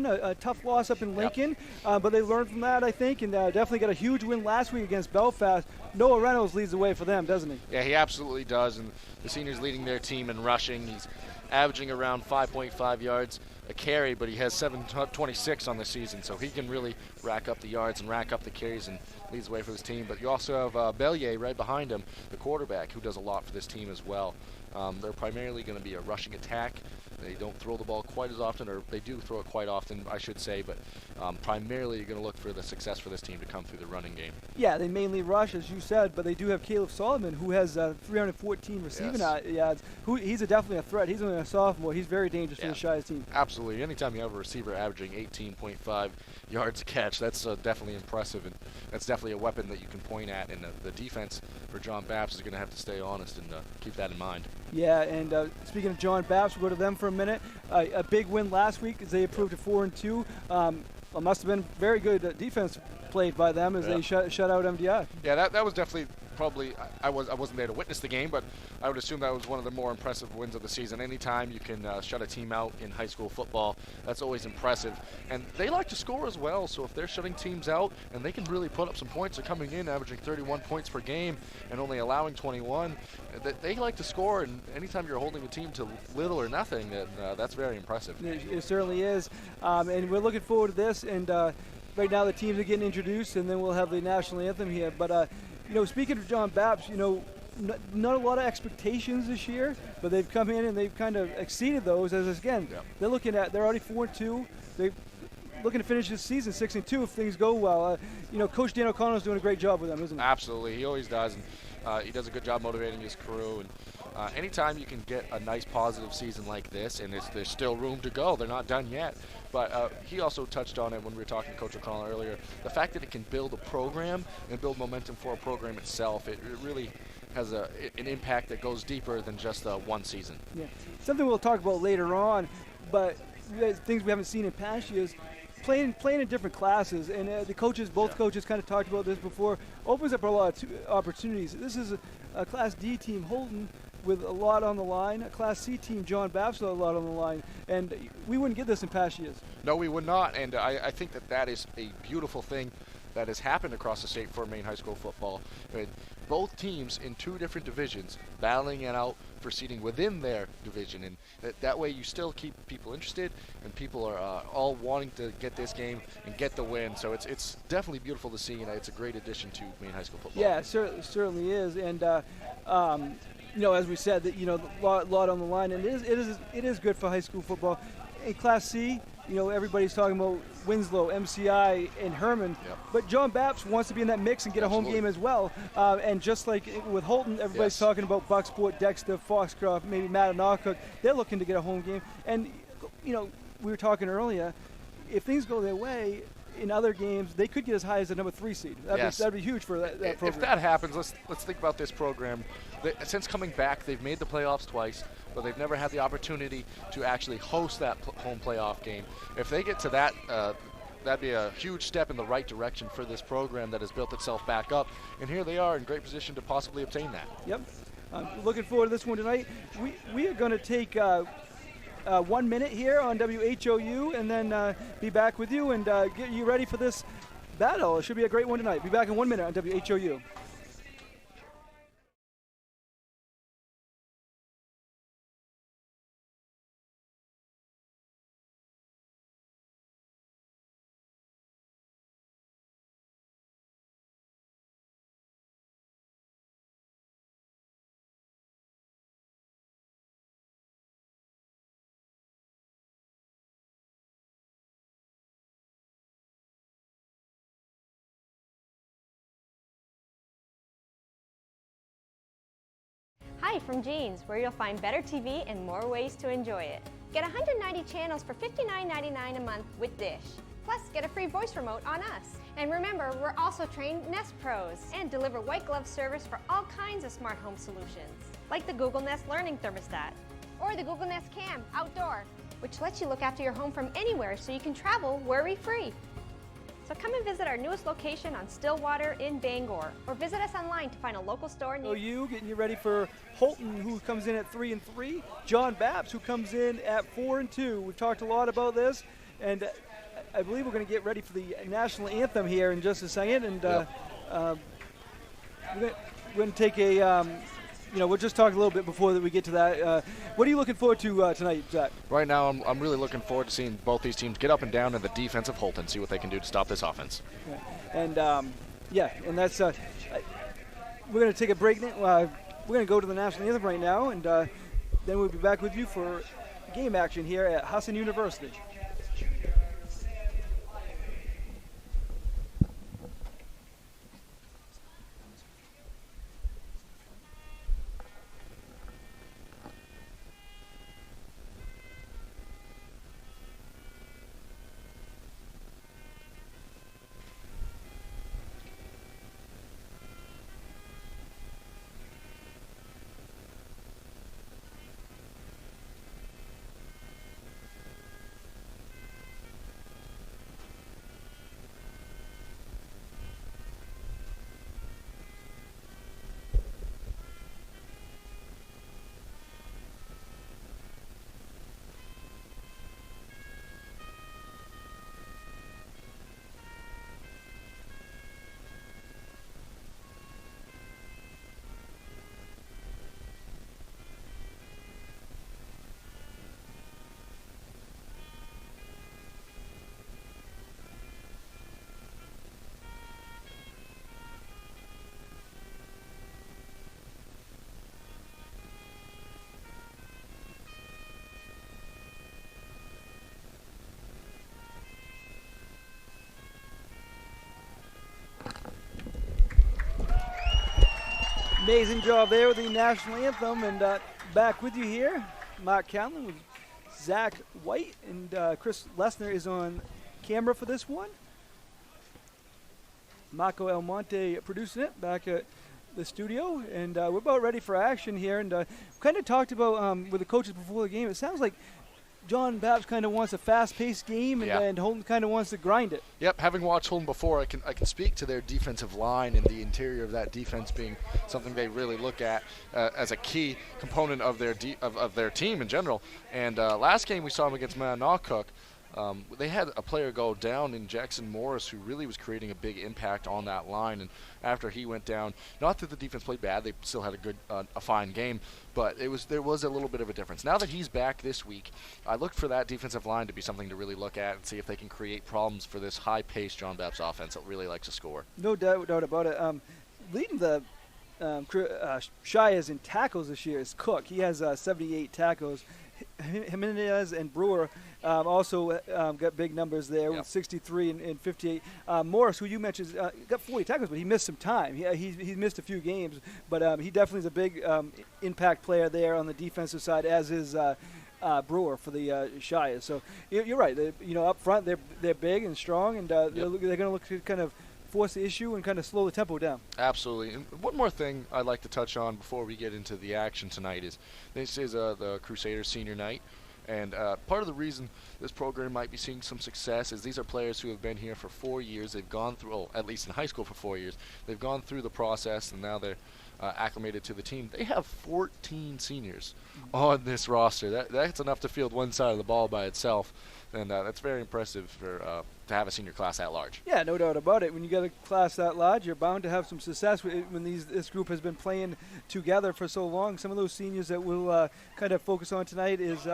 a tough loss up in Lincoln, but they learned from that, I think, and definitely got a huge win last week against Belfast. Noah Reynolds leads the way for them, doesn't he? Yeah, he absolutely does, and the senior's leading their team in rushing. He's averaging around 5.5 yards a carry, but he has 726 on the season, so he can really rack up the yards and rack up the carries and leads the way for his team. But you also have Bellier right behind him, the quarterback, who does a lot for this team as well. They're primarily going to be a rushing attack. They don't throw the ball quite as often, or they do throw it quite often, I should say, but primarily you're going to look for the success for this team to come through the running game. Yeah, they mainly rush, as you said, but they do have Caleb Solomon, who has 314 receiving yards. He's definitely a threat. He's only a sophomore. He's very dangerous for the Shire's team. Absolutely. Anytime you have a receiver averaging 18.5 yards a catch, that's definitely impressive, and that's definitely a weapon that you can point at, and the defense for John Bapst is going to have to stay honest and keep that in mind. Yeah, and speaking of John Bapst, we'll go to them for a minute. A big win last week as they improved to 4-2. It must have been very good defense played by them as they shut out MDI. Yeah, that was definitely probably, I wasn't there to witness the game, but I would assume that was one of the more impressive wins of the season. Anytime you can shut a team out in high school football, that's always impressive. And they like to score as well, so if they're shutting teams out and they can really put up some points, they're coming in averaging 31 points per game and only allowing 21, they like to score, and anytime you're holding a team to little or nothing, that's very impressive. It certainly is, and we're looking forward to this, and right now the teams are getting introduced, and then we'll have the national anthem here. But speaking of John Bapst, not a lot of expectations this year, but they've come in and they've kind of exceeded those. They're already 4-2. They're looking to finish this season 6-2 if things go well. Coach Dan O'Connell's doing a great job with them, isn't he? Absolutely, he always does, and he does a good job motivating his crew. And anytime you can get a nice positive season like this, and there's still room to go, they're not done yet. But he also touched on it when we were talking to Coach O'Connell earlier, the fact that it can build a program and build momentum for a program itself. It really has an impact that goes deeper than just one season. Yeah, something we'll talk about later on, but things we haven't seen in past years, playing in different classes, and both coaches kind of talked about this before, opens up a lot of opportunities. This is a Class D team, Houlton, with a lot on the line, a Class C team, John Bapst, with a lot on the line, and we wouldn't get this in past years. No, we would not, and I think that is a beautiful thing that has happened across the state for Maine high school football. Both teams in two different divisions battling it out for seating within their division, and that way you still keep people interested, and people are all wanting to get this game and get the win. So it's definitely beautiful to see, and it's a great addition to Maine high school football. Yeah, it certainly is, and as we said, that lot on the line, and it is good for high school football. In Class C, everybody's talking about Winslow, MCI, and Herman, but John Bapst wants to be in that mix and get a home game as well. And just like with Houlton, everybody's talking about Bucksport, Dexter, Foxcroft, maybe Mattanock. They're looking to get a home game. And we were talking earlier, if things go their way, in other games, they could get as high as the number 3 seed. That'd be huge for that program. If that happens, let's think about this program. Since coming back, they've made the playoffs twice, but they've never had the opportunity to actually host that home playoff game. If they get to that, that'd be a huge step in the right direction for this program that has built itself back up. And here they are in great position to possibly obtain that. Yep. Looking forward to this one tonight. We are going to take 1 minute here on WHOU and then be back with you and get you ready for this battle. It should be a great one tonight. Be back in 1 minute on WHOU. Hi from Jeans, where you'll find better TV and more ways to enjoy it. Get 190 channels for $59.99 a month with Dish. Plus, get a free voice remote on us. And remember, we're also trained Nest Pros and deliver white glove service for all kinds of smart home solutions, like the Google Nest Learning Thermostat or the Google Nest Cam Outdoor, which lets you look after your home from anywhere so you can travel worry-free. So come and visit our newest location on Stillwater in Bangor, or visit us online to find a local store near you. Getting you ready for Houlton, who comes in at 3-3. John Bapst, who comes in at 4-2. We've talked a lot about this, and I believe we're going to get ready for the national anthem here in just a second, and we're going to take a. We'll just talk a little bit before that we get to that. What are you looking forward to tonight, Zach? Right now, I'm really looking forward to seeing both these teams get up and down in the defense of Houlton, see what they can do to stop this offense. And and that's we're going to take a break. We're going to go to the national anthem right now, and then we'll be back with you for game action here at Houlton University. Amazing job there with the national anthem, and back with you here, Mark Callan with Zach White, and Chris Lesner is on camera for this one. Marco Almonte producing it back at the studio, and we're about ready for action here, and kind of talked about with the coaches before the game. It sounds like John Bapst kind of wants a fast-paced game, and Houlton kind of wants to grind it. Yep, having watched Houlton before, I can speak to their defensive line and the interior of that defense being something they really look at as a key component of their of their team in general. And last game we saw them against Manawcook. They had a player go down in Jackson Morris who really was creating a big impact on that line. And after he went down, not that the defense played bad, they still had a good, a fine game, but there was a little bit of a difference. Now that he's back this week, I looked for that defensive line to be something to really look at and see if they can create problems for this high-paced John Bapst offense that really likes to score. No doubt about it. Leading the Shias in tackles this year is Cook. He has 78 tackles. Jimenez and Brewer also got big numbers there with 63 and 58. Morris, who you mentioned, got 40 tackles, but he missed some time. He missed a few games, but he definitely is a big impact player there on the defensive side, as is Brewer for the Shias. So you're right. Up front they're big and strong, and they're going to look to kind of force the issue and kind of slow the tempo down. Absolutely. And one more thing I'd like to touch on before we get into the action tonight is this is the Crusaders senior night. And part of the reason this program might be seeing some success is these are players who have been here for 4 years. They've gone through, at least in high school for 4 years, they've gone through the process, and now they're acclimated to the team. They have 14 seniors on this roster. That's enough to field one side of the ball by itself. And that's very impressive for to have a senior class that large. Yeah, no doubt about it. When you get a class that large, you're bound to have some success when this group has been playing together for so long. Some of those seniors that we'll kind of focus on tonight is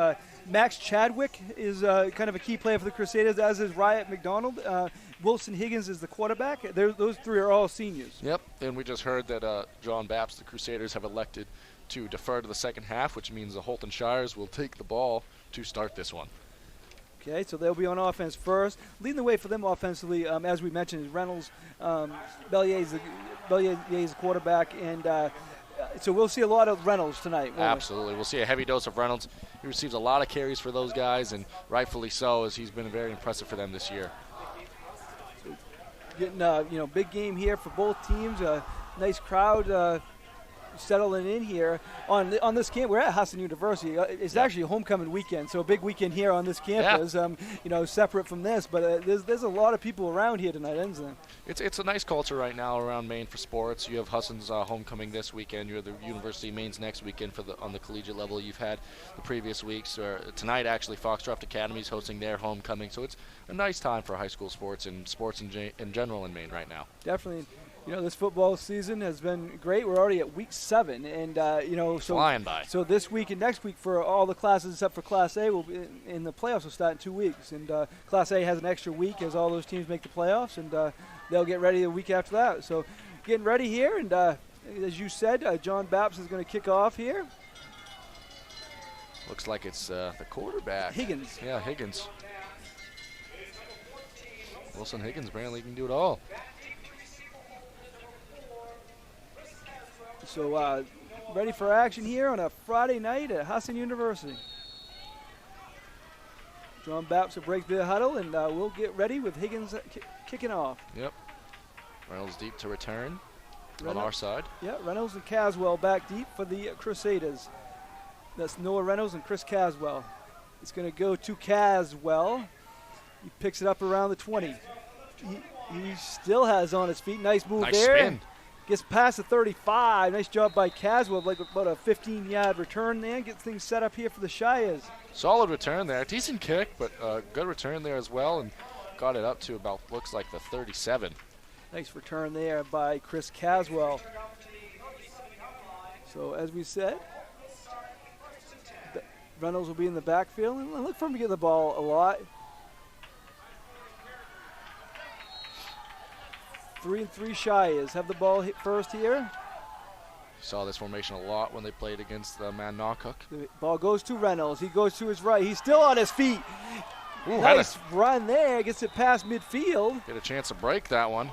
Max Chadwick is kind of a key player for the Crusaders, as is Riot McDonald. Wilson Higgins is the quarterback. Those three are all seniors. Yep, and we just heard that John Bapst, the Crusaders, have elected to defer to the second half, which means the Houlton Shires will take the ball to start this one. Okay, so they'll be on offense first. Leading the way for them offensively, as we mentioned, is Reynolds. Bellier's the quarterback, and so we'll see a lot of Reynolds tonight. Absolutely. We'll see a heavy dose of Reynolds. He receives a lot of carries for those guys, and rightfully so, as he's been very impressive for them this year. Getting big game here for both teams. Nice crowd settling in here on this camp. We're at Houlton University. It's actually a homecoming weekend, so a big weekend here on this campus. Separate from this, but there's a lot of people around here tonight, isn't there? It's a nice culture right now around Maine for sports. You have Houlton's homecoming this weekend. You have the University of Maine's next weekend on the collegiate level. You've had the previous weeks. Tonight, actually, Foxcroft Academy is hosting their homecoming. So it's a nice time for high school sports and sports in general in Maine right now. Definitely. This football season has been great. We're already at week 7, and so flying by. So this week and next week for all the classes except for Class A, will be in the playoffs will start in 2 weeks, and Class A has an extra week as all those teams make the playoffs, and they'll get ready the week after that. So getting ready here, and as you said, John Bapst is going to kick off here. Looks like it's the quarterback. Higgins. Yeah, Higgins. Wilson Higgins apparently can do it all. So ready for action here on a Friday night at Houlton University. John Bapst will break the huddle, and we'll get ready with Higgins kicking off. Yep. Reynolds deep to return on our side. Yeah, Reynolds and Caswell back deep for the Crusaders. That's Noah Reynolds and Chris Caswell. It's going to go to Caswell. He picks it up around the 20. He still has on his feet. Nice move there. Nice spin. Gets past the 35. Nice job by Caswell, like about a 15-yard return there. Gets things set up here for the Shires. Solid return there. Decent kick, but good return there as well, and got it up to about, looks like the 37. Nice return there by Chris Caswell. So as we said, Reynolds will be in the backfield, and look for him to get the ball a lot. 3-3 Shires have the ball hit first here. Saw this formation a lot when they played against the Knockhook. The ball goes to Reynolds. He goes to his right. He's still on his feet. Ooh, nice run there. Gets it past midfield. Get a chance to break that one.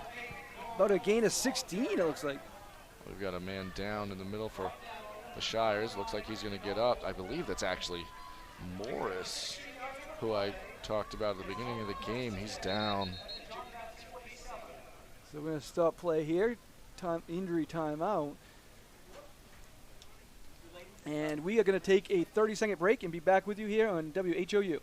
About a gain of 16, it looks like. We've got a man down in the middle for the Shires. Looks like he's going to get up. I believe that's actually Morris, who I talked about at the beginning of the game. He's down. So we're going to stop play here. Injury timeout. And we are going to take a 30-second break and be back with you here on WHOU.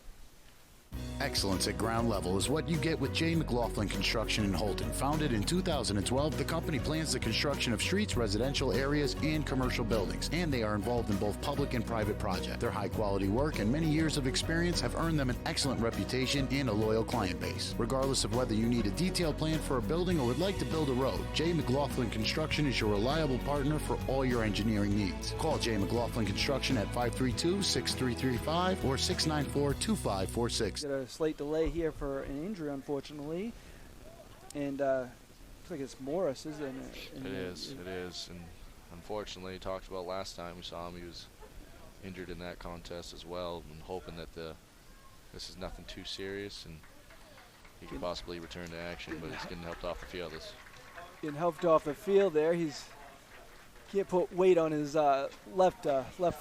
Excellence at ground level is what you get with J. McLaughlin Construction in Houlton. Founded in 2012, the company plans the construction of streets, residential areas, and commercial buildings, and they are involved in both public and private projects. Their high-quality work and many years of experience have earned them an excellent reputation and a loyal client base. Regardless of whether you need a detailed plan for a building or would like to build a road, J. McLaughlin Construction is your reliable partner for all your engineering needs. Call J. McLaughlin Construction at 532-6335 or 694-2546. Got a slight delay here for an injury, unfortunately, and looks like it's Morris, isn't it? It is, and unfortunately, talked about last time we saw him, he was injured in that contest as well, and hoping that this is nothing too serious and he could possibly return to action, but he's getting helped off the field. Getting helped off the field there. He's can't put weight on his left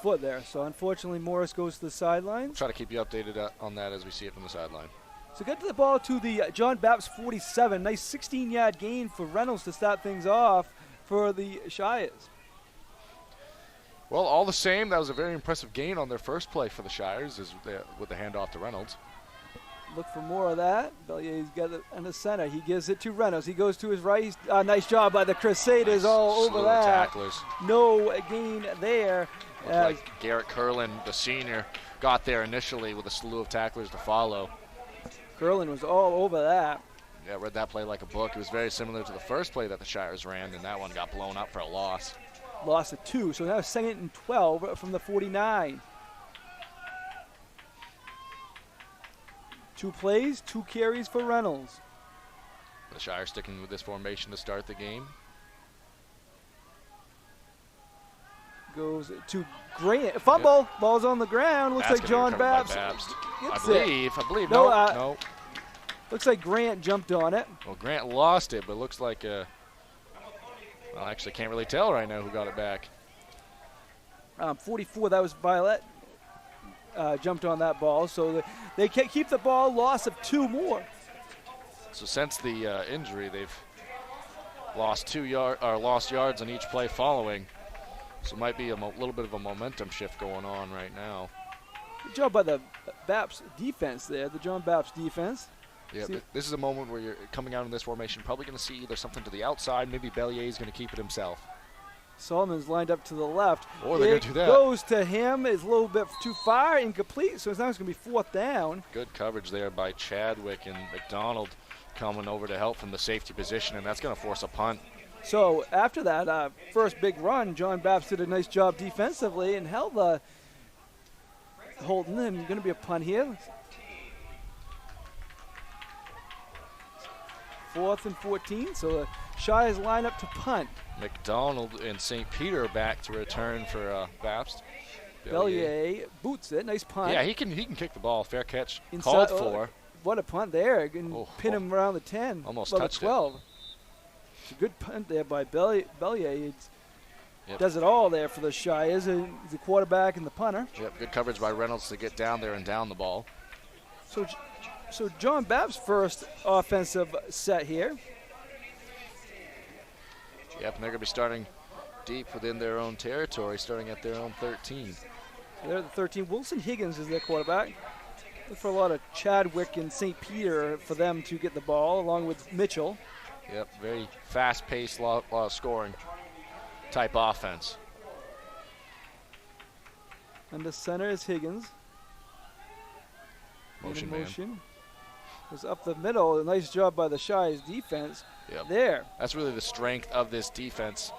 foot there. So unfortunately, Morris goes to the sidelines. We'll try to keep you updated on that as we see it from the sideline. So get the ball to the John Bapst 47. Nice 16-yard gain for Reynolds to start things off for the Shires. Well, all the same, that was a very impressive gain on their first play for the Shires with the handoff to Reynolds. Look for more of that. Bellier's got it in the center. He gives it to Reynolds. He goes to his right. Nice job by the Crusaders, nice all over that. Tacklers. No gain there. Looked like Garrett Curlin, the senior, got there initially with a slew of tacklers to follow. Curlin was all over that. Yeah, I read that play like a book. It was very similar to the first play that the Shires ran, and that one got blown up for a loss. Loss of 2, so now 2nd and 12 from the 49. 2 plays, 2 carries for Reynolds. The Shire sticking with this formation to start the game. Goes to Grant. Fumble. Yep. Ball's on the ground. Looks like John Bapst. I believe. No. Looks like Grant jumped on it. Well, Grant lost it, but looks like well, I actually can't really tell right now who got it back. 44, that was Violet. Jumped on that ball, so they can't keep the ball. Loss of 2 more. So since the injury, they've lost yards on each play following. So it might be a little bit of a momentum shift going on right now. Good job by the Bapst defense there, the John Bapst defense. Yeah, this is a moment where you're coming out in this formation, probably going to see either something to the outside, maybe Bellier is going to keep it himself. Solomon's lined up to the left. Oh, they're going to do that. It goes to him. It's a little bit too far, incomplete, so now it's going to be 4th down. Good coverage there by Chadwick, and McDonald coming over to help from the safety position, and that's going to force a punt. So after that first big run, John Bapst did a nice job defensively and held Houlton, and going to be a punt here. 4th and 14, so the Shies line up to punt. McDonald and St. Peter back to return for Bapst. Bellier boots it, nice punt. Yeah, he can kick the ball. Fair catch. Inside, Called for. What a punt there. And pin him around the 10. Almost about touched the 12. It's a good punt there by Bellier. Does it all there for the Shies. The quarterback and the punter. Yep, good coverage by Reynolds to get down there and down the ball. So John Bapst's first offensive set here. Yep, and they're going to be starting deep within their own territory, starting at their own 13. So they're at the 13. Wilson Higgins is their quarterback. Look for a lot of Chadwick and St. Peter for them to get the ball, along with Mitchell. Yep, very fast-paced, lot of scoring type offense. And the center is Higgins. Motion man. Was up the middle. A nice job by the Shies defense. Yep. There. That's really the strength of this defense.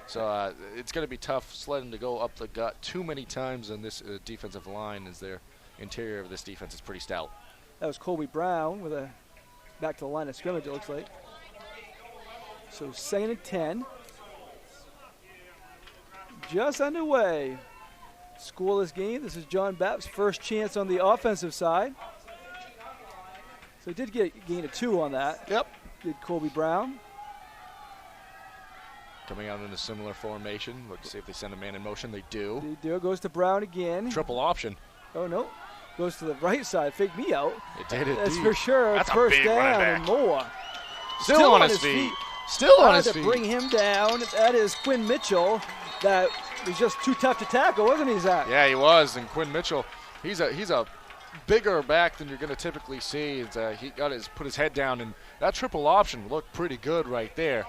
So it's going to be tough sledding to go up the gut too many times on this defensive line, as their interior of this defense is pretty stout. That was Colby Brown with a back to the line of scrimmage, it looks like. So 2nd and 10. Just underway. Scoreless game. This is John Bapst's first chance on the offensive side. So he did gain a 2 on that. Yep. Did Colby Brown. Coming out in a similar formation. Let's see if they send a man in motion. They do. They do. Goes to Brown again. Triple option. Oh, no. Goes to the right side. Fake me out. It did it. That's for sure. That's first a big down running back. and more. Still on his feet. Still on his to feet. Bring him down. That is Quinn Mitchell. That was just too tough to tackle, wasn't he, Zach? Yeah, he was. And Quinn Mitchell, he's a bigger back than you're going to typically see. He put his head down, and that triple option looked pretty good right there.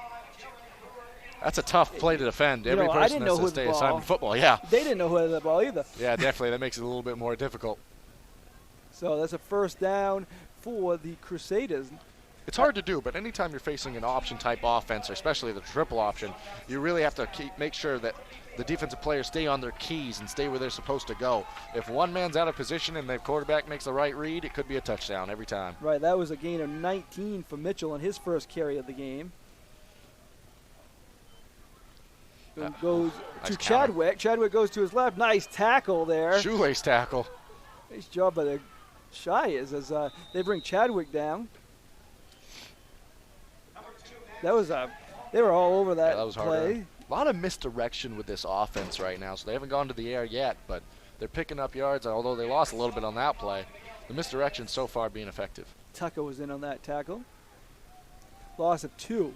That's a tough play to defend. Every person has to stay aside in football. Yeah. They didn't know who had the ball either. Yeah, definitely. That makes it a little bit more difficult. So that's a first down for the Crusaders. It's hard to do, but anytime you're facing an option-type offense, or especially the triple option, you really have to make sure that the defensive players stay on their keys and stay where they're supposed to go. If one man's out of position and the quarterback makes the right read, it could be a touchdown every time. Right, that was a gain of 19 for Mitchell on his first carry of the game. Goes to Chadwick. Chadwick goes to his left. Nice tackle there. Shoelace tackle. Nice job by the Shies as they bring Chadwick down. That was they were all over that, that was play. A lot of misdirection with this offense right now, so they haven't gone to the air yet, but they're picking up yards, although they lost a little bit on that play. The misdirection so far being effective. Tucker was in on that tackle. Loss of 2.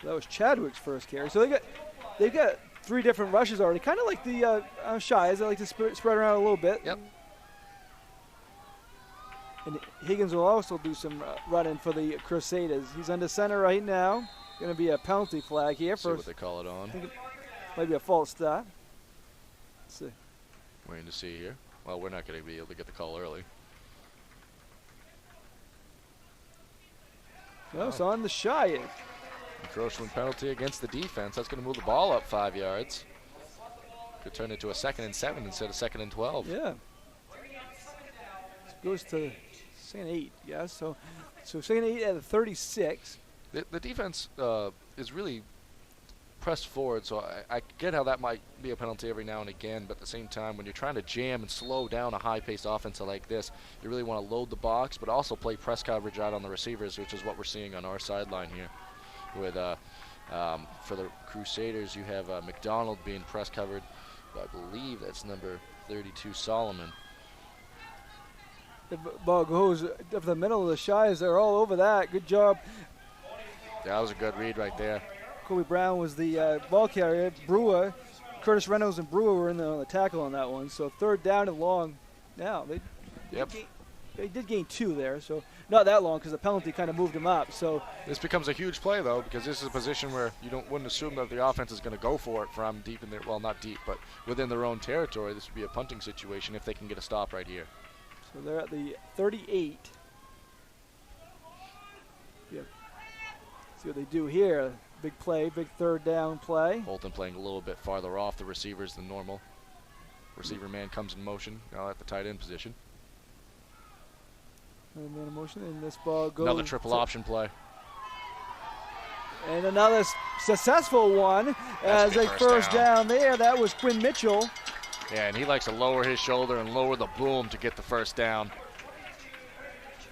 So that was Chadwick's first carry. So they've got 3 different rushes already, kind of like the Shies. They like to spread around a little bit. Yep. And Higgins will also do some running for the Crusaders. He's under center right now. Going to be a penalty flag here. See what they call it on. Maybe a false start. Let's see. Waiting to see here. Well, we're not going to be able to get the call early. No, it's on the Shies. Encroachment penalty against the defense. That's going to move the ball up 5 yards. Could turn it to a 2nd and 7 instead of 2nd and 12. Yeah. Goes to 2nd and 8, yes. So 2nd and 8 at the 36. The defense is really pressed forward, so I get how that might be a penalty every now and again, but at the same time, when you're trying to jam and slow down a high-paced offense like this, you really want to load the box, but also play press coverage out on the receivers, which is what we're seeing on our sideline here. With for the Crusaders, you have McDonald being press covered. I believe that's number 32, Solomon. The ball goes up the middle of the Shies. They're all over that. Good job. That was a good read right there. Kobe Brown was the ball carrier. Curtis Reynolds and Brewer were in on the tackle on that one. So 3rd down and long. Now, they did gain 2 there, so not that long because the penalty kind of moved them up. So this becomes a huge play, though, because this is a position where you wouldn't assume that the offense is going to go for it from deep in their, well, not deep, but within their own territory. This would be a punting situation if they can get a stop right here. So they're at the 38. Yeah. See what they do here. Big play, big 3rd down play. Houlton playing a little bit farther off the receivers than normal. Receiver man comes in motion now at the tight end position. Another man in motion, and this ball goes. Another triple option play. And another successful one as a first down there. That was Quinn Mitchell. Yeah, and he likes to lower his shoulder and lower the boom to get the first down.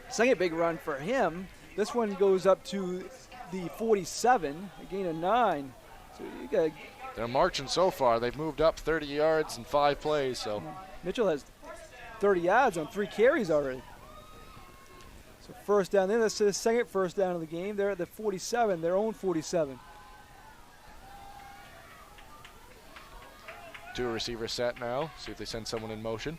Second big run for him. This one goes up to the 47, a gain of 9. So you got. They're marching so far. They've moved up 30 yards in 5 plays. So Mitchell has 30 yards on 3 carries already. So first down there. That's the second first down of the game. They're at the 47, their own 47. 2 receivers set now. See if they send someone in motion.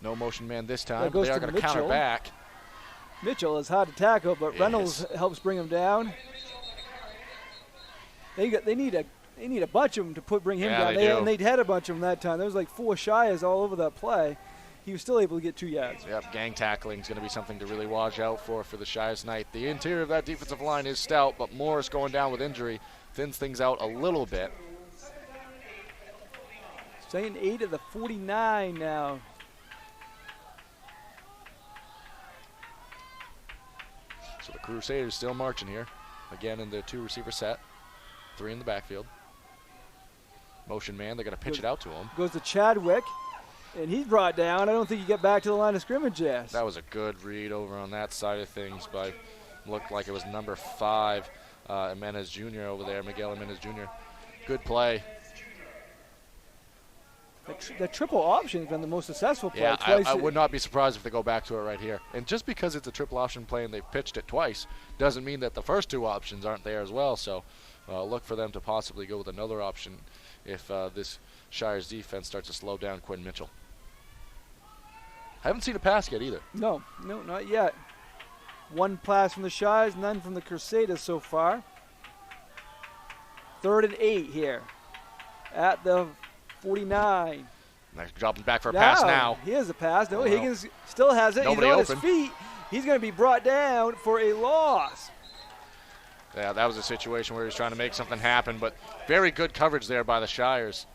No motion man this time. They are going to counter back. Mitchell is hard to tackle, but Reynolds helps bring him down. They need a bunch of them to bring him down. And they'd had a bunch of them that time. There was like 4 Shires all over that play. He was still able to get 2 yards. Yep, gang tackling is going to be something to really watch out for the Shires tonight. The interior of that defensive line is stout, but Morris going down with injury thins things out a little bit. Second 8 at the 49 now. So the Crusaders still marching here. Again in the 2 receiver set. 3 in the backfield. Motion man, they're going to pitch it out to him. Goes to Chadwick, and he's brought down. I don't think he got back to the line of scrimmage yet. That was a good read over on that side of things by, looked like it was number 5, Jimenez Jr. over there, Miguel Jimenez Jr. Good play. The triple option has been the most successful play. Yeah, I would not be surprised if they go back to it right here. And just because it's a triple option play and they've pitched it twice doesn't mean that the first 2 options aren't there as well. So look for them to possibly go with another option if this Shires defense starts to slow down Quinn Mitchell. Haven't seen a pass yet either. No, not yet. 1 pass from the Shires, none from the Crusaders so far. 3rd and 8 here at the 49. Nice, dropping back for a pass now. Here's a pass. No, Higgins still has it. Nobody He's on open. his feet. He's going to be brought down for a loss. Yeah, that was a situation where he was trying to make something happen, but very good coverage there by the Shires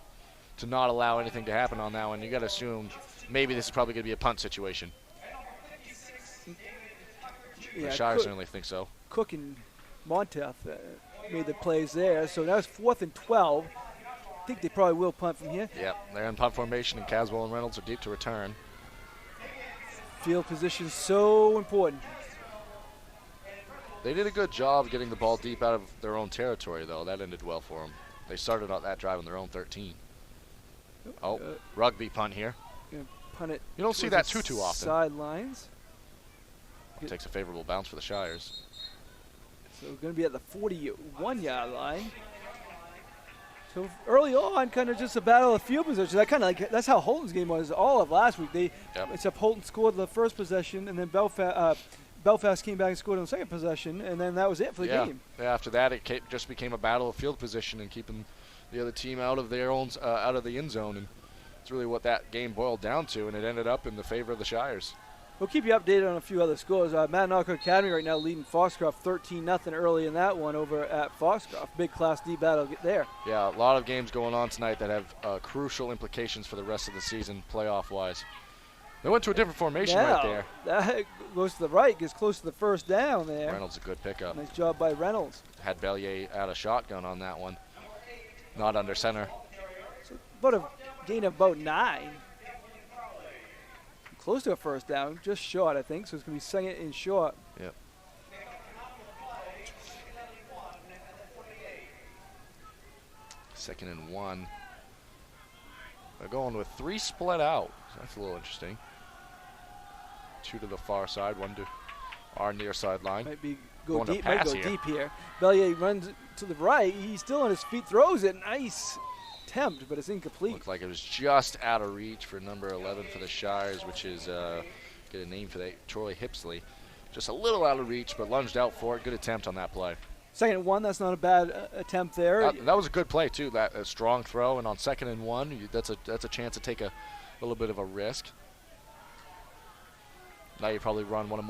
to not allow anything to happen on that one. You got to assume maybe this is probably going to be a punt situation. Yeah, the Shires certainly think so. Cook and Montef made the plays there. So now it's 4th and 12. I think they probably will punt from here. Yep, they're in punt formation, and Caswell and Reynolds are deep to return. Field position so important. They did a good job getting the ball deep out of their own territory, though. That ended well for them. They started out that drive on their own 13. Rugby punt here. Punt it. You don't see that too often. Sidelines. Takes a favorable bounce for the Shires. So we're going to be at the 41-yard line. So early on, kind of just a battle of field position. That's how Houlton's game was all of last week. Except Houlton scored the first possession, and then Belfast came back and scored on the second possession, and then that was it for the game. Yeah, after that, it just became a battle of field position and keeping the other team out of their own out of the end zone, and it's really what that game boiled down to, and it ended up in the favor of the Shires. We'll keep you updated on a few other scores. Mananoka Academy right now leading Foxcroft 13-0 early in that one over at Foxcroft. Big Class D battle there. Yeah, a lot of games going on tonight that have crucial implications for the rest of the season playoff-wise. They went to a different formation right there. That goes to the right, gets close to the first down there. Reynolds a good pickup. Nice job by Reynolds. Had Bellier out of shotgun on that one. Not under center. So about a gain of about 9. Close to a first down, just short, I think. So it's going to be second and short. Yep. Second and 1. They're going with 3 split out. So that's a little interesting. 2 to the far side, 1 to our near sideline. Might Going go to deep. Might pass go here. deep here. Bellier runs to the right. He's still on his feet. Throws it. Nice attempt, but it's incomplete. Looked like it was just out of reach for number 11 for the Shires, which is get a name for that, Troy Hipsley. Just a little out of reach, but lunged out for it. Good attempt on that play. 2nd and 1. That's not a bad attempt there. That was a good play too. That a strong throw, and on 2nd and 1, that's a chance to take a little bit of a risk. Now you probably run one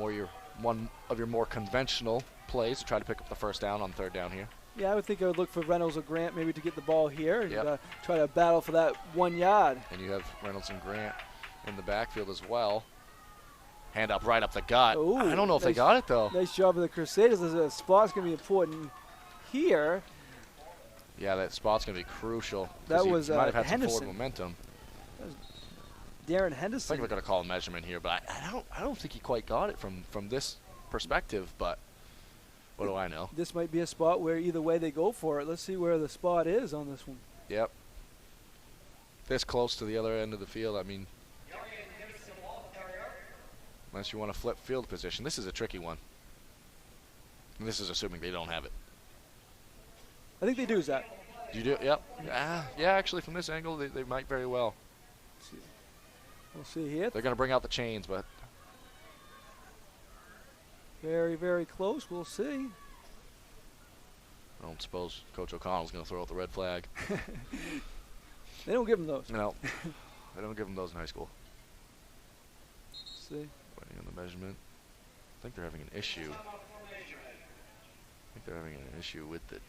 of your more conventional plays to try to pick up the first down on 3rd down here. Yeah, I would think I would look for Reynolds or Grant maybe to get the ball here and Yep. Try to battle for that 1 yard. And you have Reynolds and Grant in the backfield as well. Hand up right up the gut. Ooh, I don't know if they got it though. Nice job of the Crusaders. There's a spot's going to be important here. Yeah, that spot's going to be crucial. 'Cause That he was might have had Henderson. some forward momentum. Darren I Henderson. think we're going to call a measurement here, but I don't think he quite got it from this perspective. But what do I know? This might be a spot where either way they go for it. Let's see where the spot is on this one. Yep. This close to the other end of the field. I mean, unless you want to flip field position, this is a tricky one. And this is assuming they don't have it. I think they do, Zach. You do? Yep. Yeah, actually, from this angle, they might very well. We'll see here. They're going to bring out the chains, but Very, very close. We'll see. I don't suppose Coach O'Connell's going to throw out the red flag. They don't give them those. No, they don't give them those in high school. See. Waiting on the measurement. I think they're having an issue. With the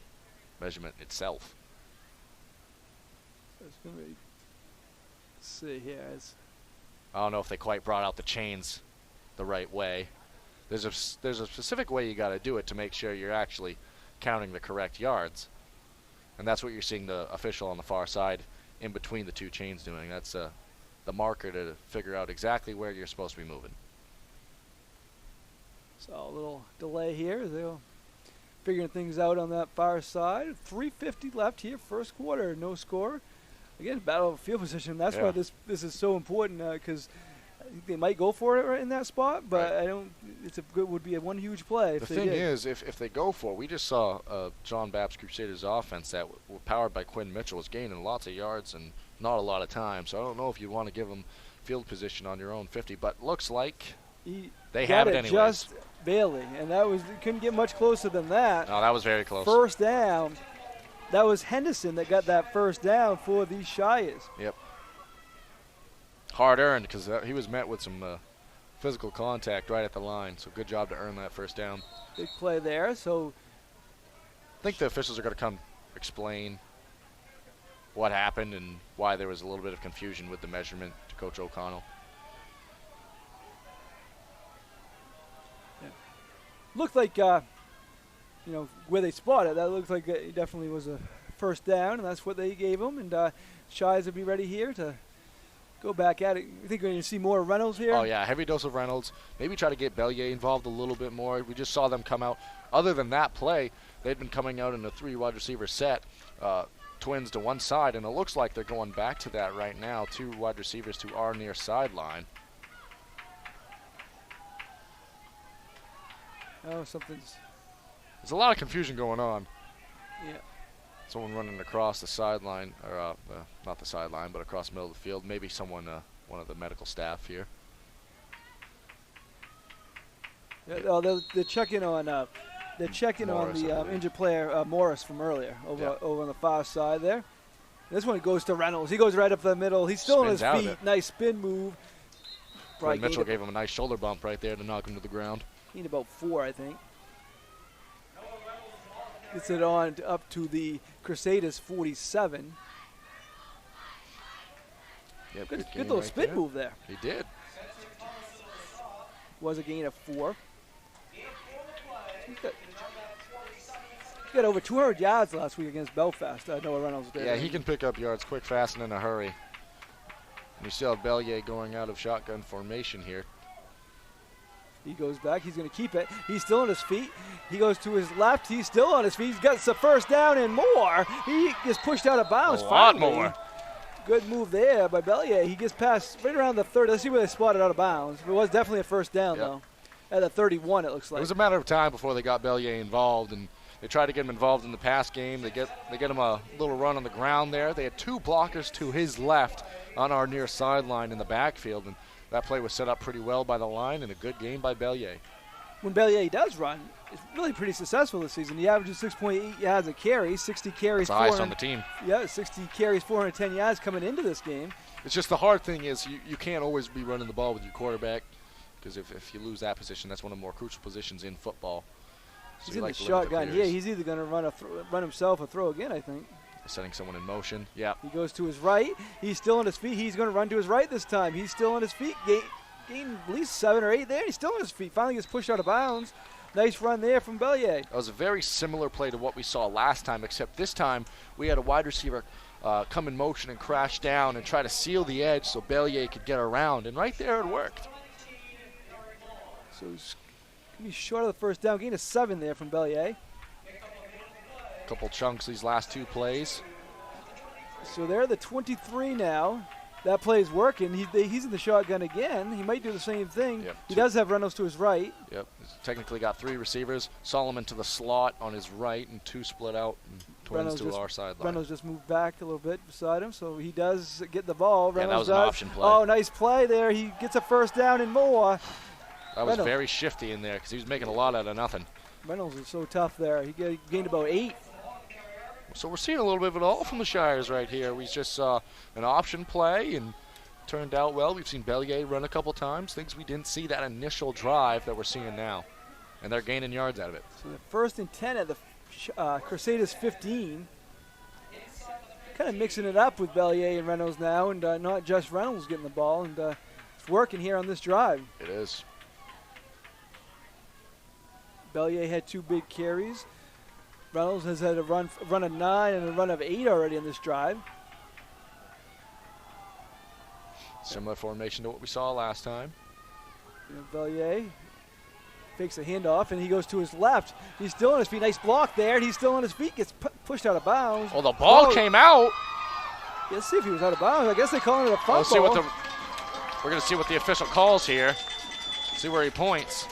measurement itself. It's going to be. Let's see here. I don't know if they quite brought out the chains the right way. There's a specific way you got to do it to make sure you're actually counting the correct yards, and that's what you're seeing the official on the far side in between the two chains doing. That's the marker to figure out exactly where you're supposed to be moving. So a little delay here. They're figuring things out on that far side. 3:50 left here, first quarter, no score. Again, battle of field position. That's why this is so important because I think they might go for it right in that spot, but Right. I don't. Would be one huge play. The thing is, if they go for it, we just saw John Bapst Crusaders offense that were powered by Quinn Mitchell was gaining lots of yards and not a lot of time. So I don't know if you want to give them field position on your own 50, but looks like they have it anyways. Just barely, and that was couldn't get much closer than that. No, that was very close. First down. That was Henderson that got that first down for these Shires. Yep. Hard earned because he was met with some physical contact right at the line. So good job to earn that first down. Big play there. So I think the officials are going to come explain what happened and why there was a little bit of confusion with the measurement to Coach O'Connell. looked like, where they spotted, that looked like it definitely was a first down, and that's what they gave them. And Shies will be ready here to go back at it. You think we're going to see more Reynolds here? Oh, yeah, heavy dose of Reynolds. Maybe try to get Bellier involved a little bit more. We just saw them come out. Other than that play, they'd been coming out in a 3 wide receiver set, twins to one side, and it looks like they're going back to that right now, 2 wide receivers to our near sideline. Oh, There's a lot of confusion going on. Yeah. Someone running across the sideline, or not the sideline, but across the middle of the field. Maybe someone, one of the medical staff here. They're checking on Morris, the injured player Morris from earlier over on the far side there. This one goes to Reynolds. He goes right up the middle. He's still on his Spins out of feet. it. Nice spin move. Quinn Mitchell gave him a nice shoulder bump right there to knock him to the ground. Need about 4, I think. Gets it on up to the Crusaders 47. Yep, Good gain little right spin there. move there. He did. Was a gain of 4. He got over 200 yards last week against Belfast. Noah Reynolds did. Yeah, he can pick up yards quick, fast, and in a hurry. And you still have Bellier going out of shotgun formation here. He goes back. He's going to keep it. He's still on his feet. He goes to his left. He's still on his feet. He's got the first down and more. He gets pushed out of bounds. A lot finally. more. Good move there by Bellier. He gets past right around the 30. Let's see where they spotted out of bounds. It was definitely a first down, though. at the 31, it looks like. It was a matter of time before they got Bellier involved, and they tried to get him involved in the pass game. They get him a little run on the ground there. They had 2 blockers to his left on our near sideline in the backfield, and that play was set up pretty well by the line, and a good game by Bellier. When Bellier does run, it's really pretty successful this season. He averages 6.8 yards a carry, 60 carries. That's the highest on the team. Yeah, 60 carries, 410 yards coming into this game. It's just the hard thing is you can't always be running the ball with your quarterback, because if you lose that position, that's one of the more crucial positions in football. So he's in the shotgun here. He's either going to run himself or throw again, I think. Setting someone in motion. Yeah. He goes to his right. He's still on his feet. He's going to run to his right this time. He's still on his feet. Gain at least 7 or 8 there. He's still on his feet. Finally gets pushed out of bounds. Nice run there from Bellier. That was a very similar play to what we saw last time, except this time we had a wide receiver come in motion and crash down and try to seal the edge so Bellier could get around. And right there it worked. So he's going to be short of the first down. Gain of 7 there from Bellier. Couple chunks these last 2 plays. So they're the 23 now. That play is working. He's in the shotgun again. He might do the same thing. Yep. He does have Reynolds to his right. Yep. He's technically got 3 receivers. Solomon to the slot on his right and 2 split out and twins to our sideline. Reynolds just moved back a little bit beside him, so he does get the ball. Reynolds that was an option play. Oh, nice play there. He gets a first down and more. That was very shifty in there because he was making a lot out of nothing. Reynolds is so tough there. He gained about 8. So we're seeing a little bit of it all from the Shires right here. We just saw an option play and turned out well. We've seen Bellier run a couple times, things we didn't see that initial drive that we're seeing now. And they're gaining yards out of it. So the 1st and 10 at the Crusaders 15. Kind of mixing it up with Bellier and Reynolds now, and not just Reynolds getting the ball. And it's working here on this drive. It is. Bellier had 2 big carries. Reynolds has had a run of 9 and a run of 8 already in this drive. Similar formation to what we saw last time. Bellier fakes a handoff, and he goes to his left. He's still on his feet. Nice block there. He's still on his feet. Gets pushed out of bounds. Oh, the ball came out. Let's see if he was out of bounds. I guess they call it a fumble. We're going to see what the official calls here. See where he points.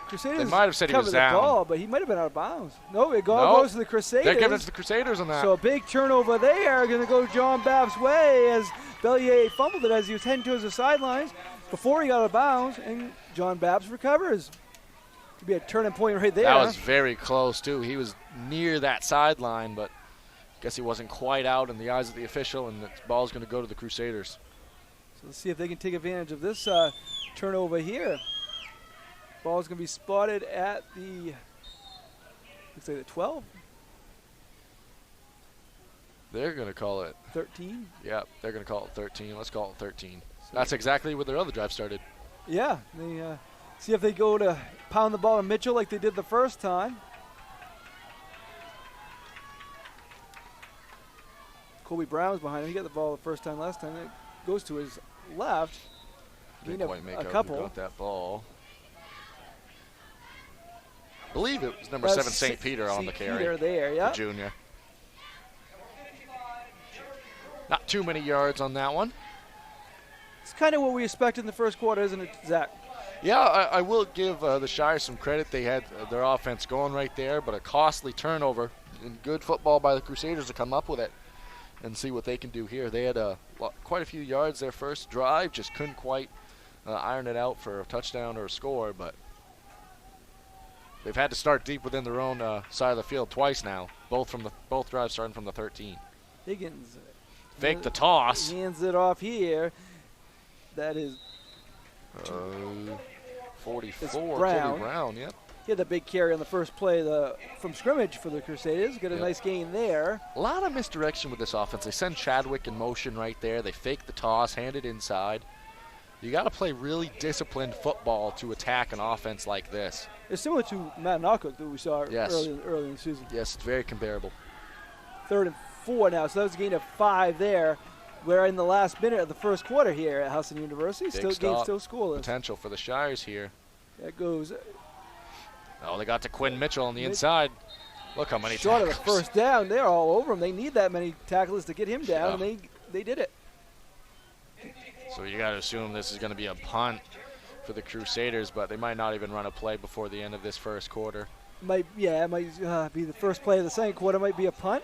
Crusaders they might have said he was down. The ball, but he might have been out of bounds. No, it goes to the Crusaders. They're giving it to the Crusaders on that. So a big turnover there. Going to go John Bapst's way as Bellier fumbled it as he was heading towards the sidelines before he got out of bounds, and John Bapst recovers. Could be a turning point right there. That was very close, too. He was near that sideline, but I guess he wasn't quite out in the eyes of the official, and the ball's going to go to the Crusaders. So let's see if they can take advantage of this turnover here. Ball's going to be spotted at the, let's say the 12. They're going to call it 13. Yeah, they're going to call it 13. Let's call it 13. So that's exactly where their other drive started. Yeah, they see if they go to pound the ball to Mitchell like they did the first time. Colby Brown's behind him. He got the ball the first time last time. It goes to his left. Didn't quite make out who got that ball. I believe it was number 7, St. Peter on the carry. Peter there, yeah. The junior. Not too many yards on that one. It's kind of what we expected in the first quarter, isn't it, Zach? Yeah, I will give the Shires some credit. They had their offense going right there, but a costly turnover. And good football by the Crusaders to come up with it and see what they can do here. They had quite a few yards their first drive, just couldn't quite iron it out for a touchdown or a score, but they've had to start deep within their own side of the field twice now, both drives starting from the 13. Higgins fake the toss. Hands it off here. That is 44. Brown. Colby Brown, yep. He had the big carry on the first play from scrimmage for the Crusaders. Got a nice gain there. A lot of misdirection with this offense. They send Chadwick in motion right there. They fake the toss, hand it inside. You got to play really disciplined football to attack an offense like this. It's similar to Matt Knockhook that we saw early in the season. Yes, it's very comparable. 3rd and 4 now, so that was a gain of 5 there. We're in the last minute of the first quarter here at Houlton University. Still scoreless. Potential for the Shires here. That goes. Oh, they got to Quinn Mitchell on the inside. Look how many short tackles. Of the first down. They're all over him. They need that many tackles to get him down, and they did it. So you got to assume this is going to be a punt for the Crusaders, but they might not even run a play before the end of this first quarter. It might be the first play of the second quarter. Might be a punt.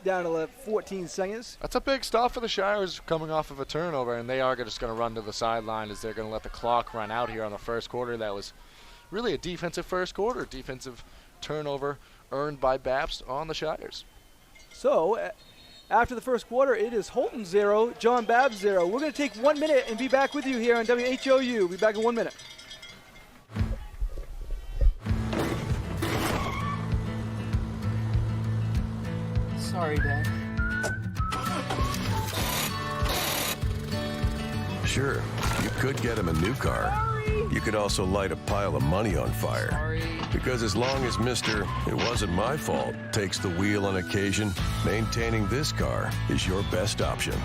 Down to 14 seconds. That's a big stop for the Shires coming off of a turnover, and they are just going to run to the sideline as they're going to let the clock run out here on the first quarter. That was really a defensive first quarter, defensive turnover earned by Bapst on the Shires. So, after the first quarter, it is Houlton 0, John Bapst 0. We're going to take 1 minute and be back with you here on WHOU. We'll be back in 1 minute. Sorry, Dad. Sure, you could get him a new car. Sorry. You could also light a pile of money on fire. Sorry. Because as long as Mr. It wasn't my fault takes the wheel on occasion, maintaining this car is your best option.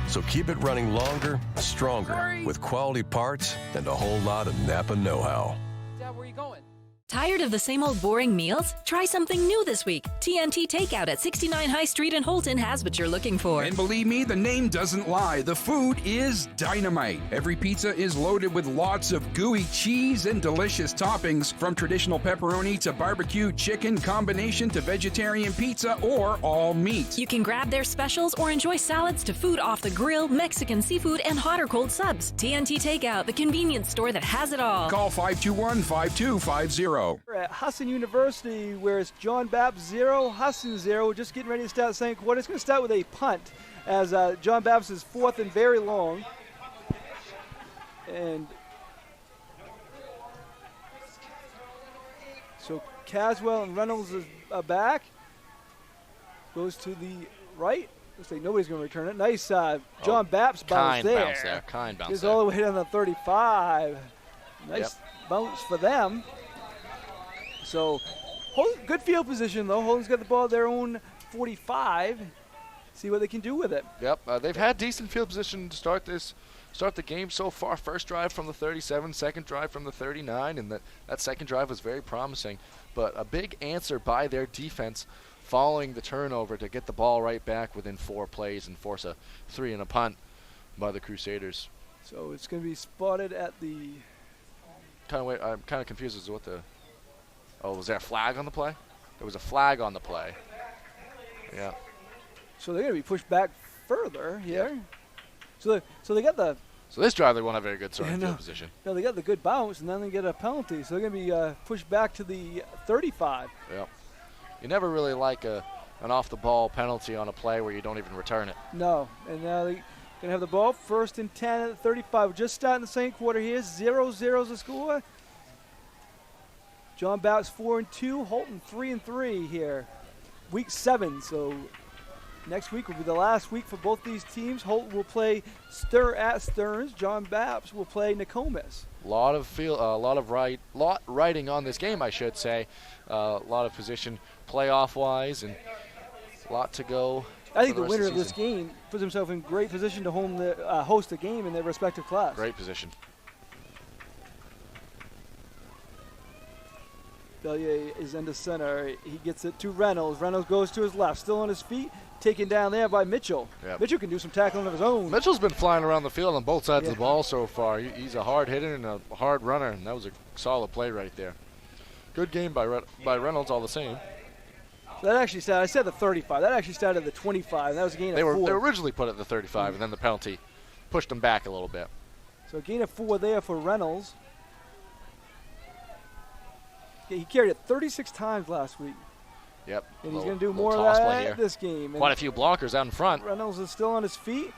So keep it running longer, stronger, with quality parts and a whole lot of Napa know-how. Dad, where are you going? Tired of the same old boring meals? Try something new this week. TNT Takeout at 69 High Street in Houlton has what you're looking for. And believe me, the name doesn't lie. The food is dynamite. Every pizza is loaded with lots of gooey cheese and delicious toppings, from traditional pepperoni to barbecue chicken combination to vegetarian pizza or all meat. You can grab their specials or enjoy salads to food off the grill, Mexican seafood, and hot or cold subs. TNT Takeout, the convenience store that has it all. Call 521-5250. We're at Houlton University, where it's John Bapst 0, Houlton 0. Just getting ready to start the second quarter. It's going to start with a punt, as John Bapst is fourth and very long. And so Caswell and Reynolds are back. Goes to the right. Looks like nobody's going to return it. Nice John Bapst bounce there. Kind bounce He's there. all the way down to 35. Nice bounce for them. So, good field position, though. Houlton's got the ball at their own 45. See what they can do with it. Yep, they've had decent field position to start the game so far. First drive from the 37, second drive from the 39, and that second drive was very promising. But a big answer by their defense following the turnover to get the ball right back within 4 plays and force a 3 and a punt by the Crusaders. So it's going to be spotted at the... I'm kind of confused as to what the... Oh, was there a flag on the play? There was a flag on the play. Yeah. So they're going to be pushed back further here. So they got the... So this drive, they won't have very good starting field position. No, they got the good bounce, and then they get a penalty. So they're going to be pushed back to the 35. Yep. You never really like an off-the-ball penalty on a play where you don't even return it. No. And now they're going to have the ball first and 10 at the 35. We're just starting the second quarter here. 0-0 is the score. John Bapst 4-2, Houlton 3-3 here. Week 7, so next week will be the last week for both these teams. Houlton will play at Stearns. John Bapst will play Nokomis. Lot writing on this game, I should say. A lot of position playoff-wise, and a lot to go. I think the winner of this game puts himself in great position to host a game in their respective class. Great position. Bellier is into center. He gets it to Reynolds. Reynolds goes to his left, still on his feet, taken down there by Mitchell. Yep. Mitchell can do some tackling of his own. Mitchell's been flying around the field on both sides of the ball so far. He's a hard hitter and a hard runner, and that was a solid play right there. Good game by Reynolds all the same. So that actually started, I said the 35. That actually started at the 25. That was a gain of 4. They were originally put at the 35, and then the penalty pushed them back a little bit. So a gain of 4 there for Reynolds. He carried it 36 times last week. Yep. And he's going to do more of that this game. Quite a few blockers out in front. Reynolds is still on his feet.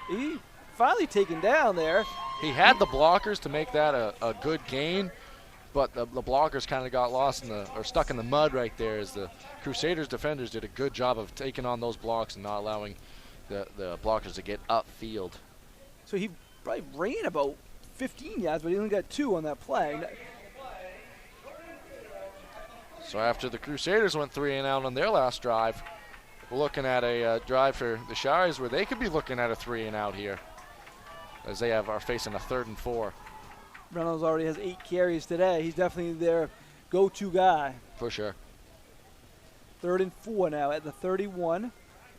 He finally taken down there. He had the blockers to make that a good gain, but the blockers kind of got lost or stuck in the mud right there, as the Crusaders defenders did a good job of taking on those blocks and not allowing the blockers to get upfield. So he probably ran about 15 yards, but he only got 2 on that play. So after the Crusaders went 3 and out on their last drive, we're looking at a drive for the Shires where they could be looking at a 3 and out here, as they are facing a 3rd and 4. Reynolds already has 8 carries today. He's definitely their go-to guy. For sure. 3rd and 4 now at the 31.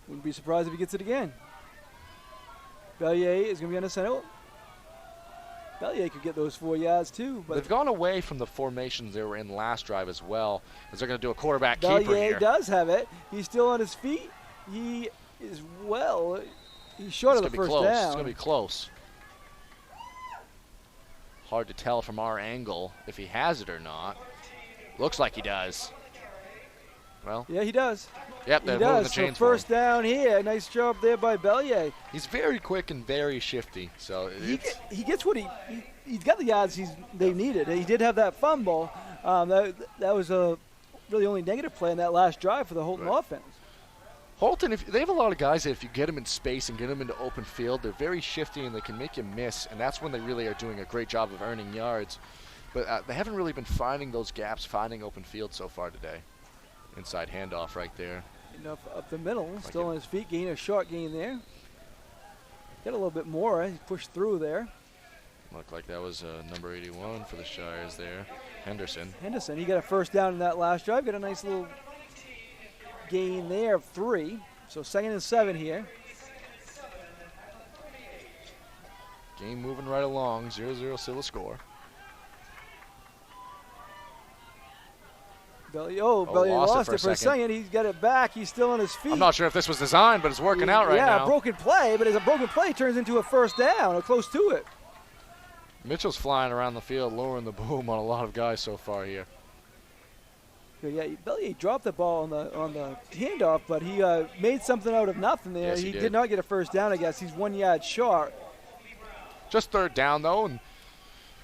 Wouldn't be surprised if he gets it again. Bellier is going to be on the center. Bellier could get those 4 yards too. But they've gone away from the formations they were in last drive as well, as they're going to do a quarterback keeper here. Bellier does have it. He's still on his feet. He is he's short of the first down. It's going to be close. Hard to tell from our angle if he has it or not. Looks like he does. Well, yeah, he does. Yep, they're moving the chains. So first down here. Nice job there by Bellier. He's very quick and very shifty. So he gets what he's got the yards they needed. He did have that fumble. That was a really only negative play in that last drive for the Houlton offense. Houlton, they have a lot of guys that if you get them in space and get them into open field, they're very shifty and they can make you miss, and that's when they really are doing a great job of earning yards. But they haven't really been finding those gaps, finding open field so far today. Inside handoff right there. Enough up the middle, still on his feet, gain a short gain there. Get a little bit more, he pushed through there. Looked like that was number 81 for the Shires there, Henderson. He got a first down in that last drive, got a nice little gain there of 3. So 2nd and 7 here. Game moving right along, 0-0 still a score. Bellier lost it for a second. He's got it back. He's still on his feet. I'm not sure if this was designed, but it's working out right now. Yeah, a broken play, but as a broken play turns into a first down or close to it. Mitchell's flying around the field, lowering the boom on a lot of guys so far here. Yeah, Bellier dropped the ball on the handoff, but he made something out of nothing there. Yes, he did not get a first down, I guess. He's 1 yard short. Just third down, though, and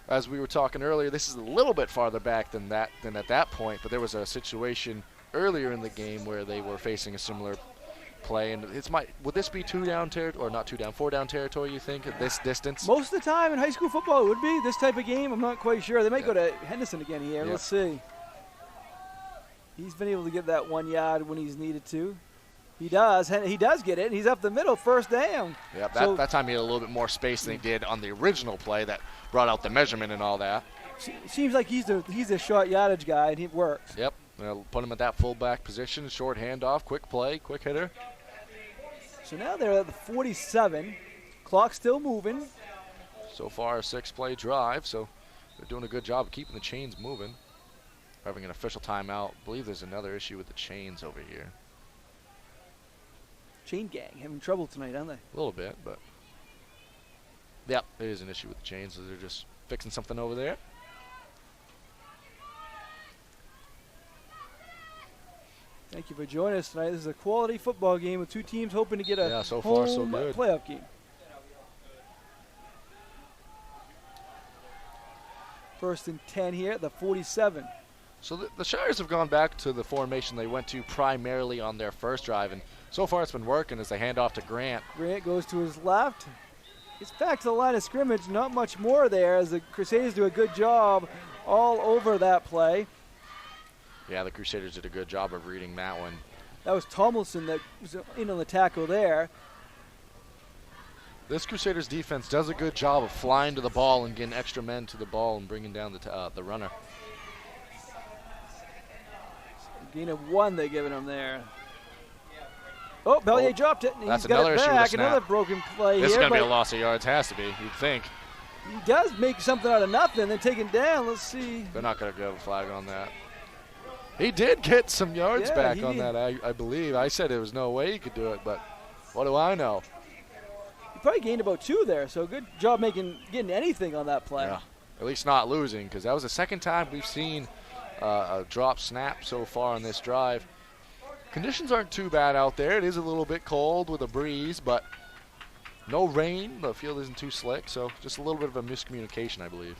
as we were talking earlier, this is a little bit farther back than at that point, but there was a situation earlier in the game where they were facing a similar play, and would this be 2 down territory, or not 2 down, 4 down territory, you think, at this distance? Most of the time in high school football it would be this type of game. I'm not quite sure. They might go to Henderson again here. Yeah. Let's see. He's been able to get that 1 yard when he's needed to. He does get it, and he's up the middle, first down. Yeah, that time he had a little bit more space than he did on the original play that brought out the measurement and all that. Seems like he's the short yardage guy, and it works. Yep, they'll put him at that fullback position, short handoff, quick play, quick hitter. So now they're at the 47. Clock still moving. So far a 6-play drive, so they're doing a good job of keeping the chains moving. Having an official timeout. I believe there's another issue with the chains over here. Chain gang having trouble tonight, aren't they? A little bit, but yep, there is an issue with the chains, so they're just fixing something over there. Thank you for joining us tonight. This is a quality football game with two teams hoping to get a so far, so home good. playoff game. First and 10 here at the 47. So the Shires have gone back to the formation they went to primarily on their first drive, and so far it's been working as they hand off to Grant. Grant goes to his left. It's back to the line of scrimmage. Not much more there as the Crusaders do a good job all over that play. Yeah, the Crusaders did a good job of reading that one. That was Tomlinson that was in on the tackle there. This Crusaders defense does a good job of flying to the ball and getting extra men to the ball and bringing down the runner. Gain of 1 they're giving him there. Oh, Bellier dropped it, and that's he's got another it issue back. with a snap. Another broken play This here. is going to be a loss of yards, has to be, you'd think. He does make something out of nothing. They're taken down. Let's see. They're not going to give a flag on that. He did get some yards back on that, I believe. I said there was no way he could do it, but what do I know? He probably gained about 2 there, so good job getting anything on that play. Yeah, at least not losing, because that was the second time we've seen a drop snap so far on this drive. Conditions aren't too bad out there. It is a little bit cold with a breeze, but no rain. The field isn't too slick, so just a little bit of a miscommunication, I believe.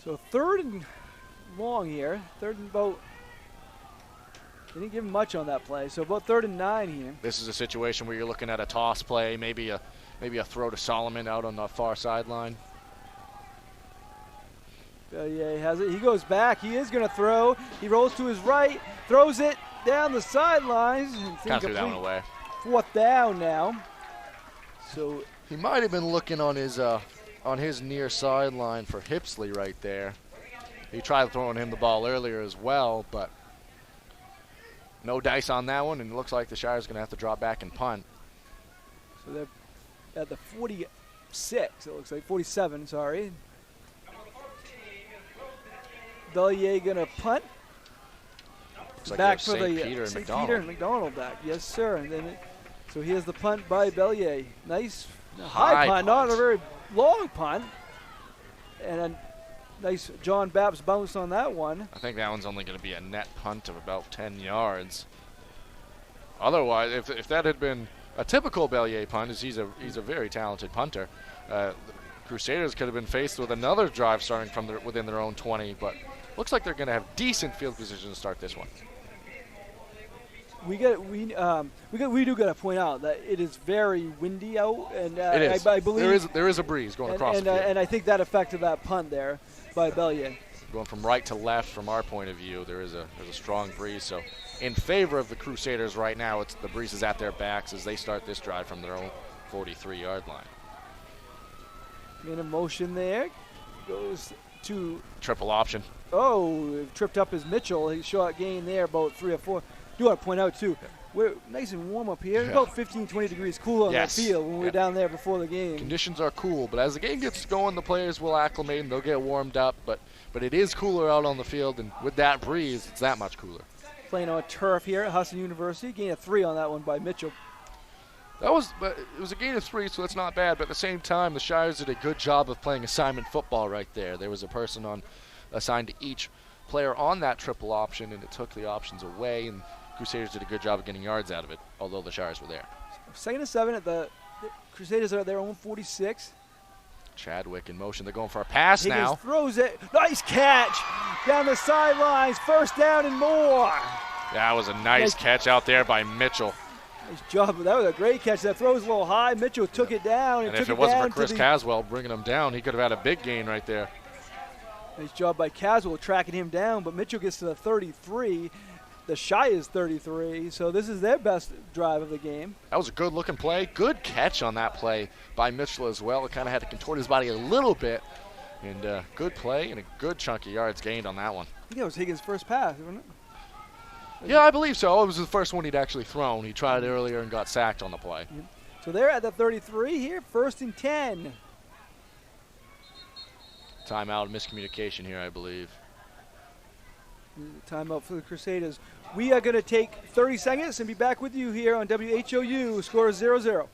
So 3rd and long here. 3rd and about. They didn't give him much on that play, so about 3rd and 9 here. This is a situation where you're looking at a toss play, maybe a throw to Solomon out on the far sideline. Yeah, he has it. He goes back. He is going to throw. He rolls to his right, throws it down the sidelines. Kind of threw that one away. 4th down now. So he might have been looking on his near sideline for Hipsley right there. He tried throwing him the ball earlier as well, but no dice on that one, and it looks like the Shire's going to have to drop back and punt. So they're at the 46, it looks like. 47, sorry. Bellier going to punt. Looks like Back for for the Peter and St. McDonald. Peter and McDonald back. Yes, sir. And then so here's the punt by Bellier. Nice high punt, not a very long punt. And a nice John Bapst bounce on that one. I think that one's only going to be a net punt of about 10 yards. Otherwise, if that had been a typical Bellier punt, he's a very talented punter, the Crusaders could have been faced with another drive starting from within their own 20, but looks like they're going to have decent field position to start this one. We do got to point out that it is very windy out, and it is. I believe there is a breeze going across the field. And I think that affected that punt there by Bellier. Going from right to left from our point of view, there's a strong breeze. So in favor of the Crusaders right now, the breeze is at their backs as they start this drive from their own 43-yard line. In a motion there, goes to triple option. Oh, tripped up his Mitchell. He shot gain there about 3 or 4. Do want to point out too, we're nice and warm up here. It's about 15, 20 degrees cooler on that field when we were down there before the game. Conditions are cool, but as the game gets going, the players will acclimate and they'll get warmed up. But it is cooler out on the field, and with that breeze, it's that much cooler. Playing on turf here at Houlton University. Gain of 3 on that one by Mitchell. It was a gain of 3, so that's not bad. But at the same time, the Shires did a good job of playing assignment football right there. There was a person assigned to each player on that triple option, and it took the options away. And Crusaders did a good job of getting yards out of it, although the Shires were there. 2nd and 7 at the Crusaders are at their own 46. Chadwick in motion. They're going for a pass Higgins now. Throws it. Nice catch down the sidelines. 1st down and more. That was a nice catch out there by Mitchell. Nice job. That was a great catch. That throw was a little high. Mitchell took it down. And if it wasn't for Chris Caswell bringing him down, he could have had a big gain right there. Nice job by Caswell tracking him down, but Mitchell gets to the 33. The Shires 33, so this is their best drive of the game. That was a good-looking play. Good catch on that play by Mitchell as well. It kind of had to contort his body a little bit. And good play and a good chunk of yards gained on that one. I think that was Higgins' first pass, wasn't it? Yeah, I believe so. It was the first one he'd actually thrown. He tried it earlier and got sacked on the play. Yep. So they're at the 33 here, 1st and 10. Timeout, miscommunication here, I believe. Timeout for the Crusaders. We are going to take 30 seconds and be back with you here on WHOU. Score is 0-0.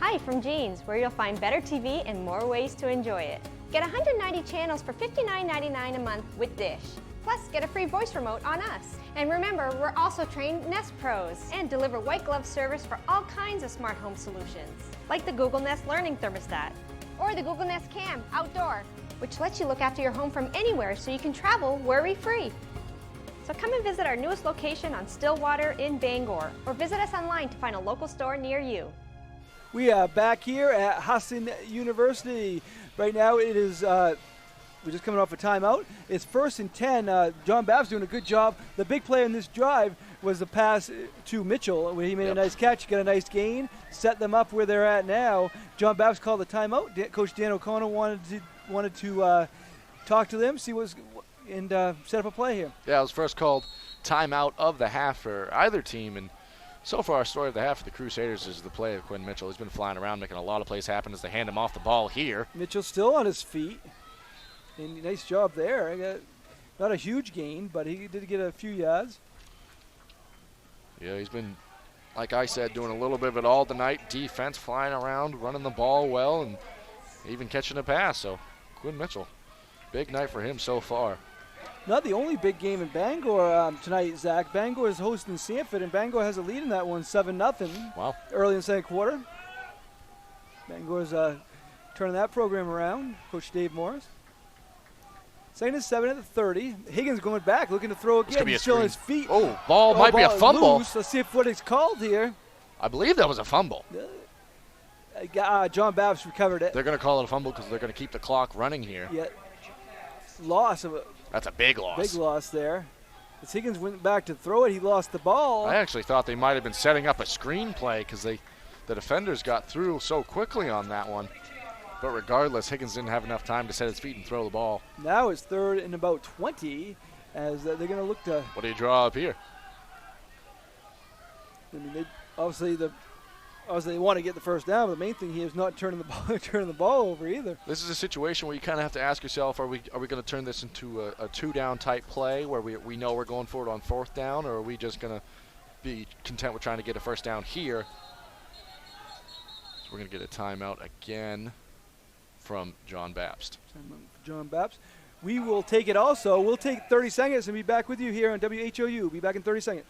Hi from Jeans, where you'll find better TV and more ways to enjoy it. Get 190 channels for $59.99 a month with Dish. Plus, get a free voice remote on us. And remember, we're also trained Nest Pros and deliver white glove service for all kinds of smart home solutions, like the Google Nest Learning Thermostat or the Google Nest Cam Outdoor, which lets you look after your home from anywhere so you can travel worry-free. So come and visit our newest location on Stillwater in Bangor, or visit us online to find a local store near you. We are back here at Houlton University. Right now it is, we're just coming off a timeout. It's 1st and 10. John Bapst doing a good job. The big play in this drive was the pass to Mitchell, where he made a nice catch, got a nice gain, set them up where they're at now. John Bapst called the timeout. Coach Dan O'Connor wanted to talk to them, see what's and set up a play here. Yeah, it was first called timeout of the half for either team, and so far our story of the half for the Crusaders is the play of Quinn Mitchell. He's been flying around, making a lot of plays happen as they hand him off the ball here. Mitchell's still on his feet, and nice job there. Not a huge gain, but he did get a few yards. Yeah, he's been, like I said, doing a little bit of it all tonight. Defense, flying around, running the ball well, and even catching a pass. So Quinn Mitchell, big night for him so far. Not the only big game in Bangor tonight, Zach. Bangor is hosting Sanford, and Bangor has a lead in that one, 7-0. Wow. Early in the 2nd quarter. Bangor's turning that program around. Coach Dave Morris. 2nd and 7 at the 30. Higgins going back, looking to throw again. He's still on his feet. Oh, ball might be a fumble. Loose. Let's see what it's called here. I believe that was a fumble. John Bapst recovered it. They're going to call it a fumble because they're going to keep the clock running here. Yeah. Loss of a. That's a big loss. Big loss there. As Higgins went back to throw it, he lost the ball. I actually thought they might have been setting up a screen play because the defenders got through so quickly on that one. But regardless, Higgins didn't have enough time to set his feet and throw the ball. Now it's 3rd and about 20 as they're going to look to. What do you draw up here? I mean, obviously the obviously they want to get the first down, but the main thing here is not turning the ball over either. This is a situation where you kind of have to ask yourself, are we going to turn this into a two-down type play where we know we're going for it on fourth down, or are we just going to be content with trying to get a first down here? So we're going to get a timeout again from John Bapst. John Bapst. We will take it also. We'll take 30 seconds and be back with you here on WHOU. Be back in 30 seconds.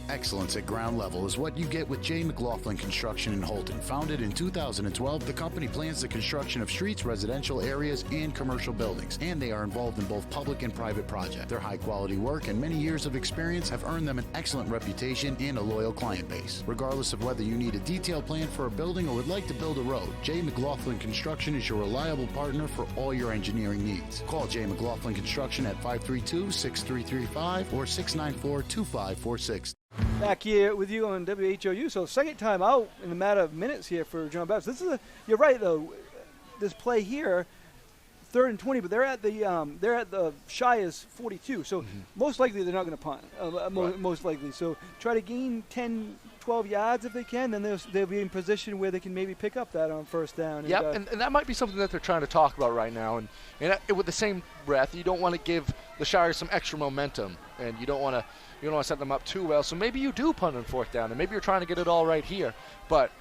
Excellence at ground level is what you get with J. McLaughlin Construction in Houlton. Founded in 2012, the company plans the construction of streets, residential areas, and commercial buildings, and they are involved in both public and private projects. Their high-quality work and many years of experience have earned them an excellent reputation and a loyal client base. Regardless of whether you need a detailed plan for a building or would like to build a road, J. McLaughlin Construction is your reliable partner for all your engineering needs. Call J. McLaughlin Construction at 532-6335 or 694-2546. Back here with you on WHOU. So second time out in a matter of minutes here for John Bapst. You're right though. This play here, 3rd and 20, but they're at the Shire's 42. So most likely they're not going to punt. Most likely. So try to gain 10, 12 yards if they can. Then they'll be in position where they can maybe pick up that on first down. Yep, and that might be something that they're trying to talk about right now. And with the same breath, you don't want to give the Shire some extra momentum, and you don't want to set them up too well. So maybe you do punt on fourth down, and maybe you're trying to get it all right here. But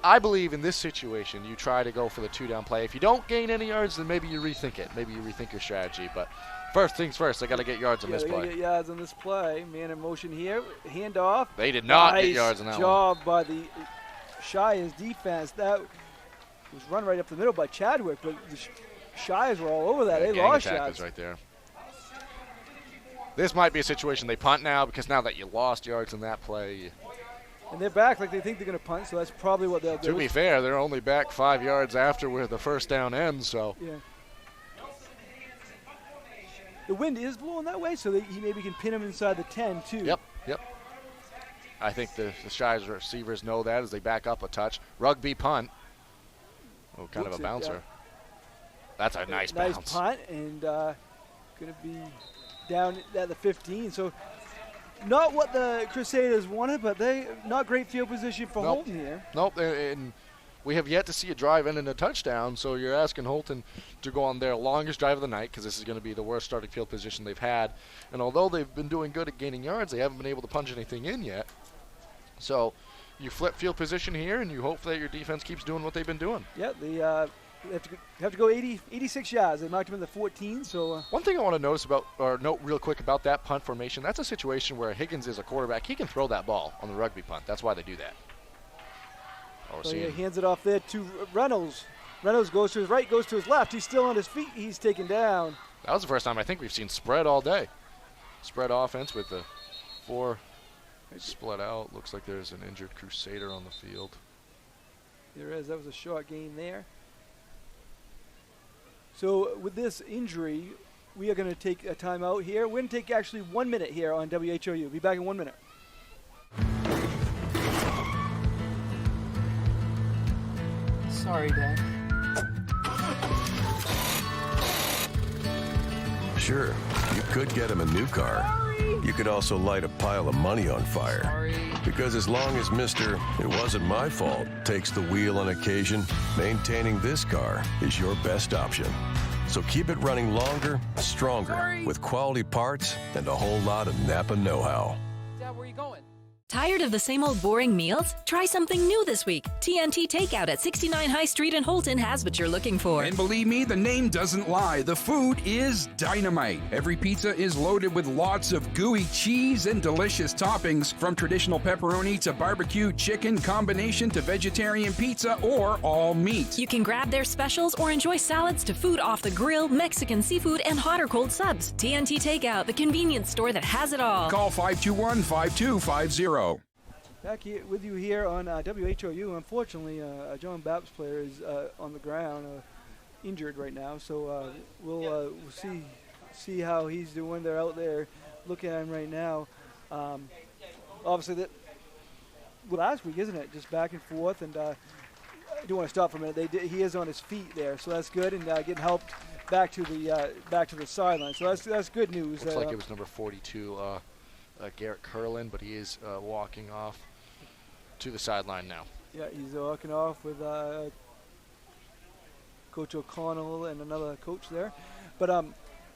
I believe in this situation, you try to go for the two-down play. If you don't gain any yards, then maybe you rethink it. Maybe you rethink your strategy. But first things first, they got to get yards on this play. Get yards on this play. Man in motion here. Handoff. They did not get yards on that one. Nice job by the Shire's defense. That was run right up the middle by Chadwick, but the Shires were all over that. They lost yards right there. This might be a situation they punt now, because now that you lost yards in that play. And they're back like they think they're going to punt, so that's probably what they'll do. To be fair, they're only back 5 yards after where the first down ends, so. Yeah. The wind is blowing that way, so that he maybe can pin him inside the 10, too. Yep. I think the Shire's receivers know that as they back up a touch. Rugby punt. Oh, kind of a bouncer. That's a nice bounce. Nice punt, and going to be down at the 15. So not what the Crusaders wanted, but they not great field position for Houlton here. Nope, and we have yet to see a drive end in a touchdown, so you're asking Houlton to go on their longest drive of the night, because this is going to be the worst starting field position they've had. And although they've been doing good at gaining yards, they haven't been able to punch anything in yet. So you flip field position here, and you hope that your defense keeps doing what they've been doing. Yeah, they have to go 86 yards. They marked him in the 14. So one thing I want to note real quick about that punt formation, that's a situation where Higgins is a quarterback. He can throw that ball on the rugby punt. That's why they do that. So he hands it off there to Reynolds. Reynolds goes to his right, goes to his left. He's still on his feet. He's taken down. That was the first time I think we've seen spread all day. Spread offense with the 4 split out. Looks like there's an injured Crusader on the field. There is. That was a short gain there. So with this injury, we are going to take a timeout here. We're going to take actually 1 minute here on WHOU. Be back in 1 minute. Sorry, Dad. Sure, you could get him a new car. You could also light a pile of money on fire. Sorry. Because as long as Mr. It wasn't my fault takes the wheel on occasion, maintaining this car is your best option. So keep it running longer, stronger, with quality parts and a whole lot of Napa know-how. Dad, where are you going? Tired of the same old boring meals? Try something new this week. TNT Takeout at 69 High Street in Houlton has what you're looking for. And believe me, the name doesn't lie. The food is dynamite. Every pizza is loaded with lots of gooey cheese and delicious toppings, from traditional pepperoni to barbecue chicken, combination to vegetarian pizza, or all meat. You can grab their specials or enjoy salads to food off the grill, Mexican seafood, and hot or cold subs. TNT Takeout, the convenience store that has it all. Call 521-5250. Back here with you here on WHOU. Unfortunately, a John Bapst player is on the ground, injured right now. So we'll see how he's doing. They're out there looking at him right now. Obviously, that last week, isn't it? Just back and forth. And I do want to stop for a minute. He is on his feet there, so that's good. And getting helped back to the sideline. So that's good news. Looks like it was number 42. Garrett Curlin, but he is walking off to the sideline now. Yeah, he's walking off with Coach O'Connell and another coach there. But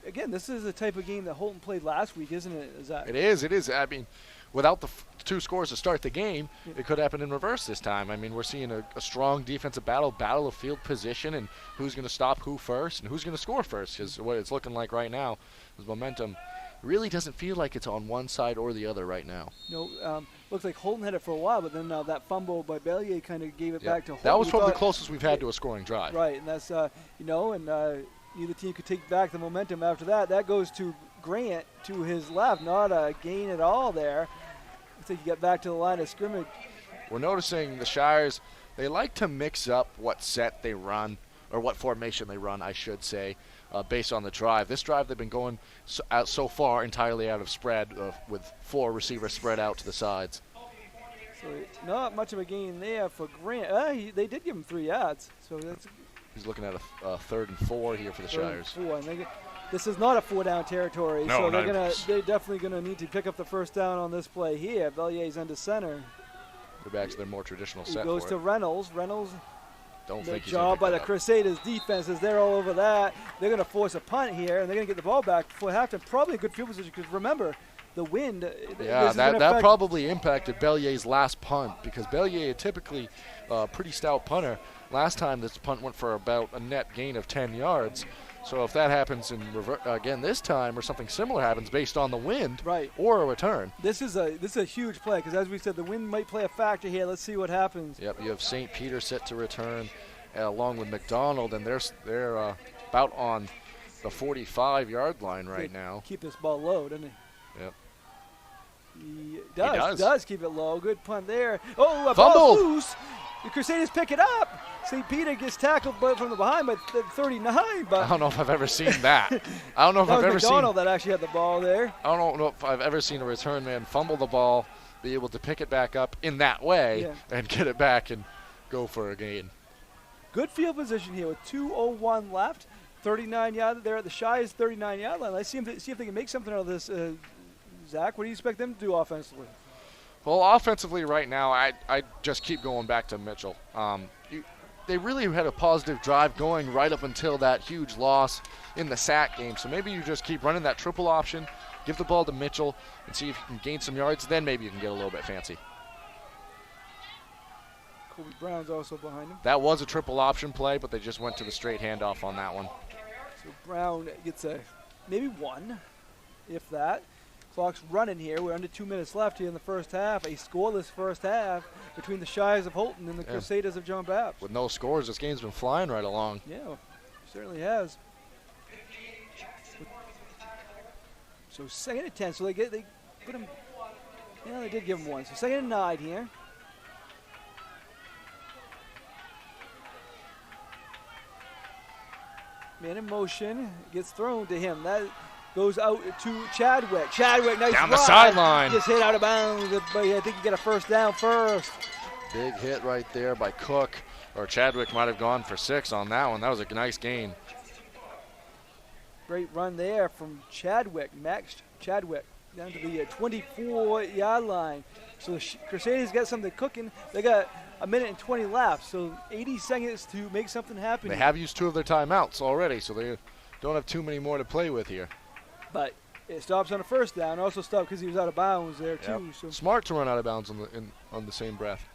again, this is the type of game that Houlton played last week, isn't it, Zach? It is. I mean, without the 2 scores to start the game, it could happen in reverse this time. I mean, we're seeing a strong defensive battle of field position, and who's going to stop who first and who's going to score first, because what it's looking like right now is momentum really doesn't feel like it's on one side or the other right now. No, looks like Houlton had it for a while, but then that fumble by Bellier kind of gave it back to Houlton. That was probably the closest we've had to a scoring drive. Right, and that's, neither team could take back the momentum after that. That goes to Grant to his left, not a gain at all there. Looks like you get back to the line of scrimmage. We're noticing the Shires, they like to mix up what set they run, or what formation they run, I should say, based on the drive. This drive, they've been going so far entirely out of spread with 4 receivers spread out to the sides. So not much of a gain there for Grant. They did give him 3 yards. So that's. He's looking at a 3rd and 4 here for the Shires. 4, and this is not a 4-down territory, no, so they're definitely going to need to pick up the first down on this play here. Bellier's under center. They're back to their more traditional set. He goes to Reynolds. Don't think he's job by the Crusaders defense as they're all over that. They're going to force a punt here, and they're going to get the ball back before halftime. Probably a good field position because remember, the wind. Yeah, that probably impacted Bellier's last punt because Bellier typically a pretty stout punter. Last time this punt went for about a net gain of 10 yards. So if that happens again this time, or something similar happens based on the wind, right, or a return. This is a huge play because, as we said, the wind might play a factor here. Let's see what happens. Yep, you have St. Peter set to return, along with McDonald, and they're about on the 45-yard line right now. Keep this ball low, doesn't he? Yep. He does keep it low. Good punt there. Oh, a fumble! Ball loose. The Crusaders pick it up. St. Peter gets tackled from the behind by 39. But I don't know if I've ever seen that. I don't know if I've ever seen. McDonald that actually had the ball there. I don't know if I've ever seen a return man fumble the ball, be able to pick it back up in that way, and get it back and go for a gain. Good field position here with 2:01 left. 39 yard there at the Shires 39-yard line. Let's see if they can make something out of this. Zach, what do you expect them to do offensively? Well, offensively right now, I just keep going back to Mitchell. They really had a positive drive going right up until that huge loss in the sack game. So maybe you just keep running that triple option, give the ball to Mitchell, and see if you can gain some yards. Then maybe you can get a little bit fancy. Kobe Brown's also behind him. That was a triple option play, but they just went to the straight handoff on that one. So Brown gets maybe 1, if that. Clock's running here. We're under 2 minutes left here in the first half. A scoreless first half between the Shires of Houlton and the Crusaders of John Bapst. With no scores, this game's been flying right along. Yeah, certainly has. So 2nd and 10. So they put him. Yeah, they did give him 1. So 2nd and 9 here. Man in motion gets thrown to him. That goes out to Chadwick. Chadwick, nice down run. the sideline. Just hit out of bounds, but I think you get a first down first. Big hit right there by Cook, or Chadwick might have gone for 6 on that one. That was a nice gain. Great run there from Chadwick, Max Chadwick, down to the 24-yard line. So the Crusaders got something cooking. They got a minute and 20 left, so 80 seconds to make something happen. They have used 2 of their timeouts already, so they don't have too many more to play with here. But it stops on a first down. Also stopped because he was out of bounds there, too. Yep. So smart to run out of bounds on the same breath.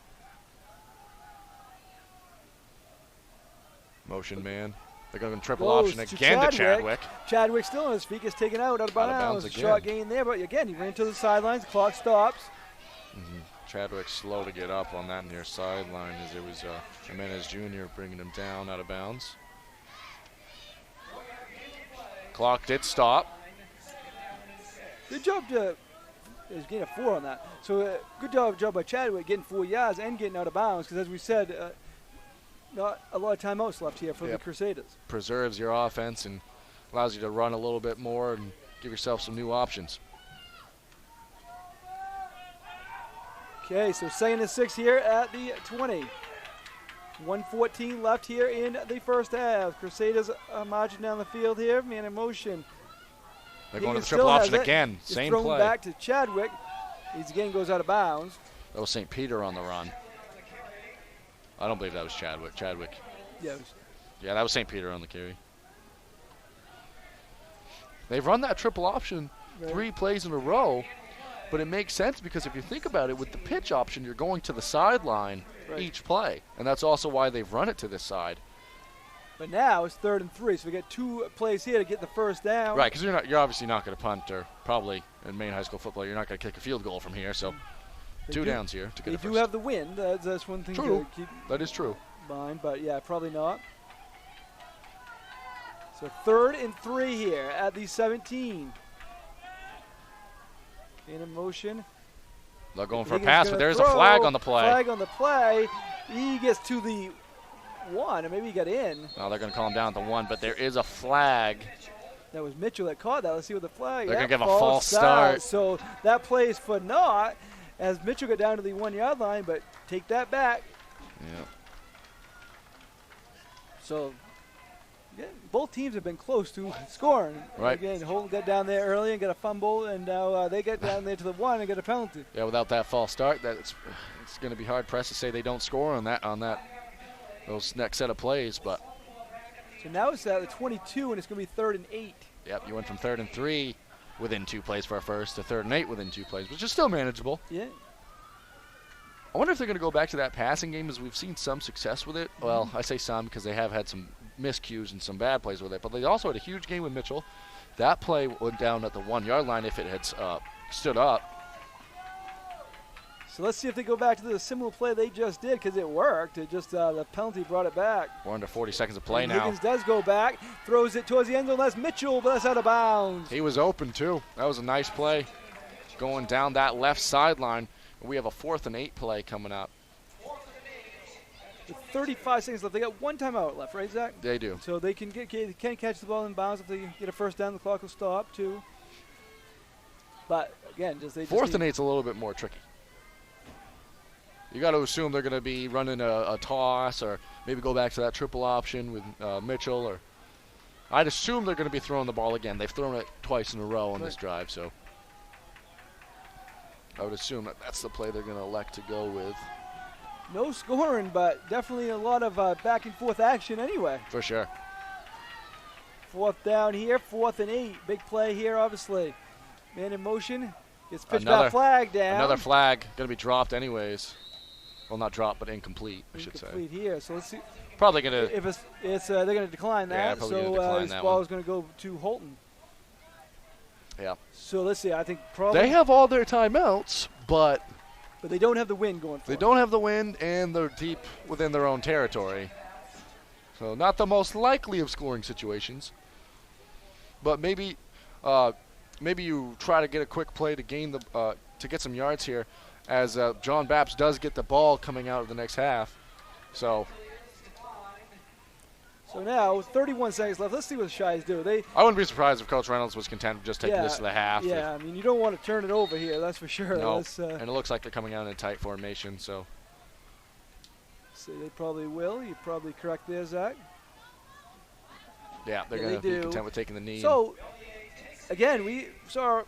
Motion man. They're going to triple option again to Chadwick. Chadwick still on his feet, gets taken out of bounds. Short gain there, but again, he ran to the sidelines. The clock stops. Chadwick's slow to get up on that near sideline as it was Jimenez Jr. bringing him down out of bounds. Clock did stop. Good job to gain a 4 on that. So good job by Chadwick getting 4 yards and getting out of bounds because, as we said, not a lot of timeouts left here for the Crusaders. Preserves your offense and allows you to run a little bit more and give yourself some new options. Okay, so 2nd and 6 here at the 20. 1:14 left here in the first half. Crusaders marching down the field here. Man in motion. They're going to the triple option again. It's same thrown play. Back to Chadwick. He again goes out of bounds. That was St. Peter on the run. I don't believe that was Chadwick. Yeah. Yeah, that was St. Peter on the carry. They've run that triple option 3 plays in a row, but it makes sense because if you think about it, with the pitch option, you're going to the sideline each play, and that's also why they've run it to this side. But now it's 3rd and 3, so we get 2 plays here to get the first down. Right, because you're obviously not going to punt, or probably in Maine high school football, you're not going to kick a field goal from here. So 2 downs here to get the first. They do have the wind. That's one thing True. to keep That is true. in mind, but yeah, probably not. So 3rd and 3 here at the 17. In motion. They're going for a pass, but there's a flag on the play. Flag on the play. He gets to the 1, and maybe he got in. Oh, they're going to call him down at the 1, but there is a flag. That was Mitchell that caught that. Let's see what the flag. They're going to give a false start. So that plays for naught as Mitchell got down to the 1-yard line, but take that back. Yeah. So yeah, both teams have been close to scoring. Right. Again, Houlton got down there early and got a fumble, and now they get down there to the 1 and get a penalty. Yeah, without that false start, it's going to be hard pressed to say they don't score on those next set of plays. But so now it's at the 22, and it's going to be 3rd and 8. Yep, you went from 3rd and 3 within 2 plays for a first to 3rd and 8 within 2 plays, which is still manageable. Yeah. I wonder if they're going to go back to that passing game, as we've seen some success with it. Well, I say some because they have had some miscues and some bad plays with it, but they also had a huge game with Mitchell. That play went down at the 1-yard line if it had stood up. So let's see if they go back to the similar play they just did, because it worked. It just the penalty brought it back. We're under 40 seconds of play and now. Higgins does go back, throws it towards the end zone. That's Mitchell, but that's out of bounds. He was open too. That was a nice play, going down that left sideline. We have a 4th and 8 play coming up. With 35 seconds left, they got 1 timeout left, right, Zach? They do. So they can catch the ball in bounds. If they get a first down, the clock will stop too. But again, 4th and 8's a little bit more tricky. You got to assume they're going to be running a toss, or maybe go back to that triple option with Mitchell. Or I'd assume they're going to be throwing the ball again. They've thrown it twice in a row on this drive, so I would assume that's the play they're going to elect to go with. No scoring, but definitely a lot of back and forth action anyway. For sure. 4th down here, 4th and 8. Big play here, obviously. Man in motion. Gets pitched back, flag down. Another flag going to be dropped anyways. Well, not dropped, but incomplete, I should say. Incomplete here. So let's see. Probably going to. If it's they're going to decline that. Yeah, probably going to decline that. This ball is going to go to Houlton. Yeah. So let's see. I think probably they have all their timeouts, but they don't have the wind going for them. They don't have the wind, and they're deep within their own territory. So not the most likely of scoring situations. But maybe you try to get a quick play to gain to get some yards here, as John Bapst does get the ball coming out of the next half. So now, with 31 seconds left, let's see what the Shies do. I wouldn't be surprised if Coach Reynolds was content with just taking this to the half. Yeah, I mean, you don't want to turn it over here, that's for sure. No, and it looks like they're coming out in a tight formation. So they probably will. You're probably correct there, Zach. Yeah, they're going to be content with taking the knee. So, again, we saw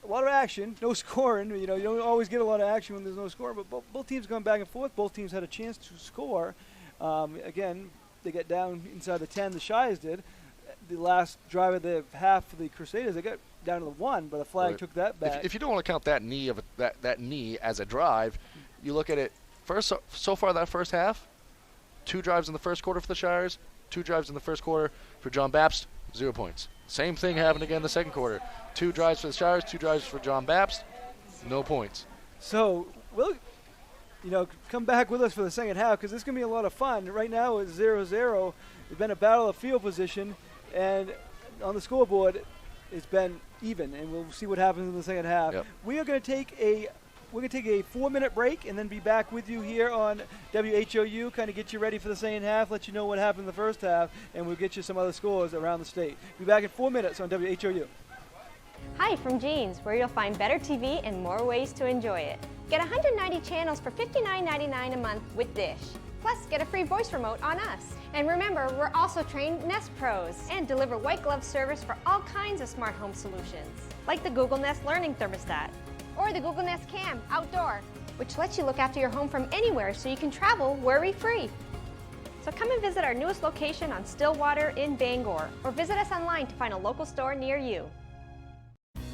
a lot of action, no scoring. You know, you don't always get a lot of action when there's no score, but both teams going back and forth. Both teams had a chance to score. Again, they got down inside the 10, the Shies did. The last drive of the half for the Crusaders, they got down to the 1, but a flag took that back. If you don't want to count that knee that knee as a drive, you look at it first. So far that first half, 2 drives in the first quarter for the Shires, 2 drives in the first quarter for John Bapst, 0 points. Same thing happened again in the second quarter. 2 drives for the Shires, 2 drives for John Bapst, no points. So we'll come back with us for the second half, because it's going to be a lot of fun. Right now it's 0-0. It's been a battle of field position, and on the scoreboard it's been even, and we'll see what happens in the second half. Yep. We are going to take a 4-minute break and then be back with you here on WHOU, kind of get you ready for the second half, let you know what happened in the first half, and we'll get you some other scores around the state. Be back in 4 minutes on WHOU. Hi from Jeans, where you'll find better TV and more ways to enjoy it. Get 190 channels for $59.99 a month with Dish. Plus, get a free voice remote on us. And remember, we're also trained Nest Pros and deliver white glove service for all kinds of smart home solutions, like the Google Nest Learning Thermostat or the Google Nest Cam Outdoor. which lets you look after your home from anywhere so you can travel worry-free. So come and visit our newest location on Stillwater in Bangor, or visit us online to find a local store near you.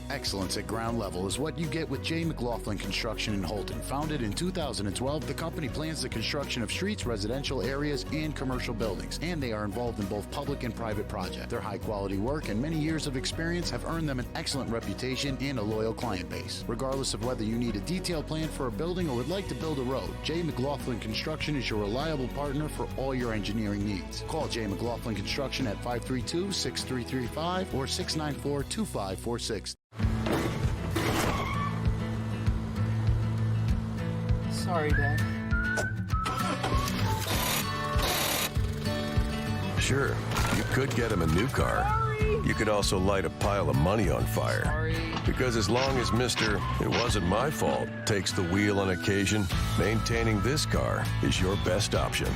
Excellence at ground level is what you get with J. McLaughlin Construction in Houlton. Founded in 2012, the company plans the construction of streets, residential areas, and commercial buildings, and they are involved in both public and private projects. Their high-quality work and many years of experience have earned them an excellent reputation and a loyal client base. Regardless of whether you need a detailed plan for a building or would like to build a road, J. McLaughlin Construction is your reliable partner for all your engineering needs. Call J. McLaughlin Construction at 532-6335 or 694-2546. Sorry, Dad. Sure, you could get him a new car. You could also light a pile of money on fire. Sorry. Because as long as Mr. It wasn't my fault takes the wheel on occasion, maintaining this car is your best option.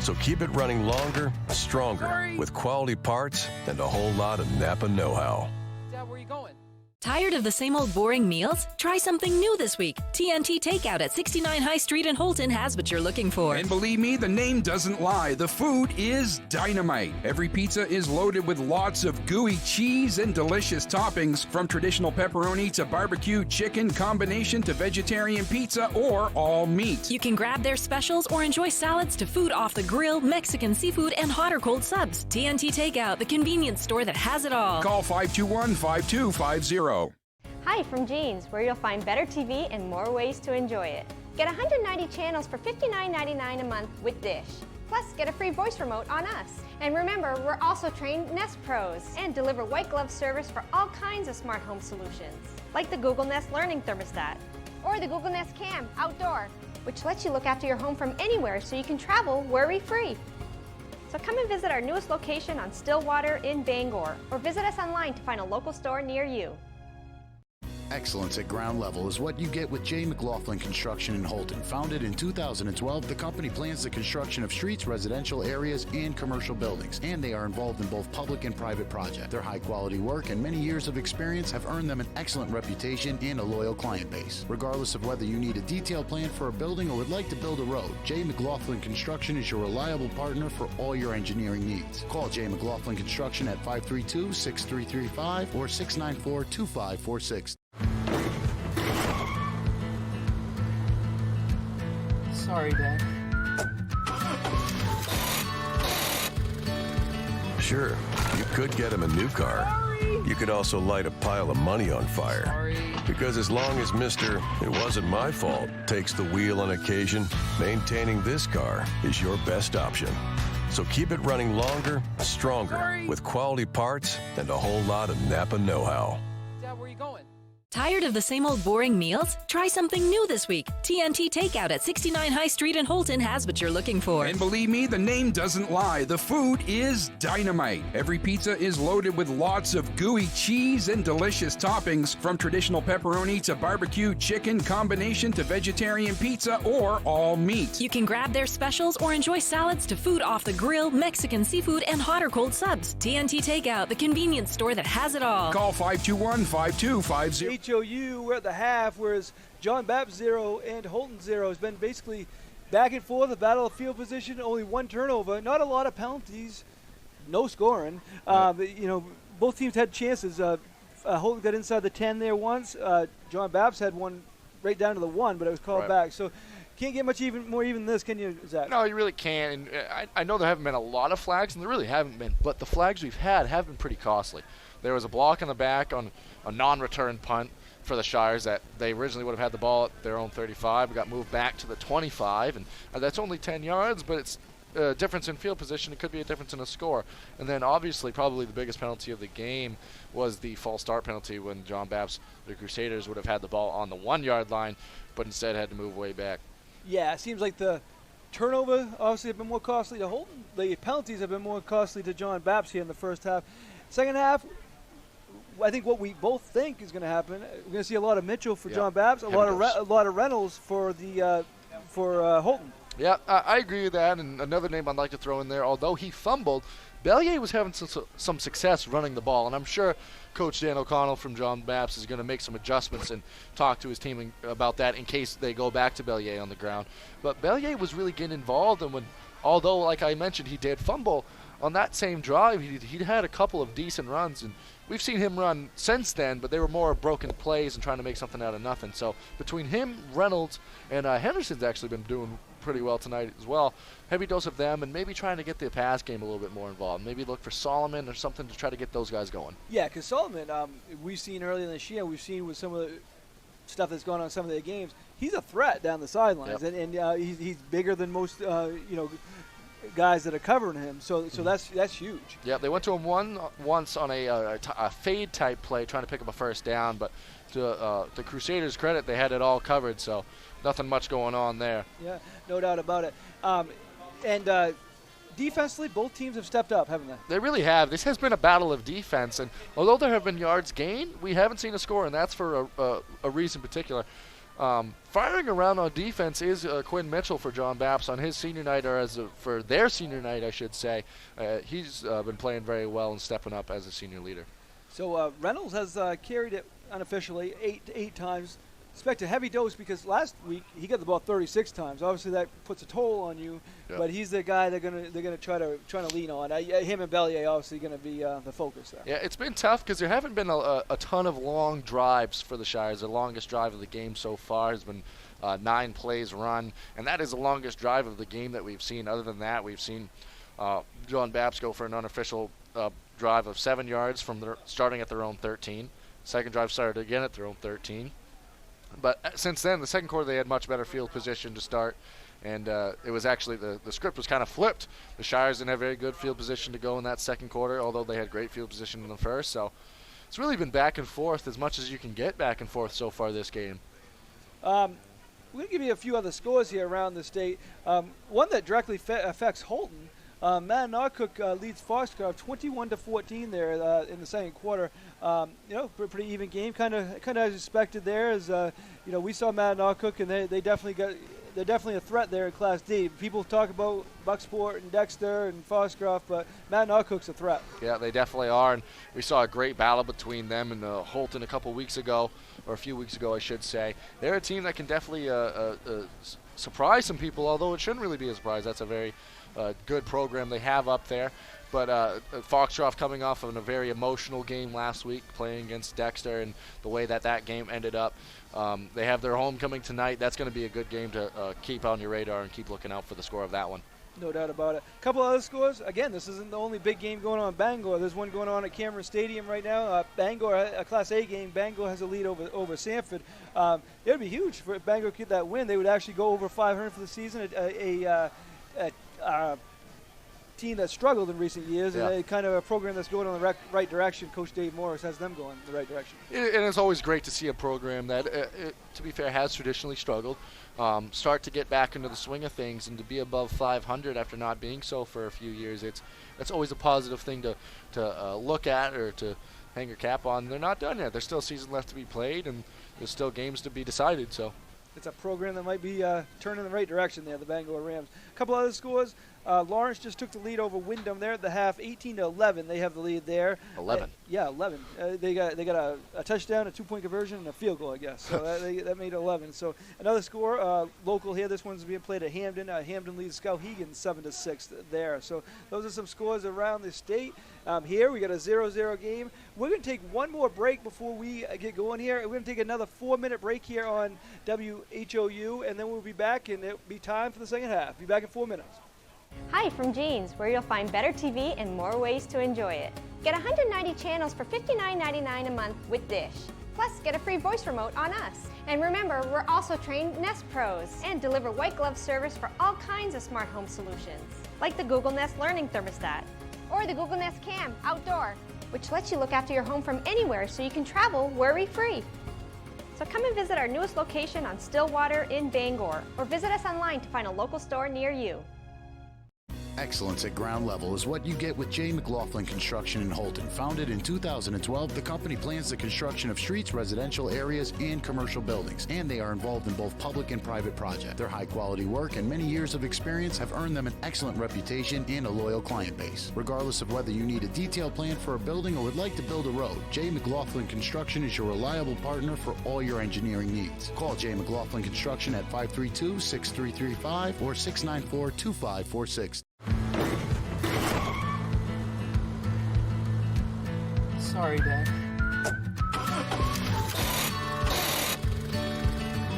So keep it running longer, stronger, with quality parts and a whole lot of Napa know-how. Dad, where are you going? Tired of the same old boring meals? Try something new this week. TNT Takeout at 69 High Street in Houlton has what you're looking for. And believe me, the name doesn't lie. The food is dynamite. Every pizza is loaded with lots of gooey cheese and delicious toppings, from traditional pepperoni to barbecue chicken, combination to vegetarian pizza or all meat. You can grab their specials or enjoy salads to food off the grill, Mexican seafood, and hot or cold subs. TNT Takeout, the convenience store that has it all. Call 521-5250. Hi from Jeans, where you'll find better TV and more ways to enjoy it. Get 190 channels for $59.99 a month with Dish. Plus, get a free voice remote on us. And remember, we're also trained Nest Pros and deliver white glove service for all kinds of smart home solutions, like the Google Nest Learning Thermostat or the Google Nest Cam Outdoor, which lets you look after your home from anywhere so you can travel worry-free. So come and visit our newest location on Stillwater in Bangor, or visit us online to find a local store near you. Excellence at ground level is what you get with J. McLaughlin Construction in Houlton. Founded in 2012, the company plans the construction of streets, residential areas, and commercial buildings, and they are involved in both public and private projects. Their high-quality work and many years of experience have earned them an excellent reputation and a loyal client base. Regardless of whether you need a detailed plan for a building or would like to build a road, J. McLaughlin Construction is your reliable partner for all your engineering needs. Call J. McLaughlin Construction at 532-6335 or 694-2546. Sorry, Dad. Sure, you could get him a new car. You could also light a pile of money on fire. Sorry. Because as long as Mr. It wasn't my fault takes the wheel on occasion, maintaining this car is your best option. So keep it running longer, stronger, with quality parts and a whole lot of Napa know-how. Dad, where are you going? Tired of the same old boring meals? Try something new this week. TNT Takeout at 69 High Street in Houlton has what you're looking for. And believe me, the name doesn't lie. The food is dynamite. Every pizza is loaded with lots of gooey cheese and delicious toppings, from traditional pepperoni to barbecue chicken, combination to vegetarian pizza or all meat. You can grab their specials or enjoy salads to food off the grill, Mexican seafood, and hot or cold subs. TNT Takeout, the convenience store that has it all. Call 521-5250. HOU, we're at the half, whereas John Bapst 0 and Houlton 0 has been basically back and forth, a battle of field position, only one turnover, not a lot of penalties, no scoring. But, you know, both teams had chances. Houlton got inside the 10 there once. John Bapst had one right down to the 1, but it was called back. So can't get much more even than this, can you, Zach? No, you really can't. And I know there haven't been a lot of flags, and there really haven't been, but the flags we've had have been pretty costly. There was a block on the back on a non-return punt for the Shires that they originally would have had the ball at their own 35. It got moved back to the 25, and that's only 10 yards, but it's a difference in field position. It could be a difference in a score. And then obviously probably the biggest penalty of the game was the false start penalty when John Bapst, the Crusaders, would have had the ball on the 1-yard line, but instead had to move way back. Yeah, it seems like the turnover obviously have been more costly to Houlton. The penalties have been more costly to John Bapst here in the first half. Second half, I think what we both think is going to happen, we're going to see a lot of Mitchell for John Bapst, a lot of Reynolds for the Houlton. Yeah, I agree with that. And another name I'd like to throw in there, although he fumbled, Bellier was having some success running the ball, and I'm sure Coach Dan O'Connell from John Bapst is going to make some adjustments and talk to his team about that in case they go back to Bellier on the ground. But Bellier was really getting involved, and although, like I mentioned, he did fumble, on that same drive, he'd had a couple of decent runs, and we've seen him run since then, but they were more broken plays and trying to make something out of nothing. So between him, Reynolds, and Henderson's actually been doing pretty well tonight as well. Heavy dose of them, and maybe trying to get the pass game a little bit more involved. Maybe look for Solomon or something to try to get those guys going. Yeah, because Solomon, we've seen earlier this year, we've seen with some of the stuff that's going on in some of their games, he's a threat down the sidelines, Yep. and he's bigger than most, guys that are covering him. So that's huge. Yeah, they went to him once on a fade type play, trying to pick up a first down, but to the Crusaders' credit, they had it all covered, so nothing much going on there. Yeah, no doubt about it. And defensively, both teams have stepped up, haven't they? They really have. This has been a battle of defense, and although there have been yards gained, we haven't seen a score, and that's for a reason particular. Firing around on defense is Quinn Mitchell for John Bapst on his senior night, or for their senior night, I should say. He's been playing very well and stepping up as a senior leader. So Reynolds has carried it unofficially eight times. Expect a heavy dose because last week he got the ball 36 times. Obviously that puts a toll on you, but he's the guy they're gonna try to lean on. Him and Bellier obviously going to be the focus there. Yeah, it's been tough because there haven't been a ton of long drives for the Shires. The longest drive of the game so far has been 9 plays run, and that is the longest drive of the game that we've seen. Other than that, we've seen John Bapst go for an unofficial drive of 7 yards from starting at their own 13. Second drive started again at their own 13. But since then, the second quarter, they had much better field position to start, and it was actually the script was kind of flipped. The Shires didn't have very good field position to go in that second quarter, although they had great field position in the first. So it's really been back and forth as much as you can get back and forth so far this game. We're going to give you a few other scores here around the state. One that directly affects Houlton. Matt Narcook leads Foxcroft 21-14 there in the second quarter. Pretty even game, kind of as expected there. As we saw Matt Narcook, and they're definitely a threat there in Class D. People talk about Bucksport and Dexter and Foxcroft, but Matt Narcook's a threat. Yeah, they definitely are, and we saw a great battle between them and Houlton a couple weeks ago, or a few weeks ago, I should say. They're a team that can definitely surprise some people, although it shouldn't really be a surprise. That's a very good program they have up there. But Foxcroft coming off of a very emotional game last week, playing against Dexter, and the way that game ended up. They have their homecoming tonight. That's going to be a good game to keep on your radar and keep looking out for the score of that one. No doubt about it. A couple other scores. Again, this isn't the only big game going on in Bangor. There's one going on at Cameron Stadium right now. Bangor, a Class A game. Bangor has a lead over Sanford. It would be huge for Bangor to get that win. They would actually go over 500 for the season. A team that struggled in recent years, and kind of a program that's going in the right direction. Coach Dave Morris has them going in the right direction. And it's always great to see a program that, to be fair, has traditionally struggled, start to get back into the swing of things, and to be above 500 after not being so for a few years. It's always a positive thing to look at or to hang your cap on. They're not done yet. There's still a season left to be played, and there's still games to be decided. So it's a program that might be turning in the right direction there, the Bangor Rams. A couple other scores. Lawrence just took the lead over Wyndham there at the half, 18-11. They have the lead there. 11. 11. They got a touchdown, a 2-point conversion, and a field goal, I guess. So that made it 11. So another score, local here. This one's being played at Hamden. Hamden leads Skowhegan 7-6 there. So those are some scores around the state. Here we got a 0-0 game. We're going to take one more break before we get going here. We're going to take another 4-minute break here on WHOU, and then we'll be back, and it'll be time for the second half. Be back in 4 minutes. Hi from Jeans, where you'll find better TV and more ways to enjoy it. Get 190 channels for $59.99 a month with Dish. Plus, get a free voice remote on us. And remember, we're also trained Nest Pros and deliver white glove service for all kinds of smart home solutions, like the Google Nest Learning Thermostat or the Google Nest Cam Outdoor, which lets you look after your home from anywhere so you can travel worry-free. So come and visit our newest location on Stillwater in Bangor, or visit us online to find a local store near you. Excellence at ground level is what you get with J. McLaughlin Construction in Houlton. Founded in 2012, the company plans the construction of streets, residential areas, and commercial buildings, and they are involved in both public and private projects. Their high-quality work and many years of experience have earned them an excellent reputation and a loyal client base. Regardless of whether you need a detailed plan for a building or would like to build a road, J. McLaughlin Construction is your reliable partner for all your engineering needs. Call J. McLaughlin Construction at 532-6335 or 694-2546. Sorry, Dad.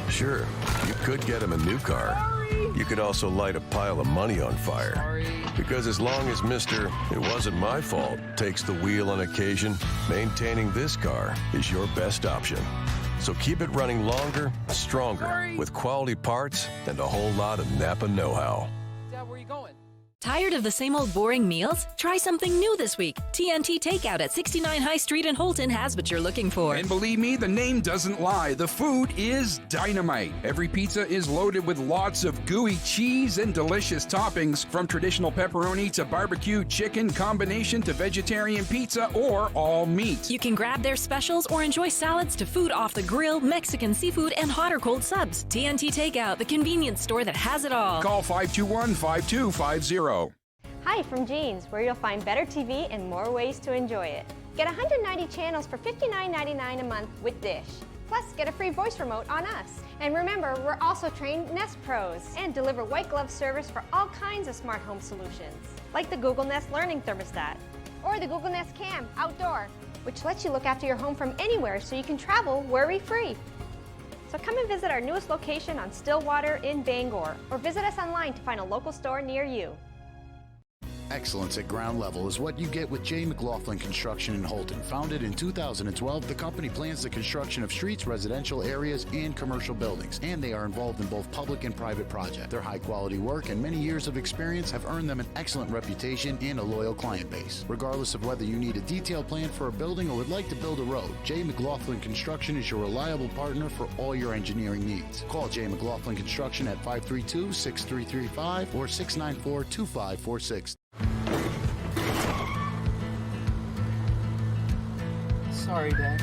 Sure, you could get him a new car. Sorry. You could also light a pile of money on fire. Sorry. Because as long as Mr. It wasn't my fault takes the wheel on occasion, maintaining this car is your best option. So keep it running longer, stronger, with quality parts and a whole lot of Napa know-how. Dad, where are you going? Tired of the same old boring meals? Try something new this week. TNT Takeout at 69 High Street in Houlton has what you're looking for. And believe me, the name doesn't lie. The food is dynamite. Every pizza is loaded with lots of gooey cheese and delicious toppings, from traditional pepperoni to barbecue chicken, combination to vegetarian pizza, or all meat. You can grab their specials or enjoy salads to food off the grill, Mexican seafood, and hot or cold subs. TNT Takeout, the convenience store that has it all. Call 521-5250. Hi from Jeans, where you'll find better TV and more ways to enjoy it. Get 190 channels for $59.99 a month with Dish. Plus, get a free voice remote on us. And remember, we're also trained Nest Pros and deliver white glove service for all kinds of smart home solutions, like the Google Nest Learning Thermostat or the Google Nest Cam Outdoor, which lets you look after your home from anywhere so you can travel worry-free. So come and visit our newest location on Stillwater in Bangor, or visit us online to find a local store near you. Excellence at ground level is what you get with J. McLaughlin Construction in Houlton. Founded in 2012, the company plans the construction of streets, residential areas, and commercial buildings, and they are involved in both public and private projects. Their high-quality work and many years of experience have earned them an excellent reputation and a loyal client base. Regardless of whether you need a detailed plan for a building or would like to build a road, J. McLaughlin Construction is your reliable partner for all your engineering needs. Call J. McLaughlin Construction at 532-6335 or 694-2546. Sorry, Dad.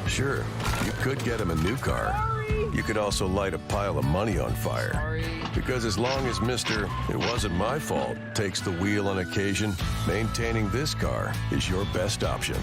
Sure, you could get him a new car. Sorry. You could also light a pile of money on fire. Sorry. Because as long as Mr. It wasn't my fault takes the wheel on occasion, maintaining this car is your best option.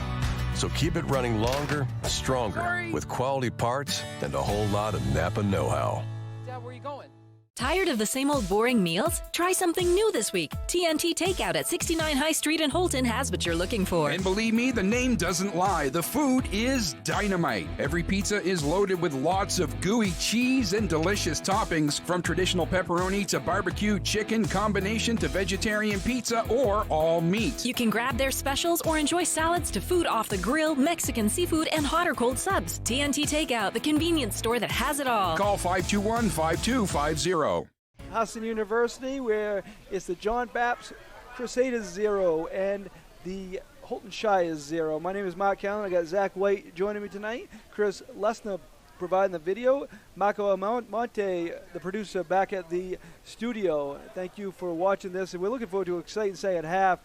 So keep it running longer, stronger, with quality parts and a whole lot of Napa know-how. Dad, where are you going? Tired of the same old boring meals? Try something new this week. TNT Takeout at 69 High Street in Houlton has what you're looking for. And believe me, the name doesn't lie. The food is dynamite. Every pizza is loaded with lots of gooey cheese and delicious toppings, from traditional pepperoni to barbecue chicken, combination to vegetarian pizza, or all meat. You can grab their specials or enjoy salads to food off the grill, Mexican seafood, and hot or cold subs. TNT Takeout, the convenience store that has it all. Call 521-5250. Houston University, where it's the John Bapst Crusaders 0 and the Houlton Shires 0. My name is Mark Callen. I got Zach White joining me tonight. Chris Lesnar providing the video. Marco Almonte, the producer, back at the studio. Thank you for watching this, and we're looking forward to an exciting second half.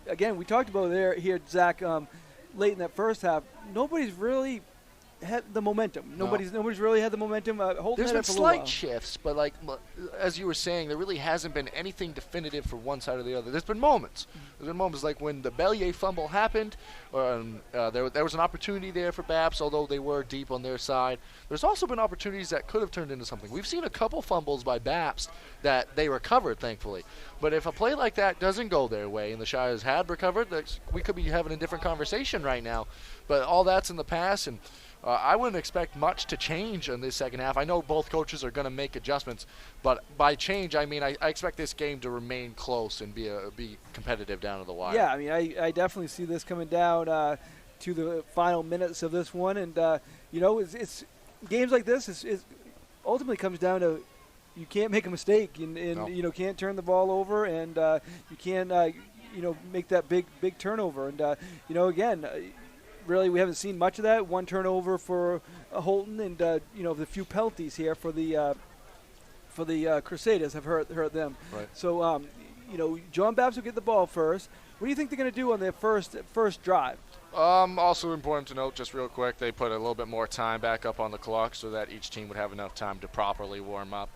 Again, we talked about here, Zach, late in that first half. Nobody's really had the momentum. Nobody's really had the momentum. There's been slight shifts, but as you were saying, there really hasn't been anything definitive for one side or the other. There's been moments. There's been moments like when the Bellier fumble happened, there was an opportunity there for Bapst, although they were deep on their side. There's also been opportunities that could have turned into something. We've seen a couple fumbles by Bapst that they recovered, thankfully. But if a play like that doesn't go their way and the Shires had recovered, we could be having a different conversation right now. But all that's in the past, and I wouldn't expect much to change in this second half. I know both coaches are going to make adjustments, but by change, I mean I expect this game to remain close and be competitive down to the wire. Yeah, I mean I definitely see this coming down to the final minutes of this one, and it's games like this. It ultimately comes down to you can't make a mistake, and no. Can't turn the ball over, and you can't make that big turnover, and again. really, we haven't seen much of that. One turnover for Houlton, and the few penalties here for the Crusaders have hurt them. Right. So John Bapst will get the ball first. What do you think they're going to do on their first drive? Also important to note, just real quick, they put a little bit more time back up on the clock so that each team would have enough time to properly warm up.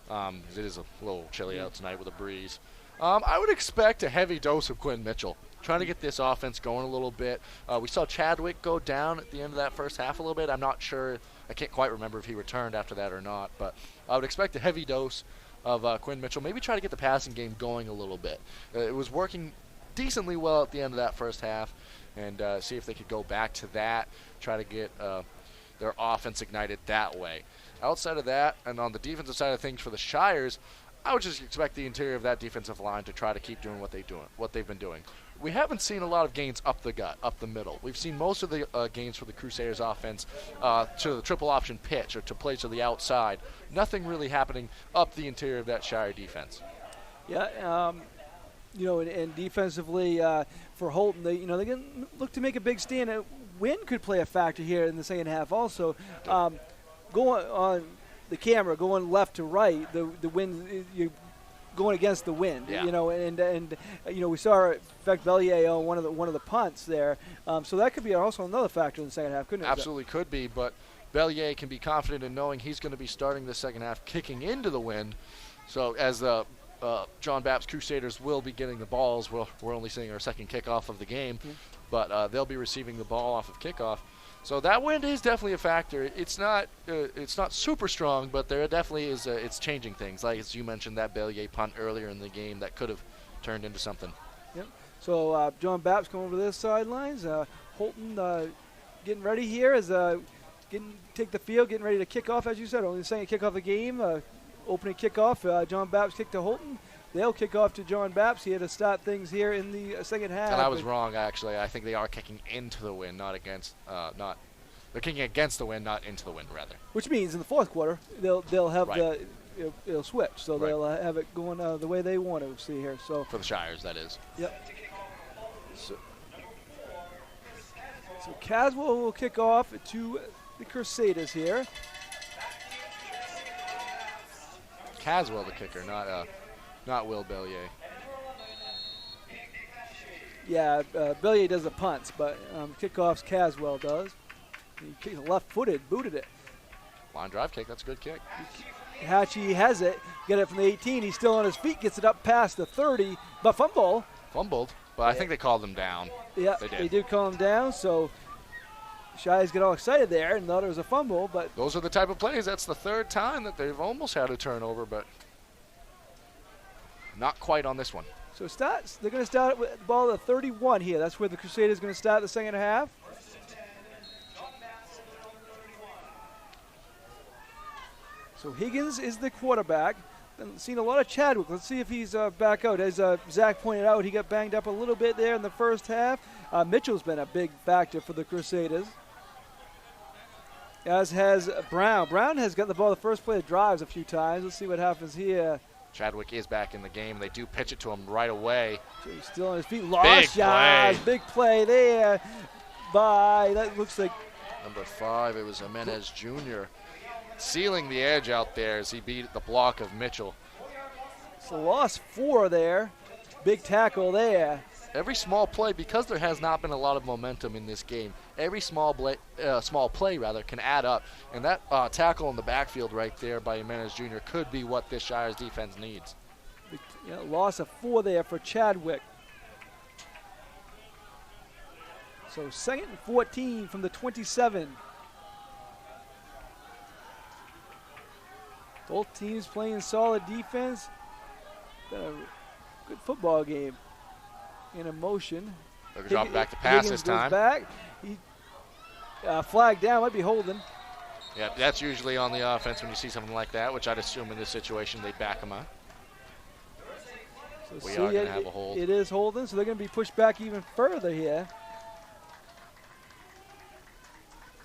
It is a little chilly out tonight with a breeze. I would expect a heavy dose of Quinn Mitchell, trying to get this offense going a little bit. We saw Chadwick go down at the end of that first half a little bit. I'm not sure. I can't quite remember if he returned after that or not, but I would expect a heavy dose of Quinn Mitchell. Maybe try to get the passing game going a little bit. It was working decently well at the end of that first half, and see if they could go back to that, try to get their offense ignited that way. Outside of that, and on the defensive side of things for the Shires, I would just expect the interior of that defensive line to try to keep doing what they've been doing. We haven't seen a lot of gains up the gut, up the middle. We've seen most of the gains for the Crusaders offense to the triple option pitch or to plays to the outside. Nothing really happening up the interior of that Shire defense. Yeah, and defensively for Houlton, they're going to look to make a big stand. Wind could play a factor here in the second half also. Going on the camera, going left to right, the wind, you're going against the wind, yeah. And we saw it affect Bellier on one of the punts there. So that could be also another factor in the second half, couldn't it? Absolutely could be, but Bellier can be confident in knowing he's going to be starting the second half kicking into the wind. So as the John Bapst Crusaders will be getting the balls, we're only seeing our second kickoff of the game, but they'll be receiving the ball off of kickoff. So that wind is definitely a factor. It's not super strong, but there definitely is. It's changing things. Like as you mentioned, that Bellier punt earlier in the game that could have turned into something. Yep. So John Bapst going over to this sidelines. Houlton getting ready here as take the field, getting ready to kick off. As you said, only the second kick off of the game. Opening kickoff. John Bapst kicked to Houlton. They'll kick off to John Bapst here to start things here in the second half. And I was wrong, actually. I think they are kicking into the wind, not against. They're kicking against the wind, not into the wind, rather. Which means in the fourth quarter they'll have right. it'll switch, so right. they'll have it going the way they want to see here. So for the Shires, that is. Yep. So Caswell will kick off to the Crusaders here. Caswell, the kicker, not Will Bellier. Yeah, Bellier does the punts, but kickoffs Caswell does. He kicked left-footed, booted it. Line drive kick, that's a good kick. Hatchie has it, get it from the 18. He's still on his feet, gets it up past the 30, but fumbled, but I think they called him down. Yeah, they did call him down, so Shies get all excited there and thought it was a fumble, but those are the type of plays. That's the third time that they've almost had a turnover, but not quite on this one. So they're going to start with the ball at 31 here. That's where the Crusaders are going to start the second half. So Higgins is the quarterback. Seen a lot of Chadwick. Let's see if he's back out. As Zach pointed out, he got banged up a little bit there in the first half. Mitchell's been a big factor for the Crusaders, as has Brown. Brown has got the ball the first play of drives a few times. Let's see what happens here. Chadwick is back in the game. They do pitch it to him right away. So he's still on his feet. Lost yards. Big play there by, that looks like number 5. It was Jimenez Jr. sealing the edge out there as he beat the block of Mitchell. So lost 4 there. Big tackle there. Every small play, because there has not been a lot of momentum in this game, every small play can add up. And that tackle in the backfield right there by Jimenez Jr. could be what this Shires defense needs. Loss of 4 there for Chadwick. So 2nd and 14 from the 27. Both teams playing solid defense. Been a good football game. In a motion. They're dropping back to pass Higgins this time. Goes back. He flagged down. Might be holding. Yeah, that's usually on the offense when you see something like that, which I'd assume in this situation they'd back him up. So we are going to have a hold. It is holding, so they're going to be pushed back even further here.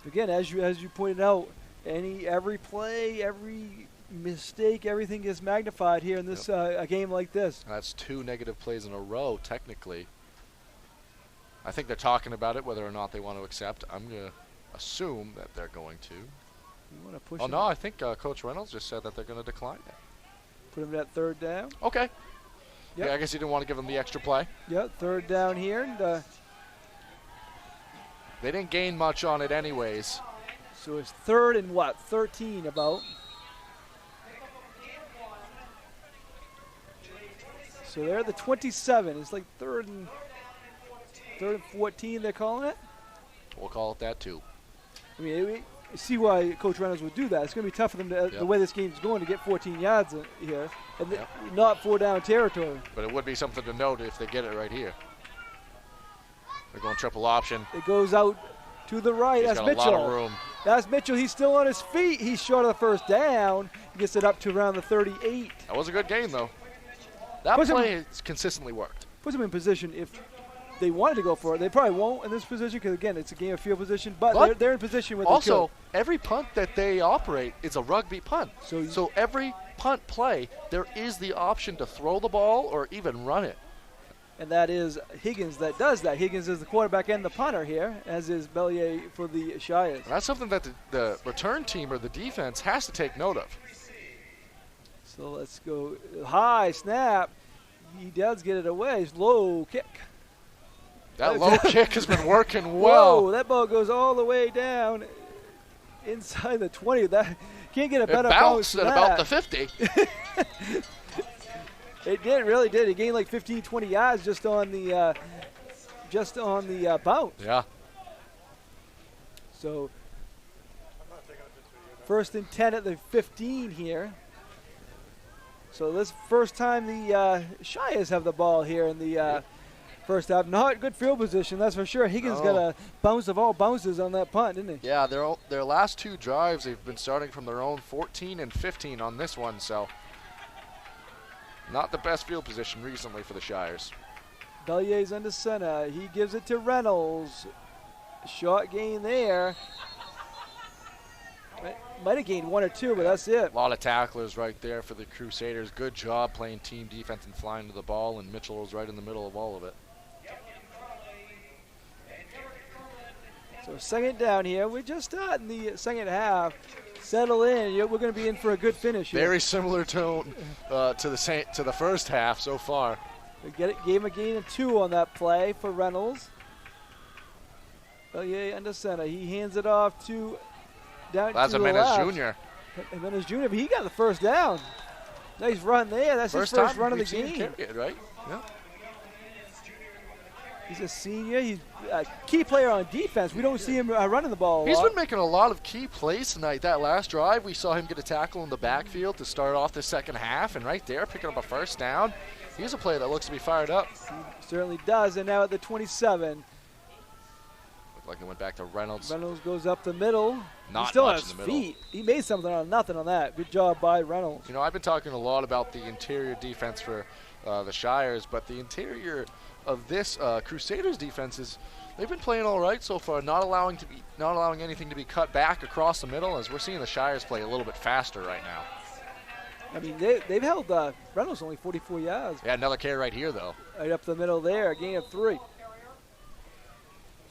Again, as you pointed out, every play, every mistake, everything is magnified here in this a game like this. That's 2 negative plays in a row, technically. I think they're talking about it, whether or not they want to accept. I'm going to assume that they're going to. You want to push no, I think Coach Reynolds just said that they're going to decline it. Put him at third down. Okay. Yep. Yeah, I guess he didn't want to give them the extra play. Yep, third down here. And, they didn't gain much on it anyways. so it's third and 13 about. So they're at the 27. It's like third and 14 they're calling it. We'll call it that too. I mean, we see why Coach Reynolds would do that. It's going to be tough for them, the way this game's going, to get 14 yards here. And not 4-down territory. But it would be something to note if they get it right here. They're going triple option. It goes out to the right. He's That's got Mitchell. a lot of room. That's Mitchell. He's still on his feet. He's short of the first down. He gets it up to around the 38. That was a good game, though. That play has consistently worked. Puts him in position if they wanted to go for it. They probably won't in this position because, again, it's a game of field position. But they're in position with also, every punt that they operate is a rugby punt. So every punt play, there is the option to throw the ball or even run it. And that is Higgins that does that. Higgins is the quarterback and the punter here, as is Bellier for the Shires. And that's something that the return team or the defense has to take note of. So let's go high snap. He does get it away. It's low kick. That low kick has been working well. Whoa, that ball goes all the way down inside the 20. That can't get a better bounce bounce at about the 50. It really did. It gained like 15, 20 yards just on the bounce. Yeah. So first and 10 at the 15 here. So this first time the Shires have the ball here in the first half. Not good field position, that's for sure. Higgins got a bounce of all bounces on that punt, didn't he? Yeah, their last two drives, they've been starting from their own 14 and 15 on this one, so not the best field position recently for the Shires. Bellier's under center. He gives it to Reynolds. Short gain there. Might have gained one or two, but that's it. A lot of tacklers right there for the Crusaders. Good job playing team defense and flying to the ball, and Mitchell was right in the middle of all of it. So second down here. We're just starting the second half. Settle in. We're going to be in for a good finish here. Very similar tone to the first half so far. They gave him a gain of 2 on that play for Reynolds. Bellier under center. He hands it off to down That's to the Jimenez left. Jr. Jimenez Jr. But he got the first down. Nice run there. That's his first run of the game. Right? Yeah. He's a senior. He's a key player on defense. We don't see him running the ball a He's lot. been making a lot of key plays tonight. That last drive, we saw him get a tackle in the backfield to start off the second half, and right there, picking up a first down. He's a player that looks to be fired up. He certainly does, and now at the 27. Looked like it went back to Reynolds. Reynolds goes up the middle. Not He's still much on his in the middle. feet. He made something out of nothing on that. Good job by Reynolds. You know, I've been talking a lot about the interior defense for the Shires, but the interior of this Crusaders defense they've been playing all right so far, not allowing anything to be cut back across the middle, as we're seeing the Shires play a little bit faster right now. I mean, they've held Reynolds only 44 yards. Yeah, another carry right here though. Right up the middle there, a gain of 3.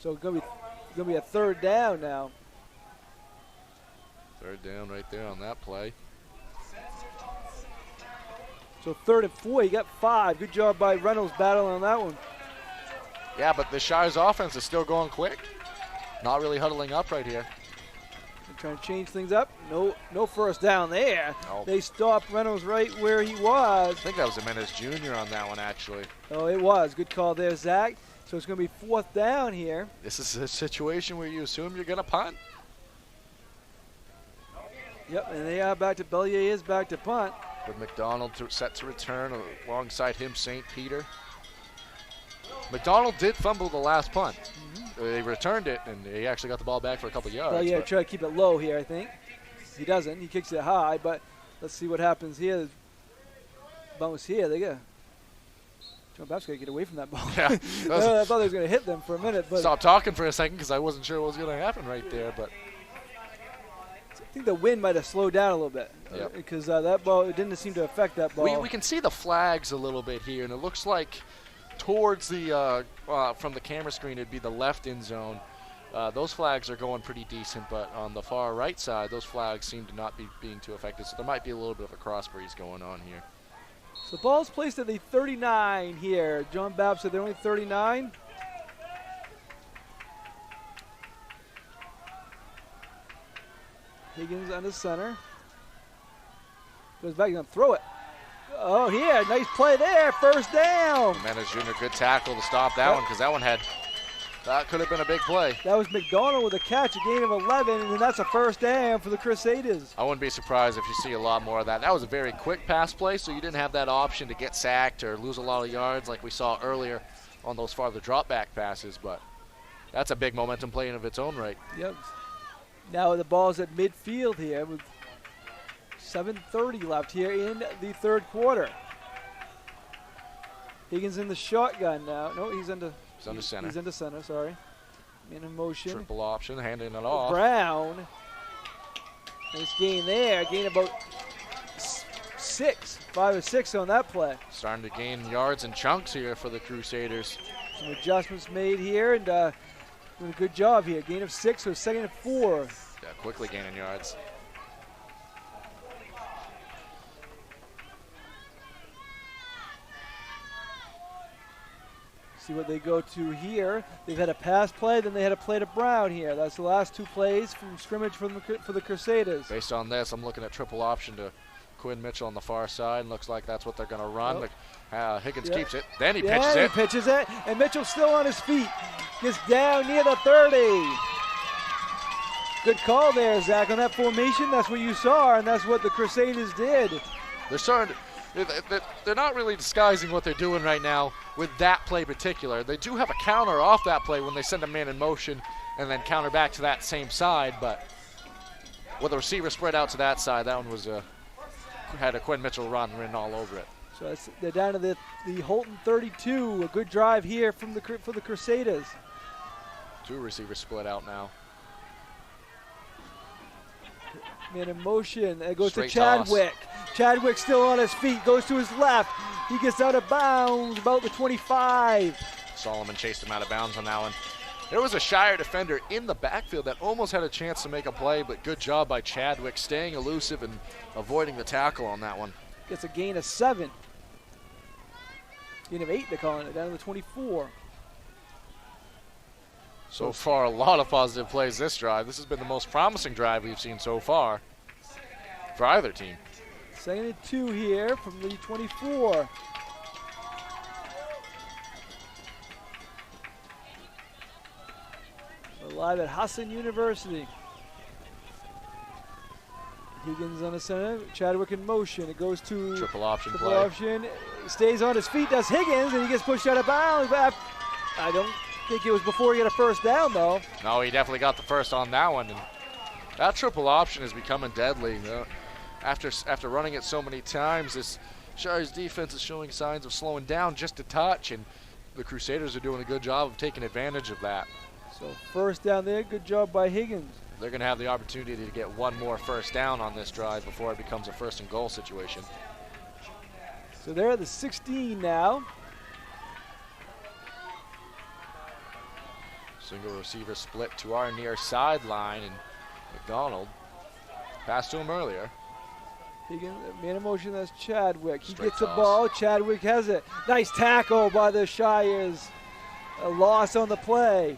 So it's gonna be a third down now. Third down right there on that play. So 3rd and 4, you got 5. Good job by Reynolds battling on that one. Yeah, but the Shires offense is still going quick. Not really huddling up right here. They're trying to change things up. No first down there. Nope. They stopped Reynolds right where he was. I think that was Jimenez Jr. on that one, actually. Oh, it was. Good call there, Zach. So it's going to be 4th down here. This is a situation where you assume you're going to punt. Yep, and they are back to Bellier is back to punt. With McDonald set to return alongside him, St. Peter. McDonald did fumble the last punt. They returned it, and he actually got the ball back for a couple yards. Bellier try to keep it low here, I think. He doesn't. He kicks it high, but let's see what happens here. Bounce here. They got John Bapst got to get away from that ball. Yeah, I thought they was going to hit them for a minute. But stop talking for a second because I wasn't sure what was going to happen right there. But I think the wind might have slowed down a little bit because that ball, it didn't seem to affect that ball. we can see the flags a little bit here, and it looks like towards the from the camera screen, it'd be the left end zone. Those flags are going pretty decent, but on the far right side, those flags seem to not be being too effective. So there might be a little bit of a cross breeze going on here. So the ball's placed at the 39 here. John Bapst said they're only 39. Higgins under center. Goes back, he's going to throw it. Oh, here, nice play there, first down. Jimenez Jr., good tackle to stop that one, because that could have been a big play. That was McDonald with a catch, a gain of 11, and then that's a first down for the Crusaders. I wouldn't be surprised if you see a lot more of that. That was a very quick pass play, so you didn't have that option to get sacked or lose a lot of yards like we saw earlier on those farther drop back passes, but that's a big momentum play in of its own right. Yep. Now the ball's at midfield here with 7:30 left here in the third quarter. Higgins in the shotgun now. No, he's under center. He's under center, sorry. In motion. Triple option, handing it off. Brown. Nice gain there. Gain about 5 or 6 on that play. Starting to gain yards and chunks here for the Crusaders. Some adjustments made here, and doing a good job here. Gain of 6, so 2nd and 4. Yeah, quickly gaining yards. See what they go to here. They've had a pass play, then they had a play to Brown here. That's the last 2 plays from scrimmage for the Crusaders. Based on this, I'm looking at triple option to Quinn Mitchell on the far side. Looks like that's what they're going to run. Higgins keeps it. Then he pitches it. And Mitchell's still on his feet. Gets down near the 30. Good call there, Zach, on that formation. That's what you saw, and that's what the Crusaders did. They're not really disguising what they're doing right now with that play particular. They do have a counter off that play when they send a man in motion and then counter back to that same side, but with the receiver spread out to that side, that one was had a Quinn Mitchell run written all over it. So they're down to the Houlton 32. A good drive here for the Crusaders. 2 receivers split out now. Man in motion. It goes Straight to Chadwick. toss. Chadwick still on his feet. Goes to his left. He gets out of bounds about the 25. Solomon chased him out of bounds on that one. There was a Shire defender in the backfield that almost had a chance to make a play, but good job by Chadwick staying elusive and avoiding the tackle on that one. Gets a gain of 7. Gain of 8, they're calling it, down to the 24. So far, a lot of positive plays this drive. This has been the most promising drive we've seen so far for either team. 2nd and 2 here from the 24. We're live at Houlton University. Higgins on the center, Chadwick in motion. It goes to triple option triple play. Option. Stays on his feet, does Higgins, and he gets pushed out of bounds. I don't think it was before he got a first down, though. No, he definitely got the first on that one. And that triple option is becoming deadly. After running it so many times, this Shire's defense is showing signs of slowing down just a touch, and the Crusaders are doing a good job of taking advantage of that. So first down there, good job by Higgins. They're going to have the opportunity to get one more first down on this drive before it becomes a 1st and goal situation. So they're at the 16 now. Single receiver split to our near sideline, and McDonald passed to him earlier. Higgins, man in motion, that's Chadwick. He Straight gets the toss. ball. Chadwick has it. Nice tackle by the Shires. A loss on the play.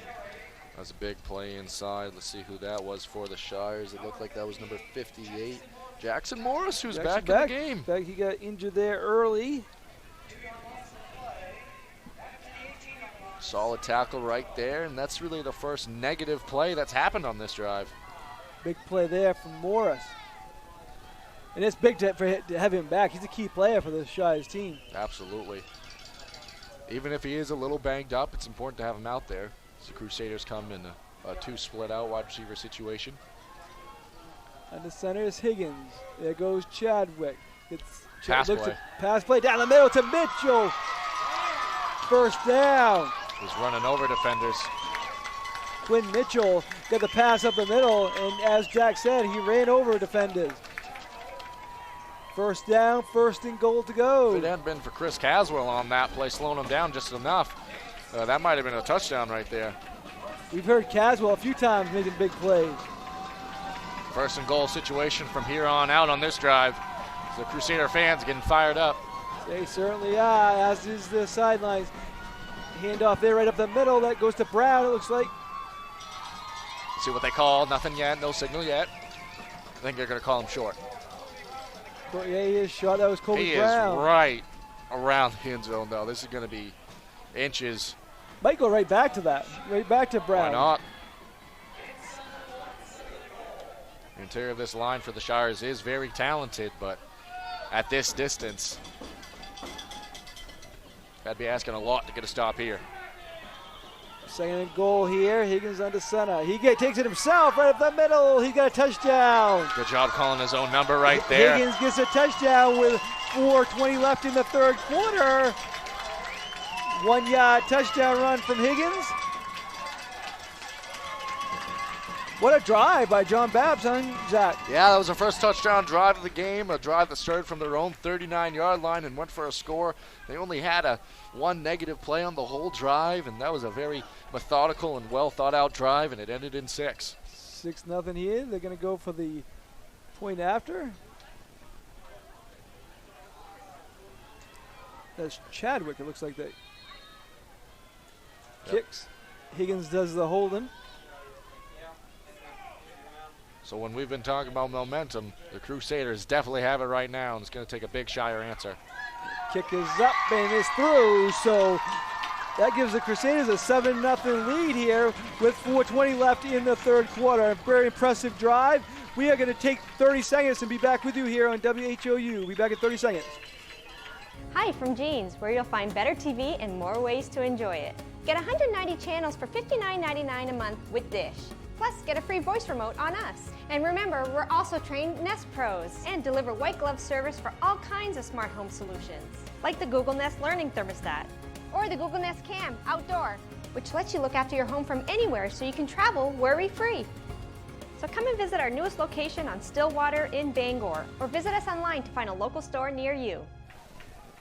That's a big play inside. Let's see who that was for the Shires. It looked like that was number 58, Jackson Morris, who's back in the game. In fact, he got injured there early. Solid tackle right there, and that's really the first negative play that's happened on this drive. Big play there from Morris. And it's big to have him back. He's a key player for the Shires team. Absolutely. Even if he is a little banged up, it's important to have him out there. The Crusaders come in a 2 split out wide receiver situation. And the center is Higgins. There goes Chadwick. Pass play. Pass play down the middle to Mitchell. First down. He's running over defenders. Quinn Mitchell got the pass up the middle, and as Jack said, he ran over defenders. First down, 1st and goal to go. If it hadn't been for Chris Caswell on that play, slowing him down just enough, that might have been a touchdown right there. We've heard Caswell a few times making big plays. 1st and goal situation from here on out on this drive. The Crusader fans getting fired up. They certainly are, as is the sidelines. Handoff there right up the middle. That goes to Brown, it looks like. See what they call. Nothing yet. No signal yet. I think they're going to call him short. But yeah, he is short. That was Kobe He Brown. is right around the end zone, though. This is going to be inches. Might go right back to that. Right back to Brown. Why not? The interior of this line for the Shires is very talented, but at this distance, I'd be asking a lot to get a stop here. 2nd and goal here. Higgins under center. He takes it himself right up the middle. He got a touchdown. Good job calling his own number right there. Higgins gets a touchdown with 4:20 left in the 3rd quarter. 1-yard touchdown run from Higgins. What a drive by John Bapst, Zach. Yeah, that was the first touchdown drive of the game, a drive that started from their own 39-yard line and went for a score. They only had one negative play on the whole drive, and that was a very methodical and well-thought-out drive, and it ended in 6. 6-0 here. They're going to go for the point after. That's Chadwick, it looks like that. Kicks. Higgins does the holding. So when we've been talking about momentum, the Crusaders definitely have it right now, and it's going to take a big Shire answer. Kick is up and is through, so that gives the Crusaders a 7-0 lead here with 4:20 left in the 3rd quarter. A very impressive drive. We are going to take 30 seconds and be back with you here on WHOU. We'll be back in 30 seconds. Hi from Jeans, where you'll find better TV and more ways to enjoy it. Get 190 channels for $59.99 a month with Dish. Plus, get a free voice remote on us. And remember, we're also trained Nest Pros and deliver white glove service for all kinds of smart home solutions, like the Google Nest Learning Thermostat or the Google Nest Cam Outdoor, which lets you look after your home from anywhere so you can travel worry-free. So come and visit our newest location on Stillwater in Bangor, or visit us online to find a local store near you.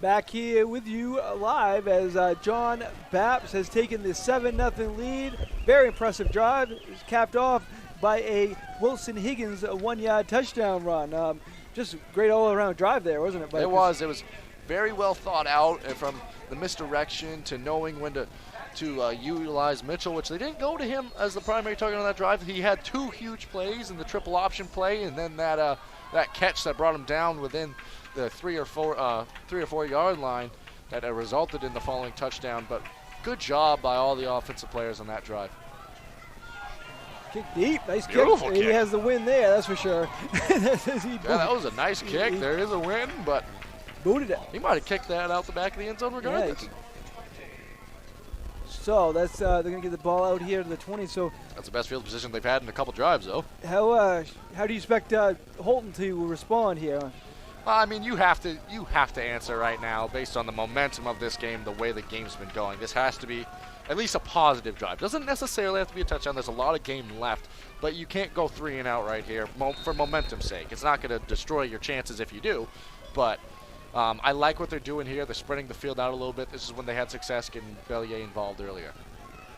Back here with you live as John Bapst has taken the 7-0 lead. Very impressive drive. It's capped off by a Wilson Higgins 1-yard touchdown run. Just great all-around drive there, wasn't it? It was. It was very well thought out, from the misdirection to knowing when to utilize Mitchell, which they didn't go to him as the primary target on that drive. He had 2 huge plays in the triple option play, and then that catch that brought him down within the 3 or 4 yard line that resulted in the following touchdown. But good job by all the offensive players on that drive. Kick deep, nice Beautiful kick. kick. He has the win there, that's for sure. Yeah, that was a nice kick. There is a win, but booted it. he might have kicked that out the back of the end zone regardless. Yeah, so that's they're gonna get the ball out here to the 20. So that's the best field position they've had in a couple drives, though. how do you expect Houlton to respond here? Well, I mean, you have to answer right now based on the momentum of this game, the way the game's been going. This has to be at least a positive drive. Doesn't necessarily have to be a touchdown. There's a lot of game left, but you can't go 3 and out right here for momentum's sake. It's not going to destroy your chances if you do, but I like what they're doing here. They're spreading the field out a little bit. This is when they had success getting Bellier involved earlier.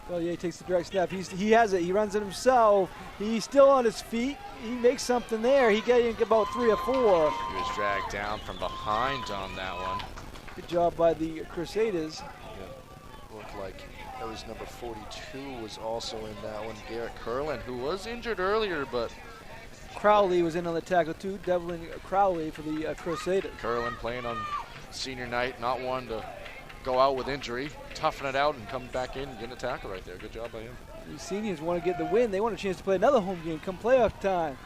Well, yeah, he takes the direct snap. He has it. He runs it himself. He's still on his feet. He makes something there. He got about 3 or 4. He was dragged down from behind on that one. Good job by the Crusaders. Yeah. Looked like that was number 42 was also in that one. Garrett Curlin, who was injured earlier, but Crowley was in on the tackle too. Devlin Crowley for the Crusaders. Curlin playing on senior night, not one to go out with injury, toughen it out and come back in and get a tackle right there. Good job by him. The seniors want to get the win. They want a chance to play another home game come playoff time.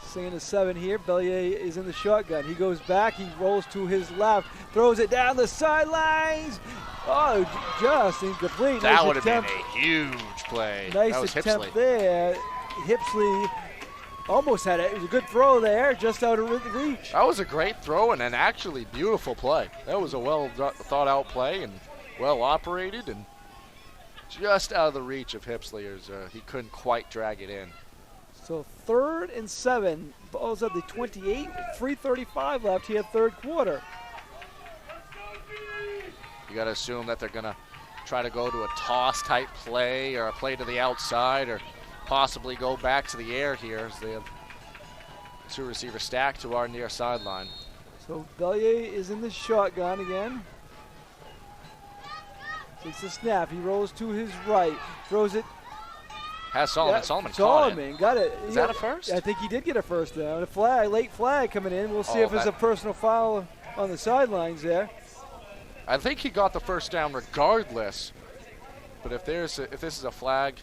2nd and 7 here. Bellier is in the shotgun. He goes back. He rolls to his left. Throws it down the sidelines. Oh, just incomplete. That nice would have been attempt. a huge play. Nice that was attempt Hipsley. there. Hipsley almost had it. It was a good throw there, just out of reach. That was a great throw and an actually beautiful play. That was a well thought out play and well operated and just out of the reach of Hipsley. He couldn't quite drag it in. So 3rd and 7. Ball's at the 28. 3:35 left here, third quarter. You got to assume that they're going to try to go to a toss-type play or a play to the outside or possibly go back to the air here as they have two receivers stacked to our near sideline. So Bellier is in the shotgun again. Takes the snap. He rolls to his right. Throws it. Has Solomon. Solomon caught it. Solomon got it. Is that a first? I think he did get a first down. A flag, late flag coming in. We'll see Oh, if it's a personal foul on the sidelines there. I think he got the first down regardless. But if this is a flag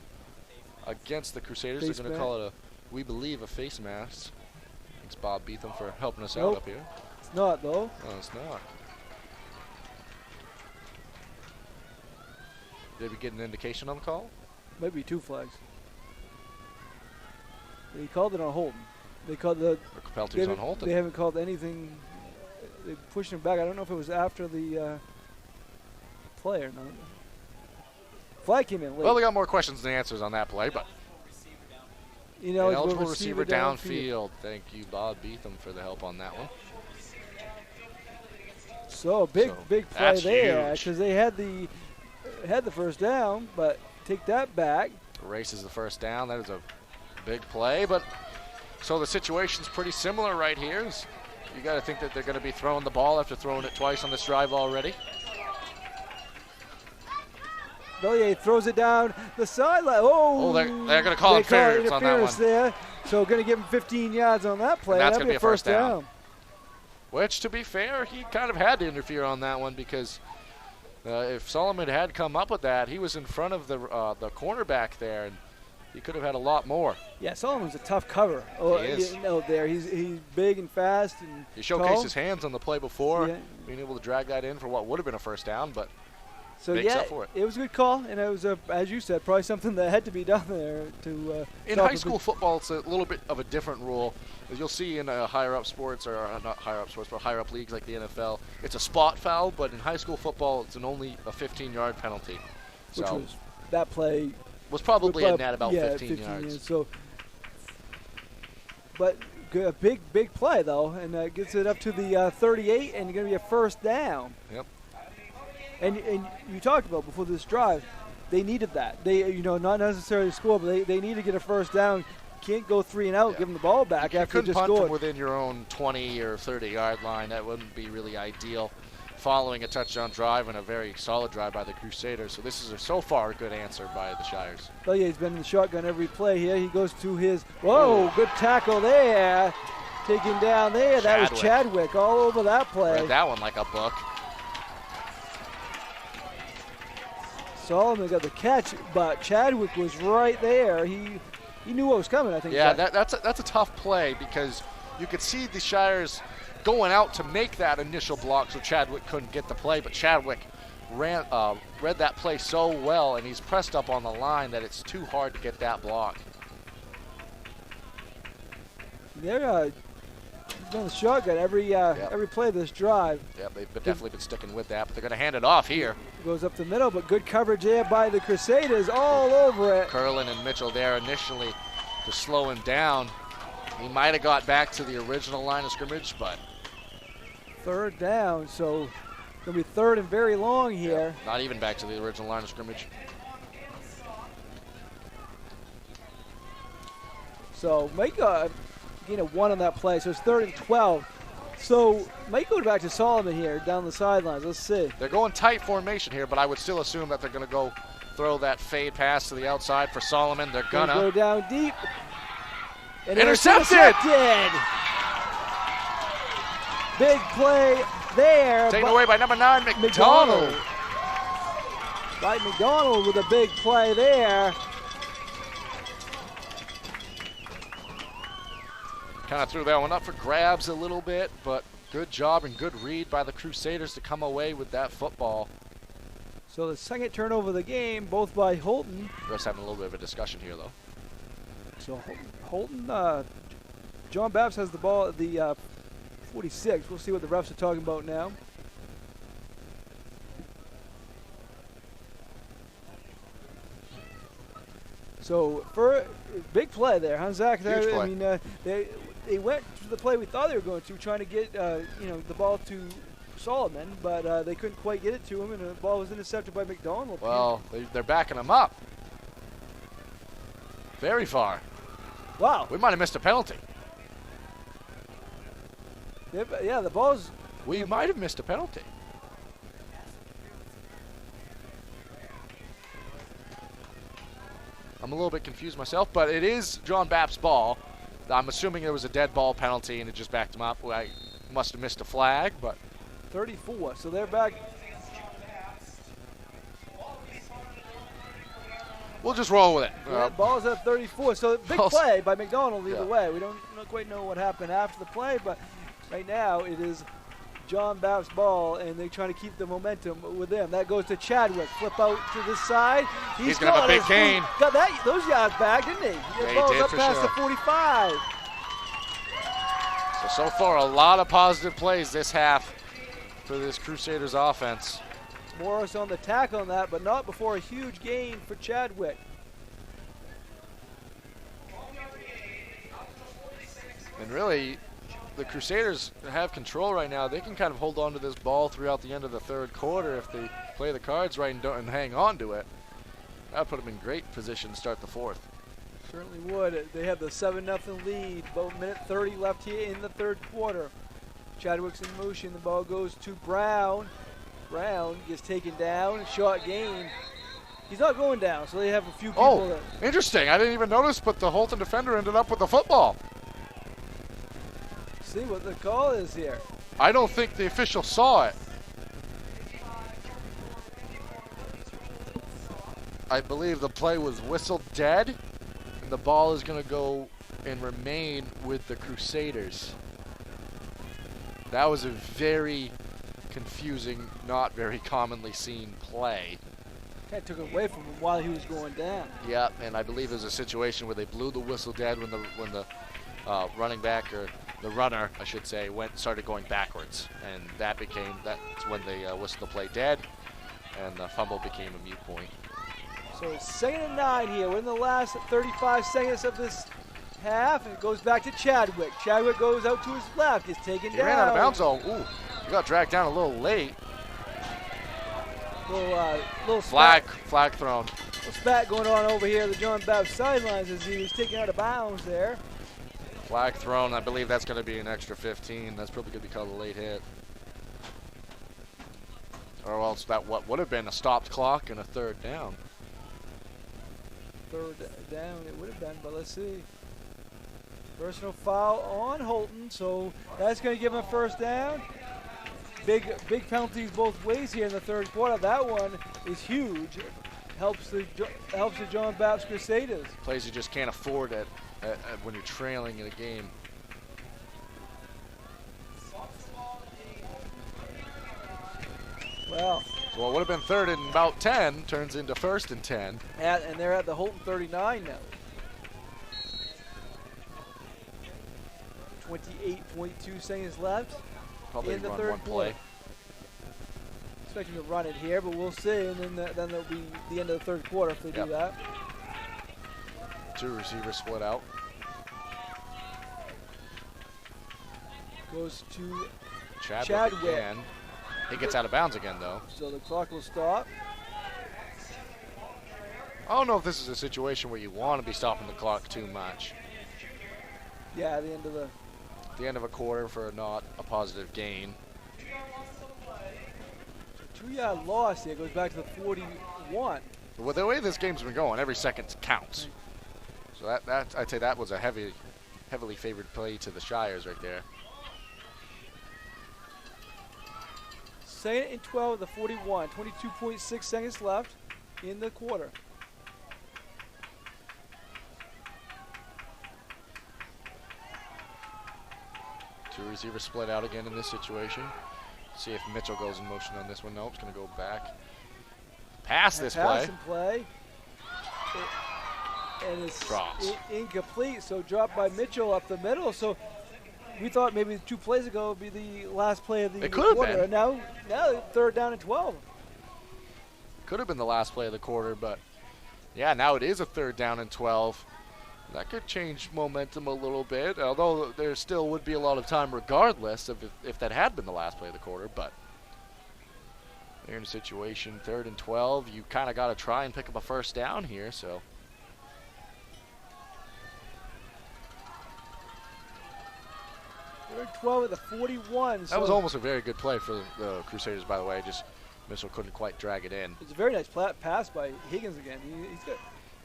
against the Crusaders, they're going to call it we believe, a face mask. Thanks, Bob Beetham, for helping us out up here. It's not, though. No, it's not. Did we get an indication on the call? Might be 2 flags. They called it on Houlton. They called the penalties on Houlton. They haven't called anything. They pushed him back. I don't know if it was after the play or not. Flag came in late. Well, we got more questions than answers on that play, but eligible receiver downfield. Thank you, Bob Beetham, for the help on that one. So big play there huge. because they had the first down, but take that back. Races the first down. That is a big play, but so the situation's pretty similar right here. You got to think that they're going to be throwing the ball after throwing it twice on this drive already. Bellier throws it down the sideline. They're going to call interference on that one. There. So going to give him 15 yards on that play. And that's going to be a first down. down. Which, to be fair, he kind of had to interfere on that one because if Solomon had come up with that, he was in front of the cornerback there, and he could have had a lot more. Yeah, Solomon's a tough cover. He is. There. He's big and fast and he showcased tall. his hands on the play before, Yeah. being able to drag that in for what would have been a first down, but so makes yeah, up for it. It was a good call, and it was, as you said, probably something that had to be done there to. In high school football, it's a little bit of a different rule. As you'll see in higher up sports, or not higher up sports, but higher up leagues like the NFL, it's a spot foul. But in high school football, it's only a 15-yard penalty. Which So was that play. was probably a net about 15 yards. So, but a big play though, and gets it up to the 38, and going to be a first down. Yep. And you talked about before this drive, they needed that. They not necessarily score, but they need to get a first down. Can't go 3 and out, give them the ball back after you they just punt scored. from within your own 20 or 30-yard line. That wouldn't be really ideal. Following a touchdown drive and a very solid drive by the Crusaders. So this is so far a good answer by the Shires. Oh yeah, he's been in the shotgun every play here. He goes to his good tackle there, taken down there. That was Chadwick all over that play. Read that one like a book. Solomon got the catch, but Chadwick was right there. He knew what was coming, I think. Yeah, that's a tough play because you could see the Shires going out to make that initial block so Chadwick couldn't get the play, but Chadwick read that play so well, and he's pressed up on the line that it's too hard to get that block. They're on the shotgun every play of this drive. Yeah, they've definitely been sticking with that, but they're going to hand it off here. Goes up the middle, but good coverage there by the Crusaders all over it. Curlin and Mitchell there initially to slow him down. He might have got back to the original line of scrimmage, but third down, so going to be third and very long here. Not even back to the original line of scrimmage. So might gain a 1 on that play, so it's 3rd and 12. So might go back to Solomon here down the sidelines. Let's see. They're going tight formation here, but I would still assume that they're going to go throw that fade pass to the outside for Solomon. They're going to go down deep. And intercepted! Big play there. Taken away by number 9, McDonald. Right, McDonald with a big play there. Kind of threw that one up for grabs a little bit, but good job and good read by the Crusaders to come away with that football. So the second turnover of the game, both by Houlton. Refs having a little bit of a discussion here, though. So Houlton, John Bapst has the ball at the 46. We'll see what the refs are talking about now. So for a big play there, huh, Zach? Huge play. I mean, they went to the play we thought they were going to, trying to get the ball to Solomon, but they couldn't quite get it to him, and the ball was intercepted by McDonald. Well, they're backing him up. Very far. Wow. We might have missed a penalty. Yeah, the ball's. We might have missed a penalty. I'm a little bit confused myself, but it is John Bapst's ball. I'm assuming there was a dead ball penalty and it just backed him up. I must have missed a flag, but 34, so they're back. We'll just roll with it. Yeah, ball's at 34, so big play by McDonald either way. We don't quite know what happened after the play, but right now it is John Bapst's ball, and they're trying to keep the momentum with them. That goes to Chadwick. Flip out to this side. He's going to have a big gain. Got those yards back, didn't he? The ball's up past the 45. So far, a lot of positive plays this half for this Crusaders offense. Morris on the tackle on that, but not before a huge gain for Chadwick. And really, the Crusaders have control right now. They can kind of hold on to this ball throughout the end of the third quarter if they play the cards right and hang on to it. That would put them in great position to start the fourth. Certainly would. They have the 7-0 lead. About a minute 30 left here in the third quarter. Chadwick's in motion. The ball goes to Brown. Brown gets taken down. Short gain. He's not going down, so they have a few people. Interesting. I didn't even notice, but the Houlton defender ended up with the football. See what the call is here. I don't think the official saw it. I believe the play was whistled dead, and the ball is going to go and remain with the Crusaders. That was a very confusing, not very commonly seen play. Kind of took it away from him while he was going down. Yeah, and I believe there's a situation where they blew the whistle dead when the running back, or the runner, I should say, started going backwards, and that's when they whistled the play dead, and the fumble became a moot point. So it's 2nd and 9 here. We're in the last 35 seconds of this half, and it goes back to Chadwick. Chadwick goes out to his left, gets taken down. He ran out of bounds. Ooh, he got dragged down a little late. Little flag thrown. Little spat going on over here at the John Bapst sidelines as he was taken out of bounds there. Flag thrown. I believe that's going to be an extra 15. That's probably going to be called a late hit. Or else that what would have been a stopped clock and a third down. Third down it would have been, but let's see. Personal foul on Houlton, so that's going to give him a first down. Big penalties both ways here in the third quarter. That one is huge. Helps the John Bapst Crusaders. Plays you just can't afford it when you're trailing in a game. Well, so what would have been third and about 10 turns into 1st and 10. And they're at the Houlton 39 now. 28.2 seconds left. Probably in the run third one quarter. play. Expecting to run it here, but we'll see. And then there'll be the end of the third quarter if they do that. Two receivers split out. Goes to Chadwick again. He gets out of bounds again, though. So the clock will stop. I don't know if this is a situation where you want to be stopping the clock too much. Yeah, the end of a quarter for not a positive gain. 2-yard loss here. Goes back to the 41. Well, the way this game's been going, every second counts. So that I'd say that was a heavily favored play to the Shires right there. 2nd and 12 at the 41. 22.6 seconds left in the quarter. Two receivers split out again in this situation. See if Mitchell goes in motion on this one. Nope, it's going to go back. Pass this play. And it's drops. Incomplete, so dropped by Mitchell up the middle. So we thought maybe 2 plays ago would be the last play of the quarter. And now 3rd down and 12. Could have been the last play of the quarter, but Yeah, now it is a 3rd down and 12. That could change momentum a little bit, although there still would be a lot of time regardless of if that had been the last play of the quarter. But they're in a situation, 3rd and 12. You kind of got to try and pick up a 1st down here. So 3rd and 12 at the 41. that was almost a very good play for the Crusaders, by the way. Just Mitchell couldn't quite drag it in. It's a very nice pass by Higgins again. He's got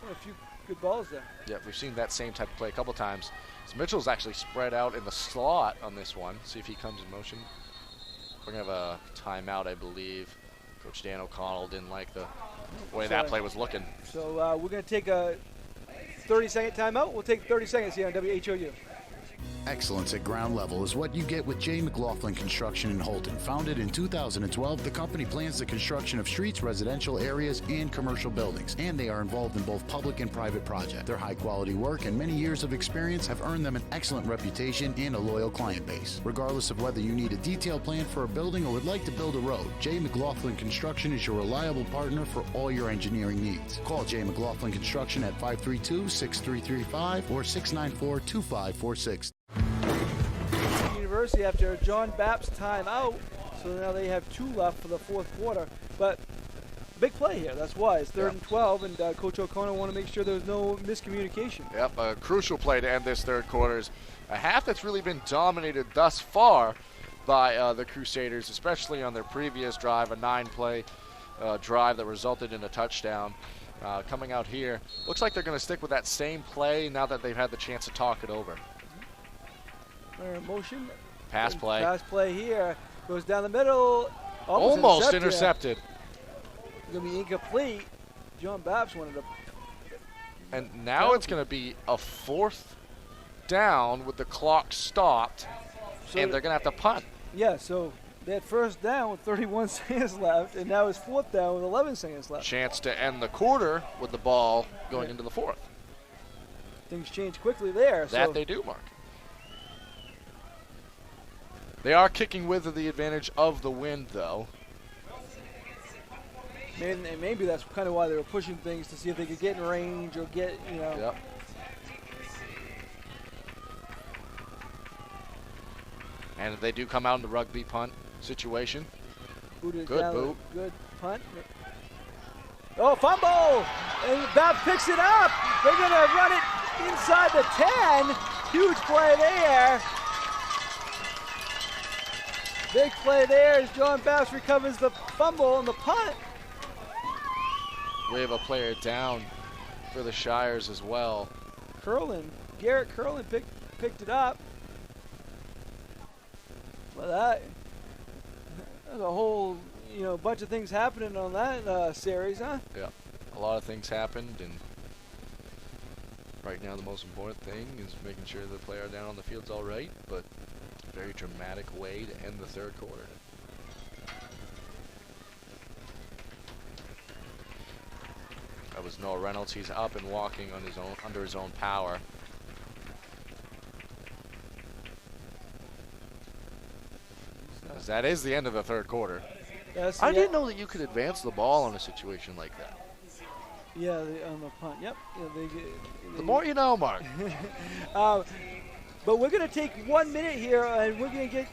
a few good balls there. Yeah, we've seen that same type of play a couple times. So Mitchell's actually spread out in the slot on this one. See if he comes in motion. We're going to have a timeout, I believe. Coach Dan O'Connell didn't like the way that play was looking. So we're going to take a 30-second timeout. We'll take 30 seconds here on WHOU. Excellence at ground level is what you get with J. McLaughlin Construction in Houlton. Founded in 2012, the company plans the construction of streets, residential areas, and commercial buildings, and they are involved in both public and private projects. Their high-quality work and many years of experience have earned them an excellent reputation and a loyal client base. Regardless of whether you need a detailed plan for a building or would like to build a road, J. McLaughlin Construction is your reliable partner for all your engineering needs. Call J. McLaughlin Construction at 532-6335 or 694-2546. University after a John Bapst timeout, so now they have 2 left for the 4th quarter. But big play here. That's why it's 3rd and 12, and Coach O'Connor want to make sure there's no miscommunication. Yep, a crucial play to end this 3rd quarter. A half that's really been dominated thus far by the Crusaders, especially on their previous drive, a 9-play drive that resulted in a touchdown. Coming out here, looks like they're going to stick with that same play now that they've had the chance to talk it over. Motion. Pass play. Pass play here. Goes down the middle. Almost intercepted. It's going to be incomplete. John Bapst wanted to. And now it's going to be a 4th down with the clock stopped, and they're going to have to punt. Yeah, so they had 1st down with 31 seconds left, and now it's 4th down with 11 seconds left. Chance to end the quarter with the ball going into the 4th. Things change quickly there. That they do, Mark. They are kicking with the advantage of the wind, though. Maybe that's kind of why they were pushing things, to see if they could get in range or get, Yep. And if they do come out in the rugby punt situation. Good boot. Good punt. Oh, fumble! And Bapst picks it up. They're going to run it inside the 10. Huge play there. Big play there as John Bapst recovers the fumble on the punt. We have a player down for the Shires as well. Garrett Curlin picked it up. Well, there's a whole bunch of things happening on that series, huh? Yeah, a lot of things happened, and right now the most important thing is making sure the player down on the field's all right, but very dramatic way to end the 3rd quarter. That was Noah Reynolds. He's up and walking on his own, under his own power. As that is the end of the 3rd quarter. I didn't know that you could advance the ball in a situation like that. Yeah, on the punt. Yep. Yeah, the more you know, Mark. But we're going to take 1 minute here, and we're going to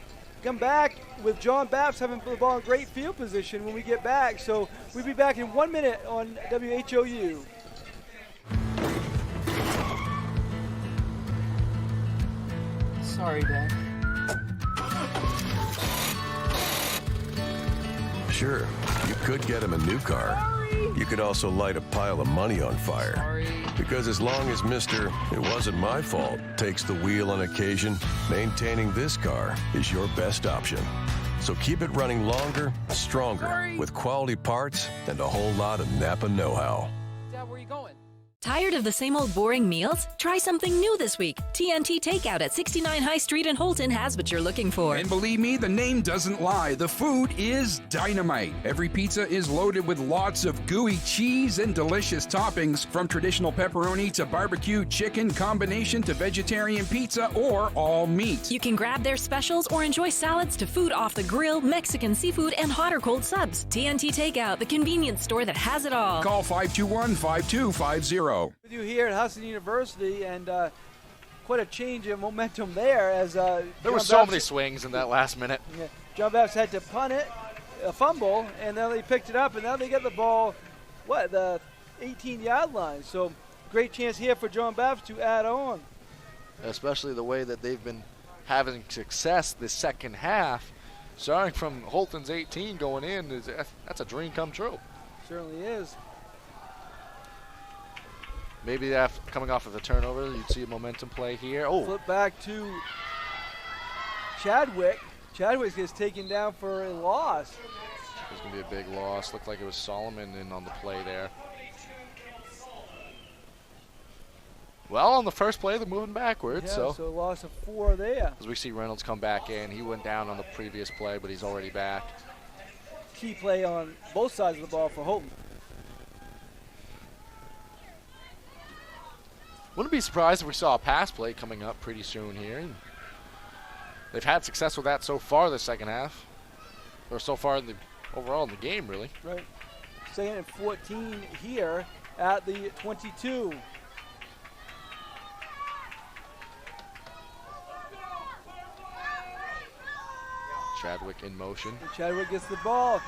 come back with John Bapst having the ball in great field position when we get back. So we'll be back in 1 minute on WHOU. Sorry, Dad. Sure, you could get him a new car. You could also light a pile of money on fire. Sorry. Because as long as Mr. It wasn't my fault takes the wheel on occasion, maintaining this car is your best option. So keep it running longer, stronger, with quality parts and a whole lot of Napa know-how. Dad, where are you going? Tired of the same old boring meals? Try something new this week. TNT Takeout at 69 High Street in Houlton has what you're looking for. And believe me, the name doesn't lie. The food is dynamite. Every pizza is loaded with lots of gooey cheese and delicious toppings, from traditional pepperoni to barbecue chicken, combination to vegetarian pizza, or all meat. You can grab their specials or enjoy salads to food off the grill, Mexican seafood, and hot or cold subs. TNT Takeout, the convenience store that has it all. Call 521-5250. With you here at Houlton University, and quite a change in momentum there. As there were so many swings in that last minute. Yeah, John Bapst had to punt it, a fumble, and then they picked it up, and now they get the ball, the 18-yard line. So great chance here for John Bapst to add on. Especially the way that they've been having success this second half. Starting from Houlton's 18 going in, that's a dream come true. Certainly is. Maybe coming off of a turnover, you'd see a momentum play here. Oh, flip back to Chadwick. Chadwick gets taken down for a loss. It's going to be a big loss. Looked like it was Solomon in on the play there. Well, on the first play, they're moving backwards. Yeah, so a loss of 4 there. As we see Reynolds come back in. He went down on the previous play, but he's already back. Key play on both sides of the ball for Houlton. Wouldn't be surprised if we saw a pass play coming up pretty soon here. They've had success with that so far this second half, or so far overall in the game, really. Right. 2nd and 14 here at the 22. Chadwick in motion. And Chadwick gets the ball.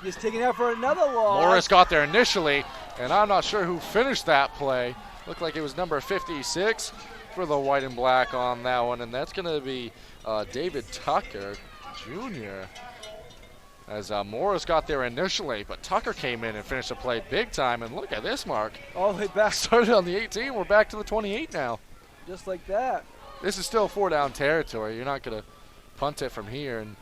Gets taken out for another loss. Morris got there initially, and I'm not sure who finished that play. Looked like it was number 56 for the white and black on that one, and that's going to be David Tucker Jr. As Morris got there initially, but Tucker came in and finished the play big time, and look at this, Mark. All the way back. Started on the 18, we're back to the 28 now. Just like that. This is still 4-down territory. You're not going to punt it from here, and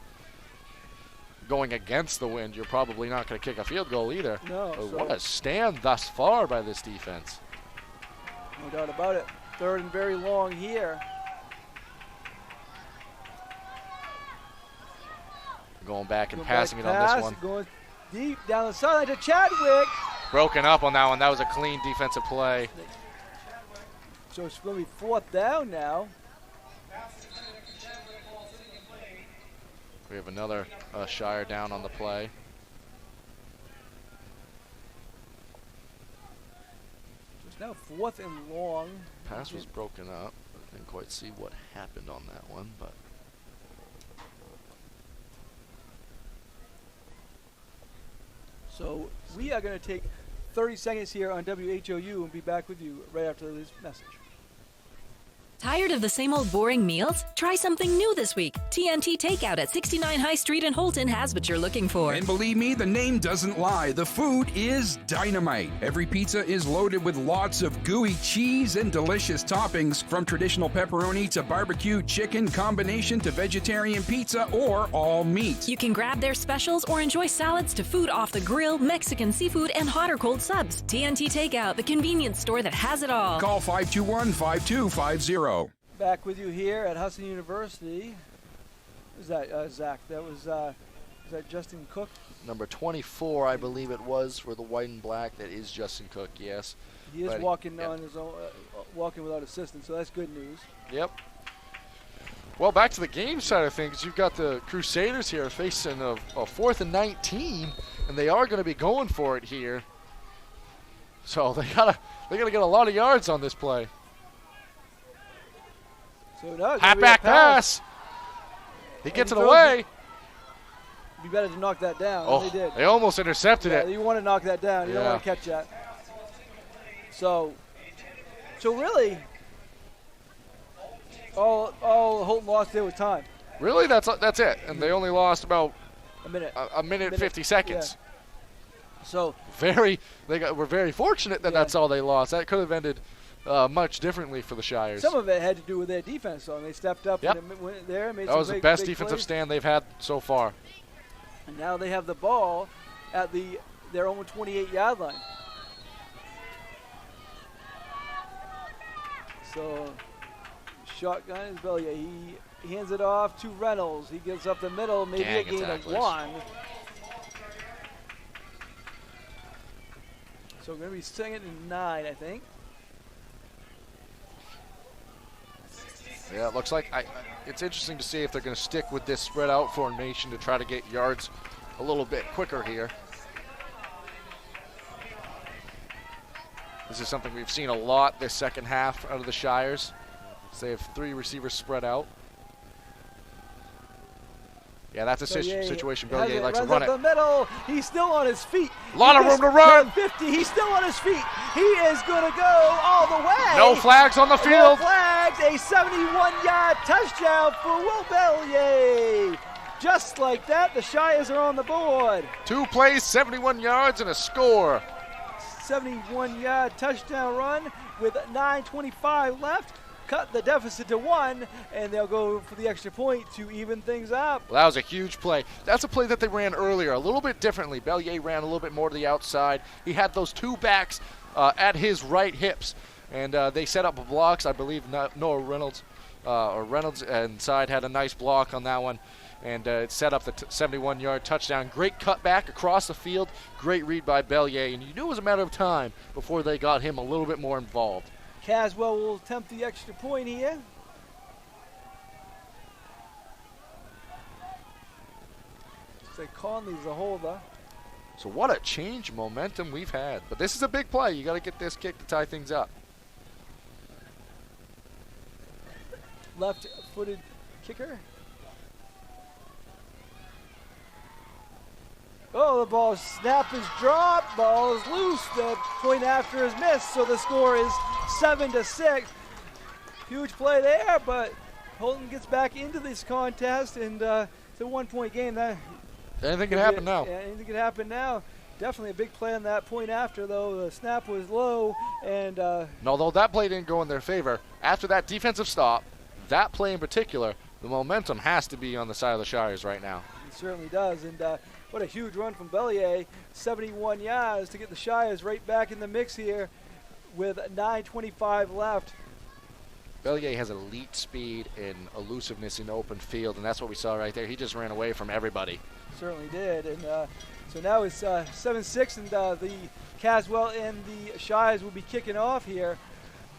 going against the wind, you're probably not going to kick a field goal either. No. But what a stand thus far by this defense. No doubt about it. 3rd and very long here. Going back and passing it on this one. Going deep down the sideline to Chadwick. Broken up on that one. That was a clean defensive play. So it's going to be 4th down now. We have another Shire down on the play. Now 4th and long. Pass was broken up. I didn't quite see what happened on that one, but so we are going to take 30 seconds here on WHOU and be back with you right after this message. Tired of the same old boring meals? Try something new this week. TNT Takeout at 69 High Street in Houlton has what you're looking for. And believe me, the name doesn't lie. The food is dynamite. Every pizza is loaded with lots of gooey cheese and delicious toppings, from traditional pepperoni to barbecue chicken, combination to vegetarian pizza, or all meat. You can grab their specials or enjoy salads to food off the grill, Mexican seafood, and hot or cold subs. TNT Takeout, the convenience store that has it all. Call 521-5250. Back with you here at Houlton University. Is that Zach? That was is that Justin Cook? Number 24, I believe it was, for the white and black. That is Justin Cook, yes. He is walking on his own, walking without assistance, so that's good news. Yep. Well, back to the game side of things. You've got the Crusaders here facing a 4th and 19, and they are going to be going for it here. So they gotta get a lot of yards on this play. So no, halfback pass. He gets it away. Be better to knock that down. Oh, they did. They almost intercepted it. You want to knock that down. You don't want to catch that. So really, all Houlton lost there was time. Really, that's it, and they only lost about a minute. A minute 50 seconds. Yeah. So we're very fortunate that that's all they lost. That could have ended much differently for the Shires. Some of it had to do with their defense, though. And they stepped up and went there. Made that was the best defensive plays. stand they've had so far. And now they have the ball at their own 28-yard line. So shotgun is Bellier. He hands it off to Reynolds. He gets up the middle, maybe a gain of 1. So we're going to be 2nd and 9, I think. Yeah, it looks like it's interesting to see if they're going to stick with this spread out formation to try to get yards a little bit quicker here. This is something we've seen a lot this second half out of the Shires. So they have 3 receivers spread out. Yeah, that's a situation Bellier likes to run it. The middle. He's still on his feet. A lot of room to run. 50. He's still on his feet. He is going to go all the way. No flags on the field. No flags. A 71-yard touchdown for Will Bellier. Just like that, the Shires are on the board. 2 plays, 71 yards, and a score. 71-yard touchdown run with 9:25 left. Cut the deficit to 1, and they'll go for the extra point to even things up. Well, that was a huge play. That's a play that they ran earlier, a little bit differently. Bellier ran a little bit more to the outside. He had those 2 backs at his right hips, and they set up blocks. I believe Noah Reynolds inside had a nice block on that one, and it set up the 71-yard touchdown. Great cutback across the field. Great read by Bellier, and you knew it was a matter of time before they got him a little bit more involved. Caswell will attempt the extra point here. Looks like Conley's the holder. So what a change of momentum we've had. But this is a big play. You got to get this kick to tie things up. Left-footed kicker. Oh, the ball snap is dropped. Ball is loose. The point after is missed. So the score is 7-6. Huge play there, but Houlton gets back into this contest, and it's a 1-point game. Anything can happen now. Yeah, anything can happen now. Definitely a big play on that point after, though. The snap was low, and although that play didn't go in their favor, after that defensive stop, that play in particular, the momentum has to be on the side of the Shires right now. It certainly does, and what a huge run from Bellier, 71 yards to get the Shires right back in the mix here with 9:25 left. Bellier has elite speed and elusiveness in the open field, and that's what we saw right there. He just ran away from everybody. Certainly did, and so now it's 7-6, and the Caswell and the Shires will be kicking off here.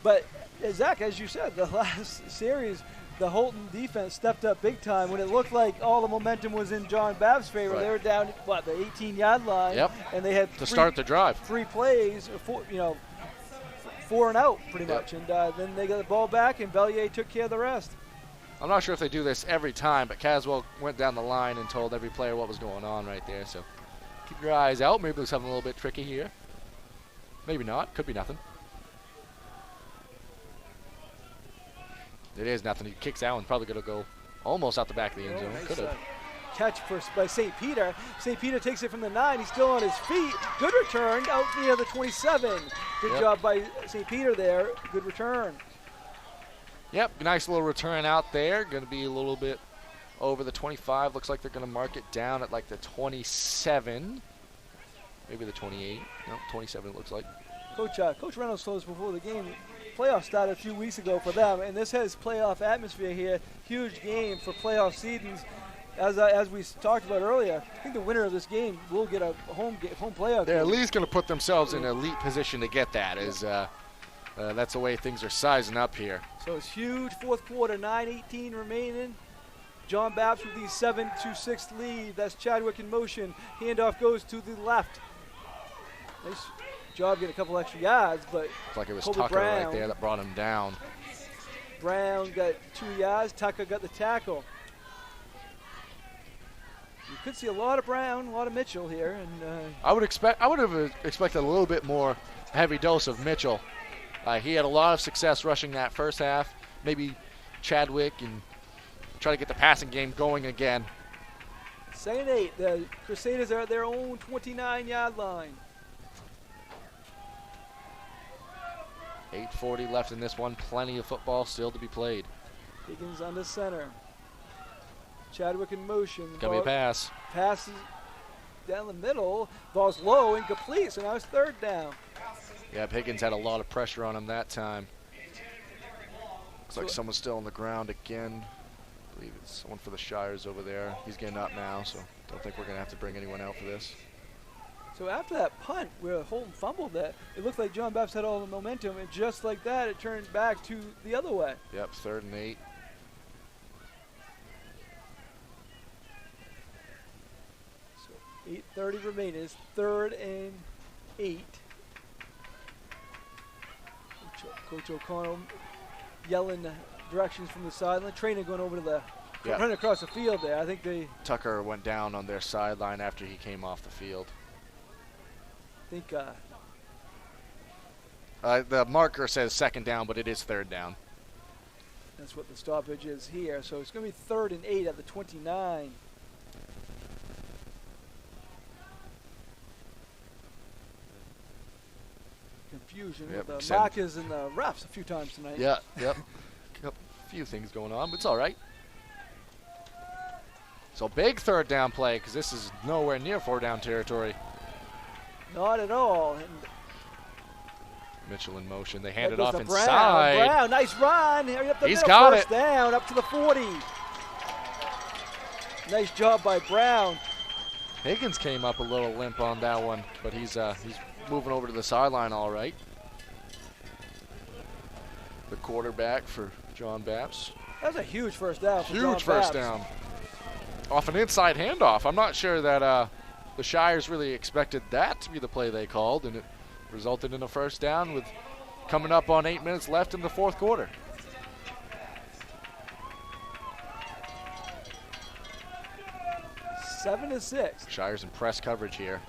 But Zach, as you said, the last series, the Houlton defense stepped up big time when it looked like all the momentum was in John Bapst's favor. Right. They were down at the 18-yard line, and they had to start the drive. 3 plays, 4 and out pretty much, and then they got the ball back, and Bellier took care of the rest. I'm not sure if they do this every time, but Caswell went down the line and told every player what was going on right there. So keep your eyes out. Maybe there's something a little bit tricky here. Maybe not. Could be nothing. It is nothing. He kicks out and probably going to go almost out the back of the end zone. Nice Could have. Catch by St. Peter. St. Peter takes it from the 9. He's still on his feet. Good return out near the 27. Good job by St. Peter there. Good return. Yep, nice little return out there. Going to be a little bit over the 25. Looks like they're going to mark it down at like the 27. Maybe the 28. No, 27 it looks like. Coach Reynolds told us before the game, playoffs started a few weeks ago for them, and this has playoff atmosphere here. Huge game for playoff seedings. As we talked about earlier, I think the winner of this game will get a home playoff. They're at least going to put themselves in an elite position to get that. That's the way things are sizing up here. So it's huge. Fourth quarter, 9:18 remaining. John Bapst with the 7-6 lead. That's Chadwick in motion. Handoff goes to the left. Nice job getting a couple extra yards, but it's like it was Colby Tucker Brown right there that brought him down. Brown got 2 yards. Tucker got the tackle. You could see a lot of Brown, a lot of Mitchell here, and I would have expected a little bit more heavy dose of Mitchell. He had a lot of success rushing that first half. Maybe Chadwick and try to get the passing game going again. 2nd and 8. The Crusaders are at their own 29-yard line. 8:40 left in this one. Plenty of football still to be played. Higgins under center. Chadwick in motion. Gonna be a pass. Passes down the middle. Ball's low, incomplete, so now it's 3rd down. Yep, Higgins had a lot of pressure on him that time. Looks like someone's still on the ground again. I believe it's someone for the Shires over there. He's getting up now, so don't think we're going to have to bring anyone out for this. So after that punt where Houlton fumbled that, it looked like John Bapst had all the momentum, and just like that, it turned back to the other way. Yep, 3rd and 8. So 8:30 remaining. It's 3rd and 8. Coach O'Connell yelling directions from the sideline. Trainer going over to the running across the field there. I think Tucker went down on their sideline after he came off the field. The marker says 2nd down, but it is 3rd down. That's what the stoppage is here. So it's going to be 3rd and 8 at the 29. Confusion with the markers and the refs a few times tonight. Yep. A few things going on, but it's all right. So big 3rd down play, because this is nowhere near 4 down territory. Not at all. And Mitchell in motion. They hand it goes off to inside. Brown, nice run. Hurry up the He's middle. got First it. down, up to the 40. Nice job by Brown. Higgins came up a little limp on that one, but he's moving over to the sideline all right. The quarterback for John Bapst. That was a huge first down for John Huge first Bapst. down. Off an inside handoff. I'm not sure that the Shires really expected that to be the play they called, and it resulted in a first down with coming up on 8 minutes left in the 4th quarter. Seven to 6. Shires in press coverage here.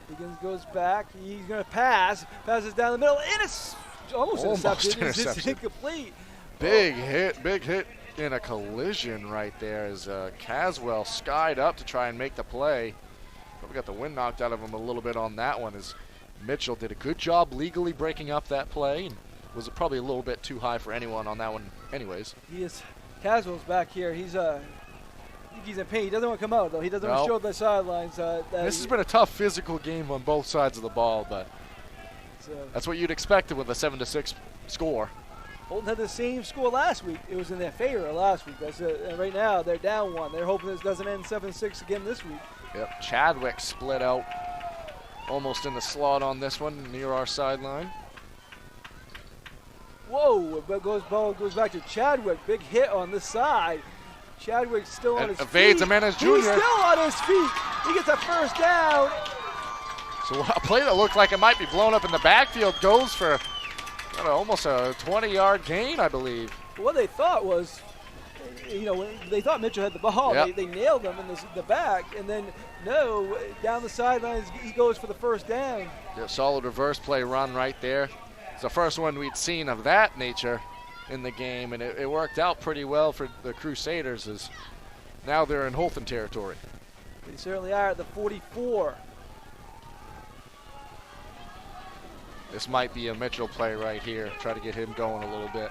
Higgins goes back. He's going to pass. Passes down the middle. And it's almost intercepted. It's incomplete. Big hit in a collision right there as Caswell skied up to try and make the play. But we got the wind knocked out of him a little bit on that one as Mitchell did a good job legally breaking up that play and was probably a little bit too high for anyone on that one anyways. Caswell's back here. He's in pain. He doesn't want to come out, though. He doesn't want to show the sidelines. This has been a tough physical game on both sides of the ball, but that's what you'd expect with a 7-6 score. Houlton had the same score last week. It was in their favor last week. And right now, they're down 1. They're hoping this doesn't end 7-6 again this week. Yep, Chadwick split out almost in the slot on this one near our sideline. Whoa, ball goes back to Chadwick. Big hit on this side. Chadwick's still on his feet. Evades Jimenez Jr. He's still on his feet. He gets a first down. So a play that looked like it might be blown up in the backfield goes for almost a 20-yard gain, I believe. What they thought was, they thought Mitchell had the ball. Yep. They nailed him in the back, and then down the sidelines he goes for the first down. Yeah, solid reverse play run right there. It's the first one we'd seen of that nature in the game, and it worked out pretty well for the Crusaders as now they're in Houlton territory. They certainly are at the 44. This might be a Mitchell play right here. Try to get him going a little bit.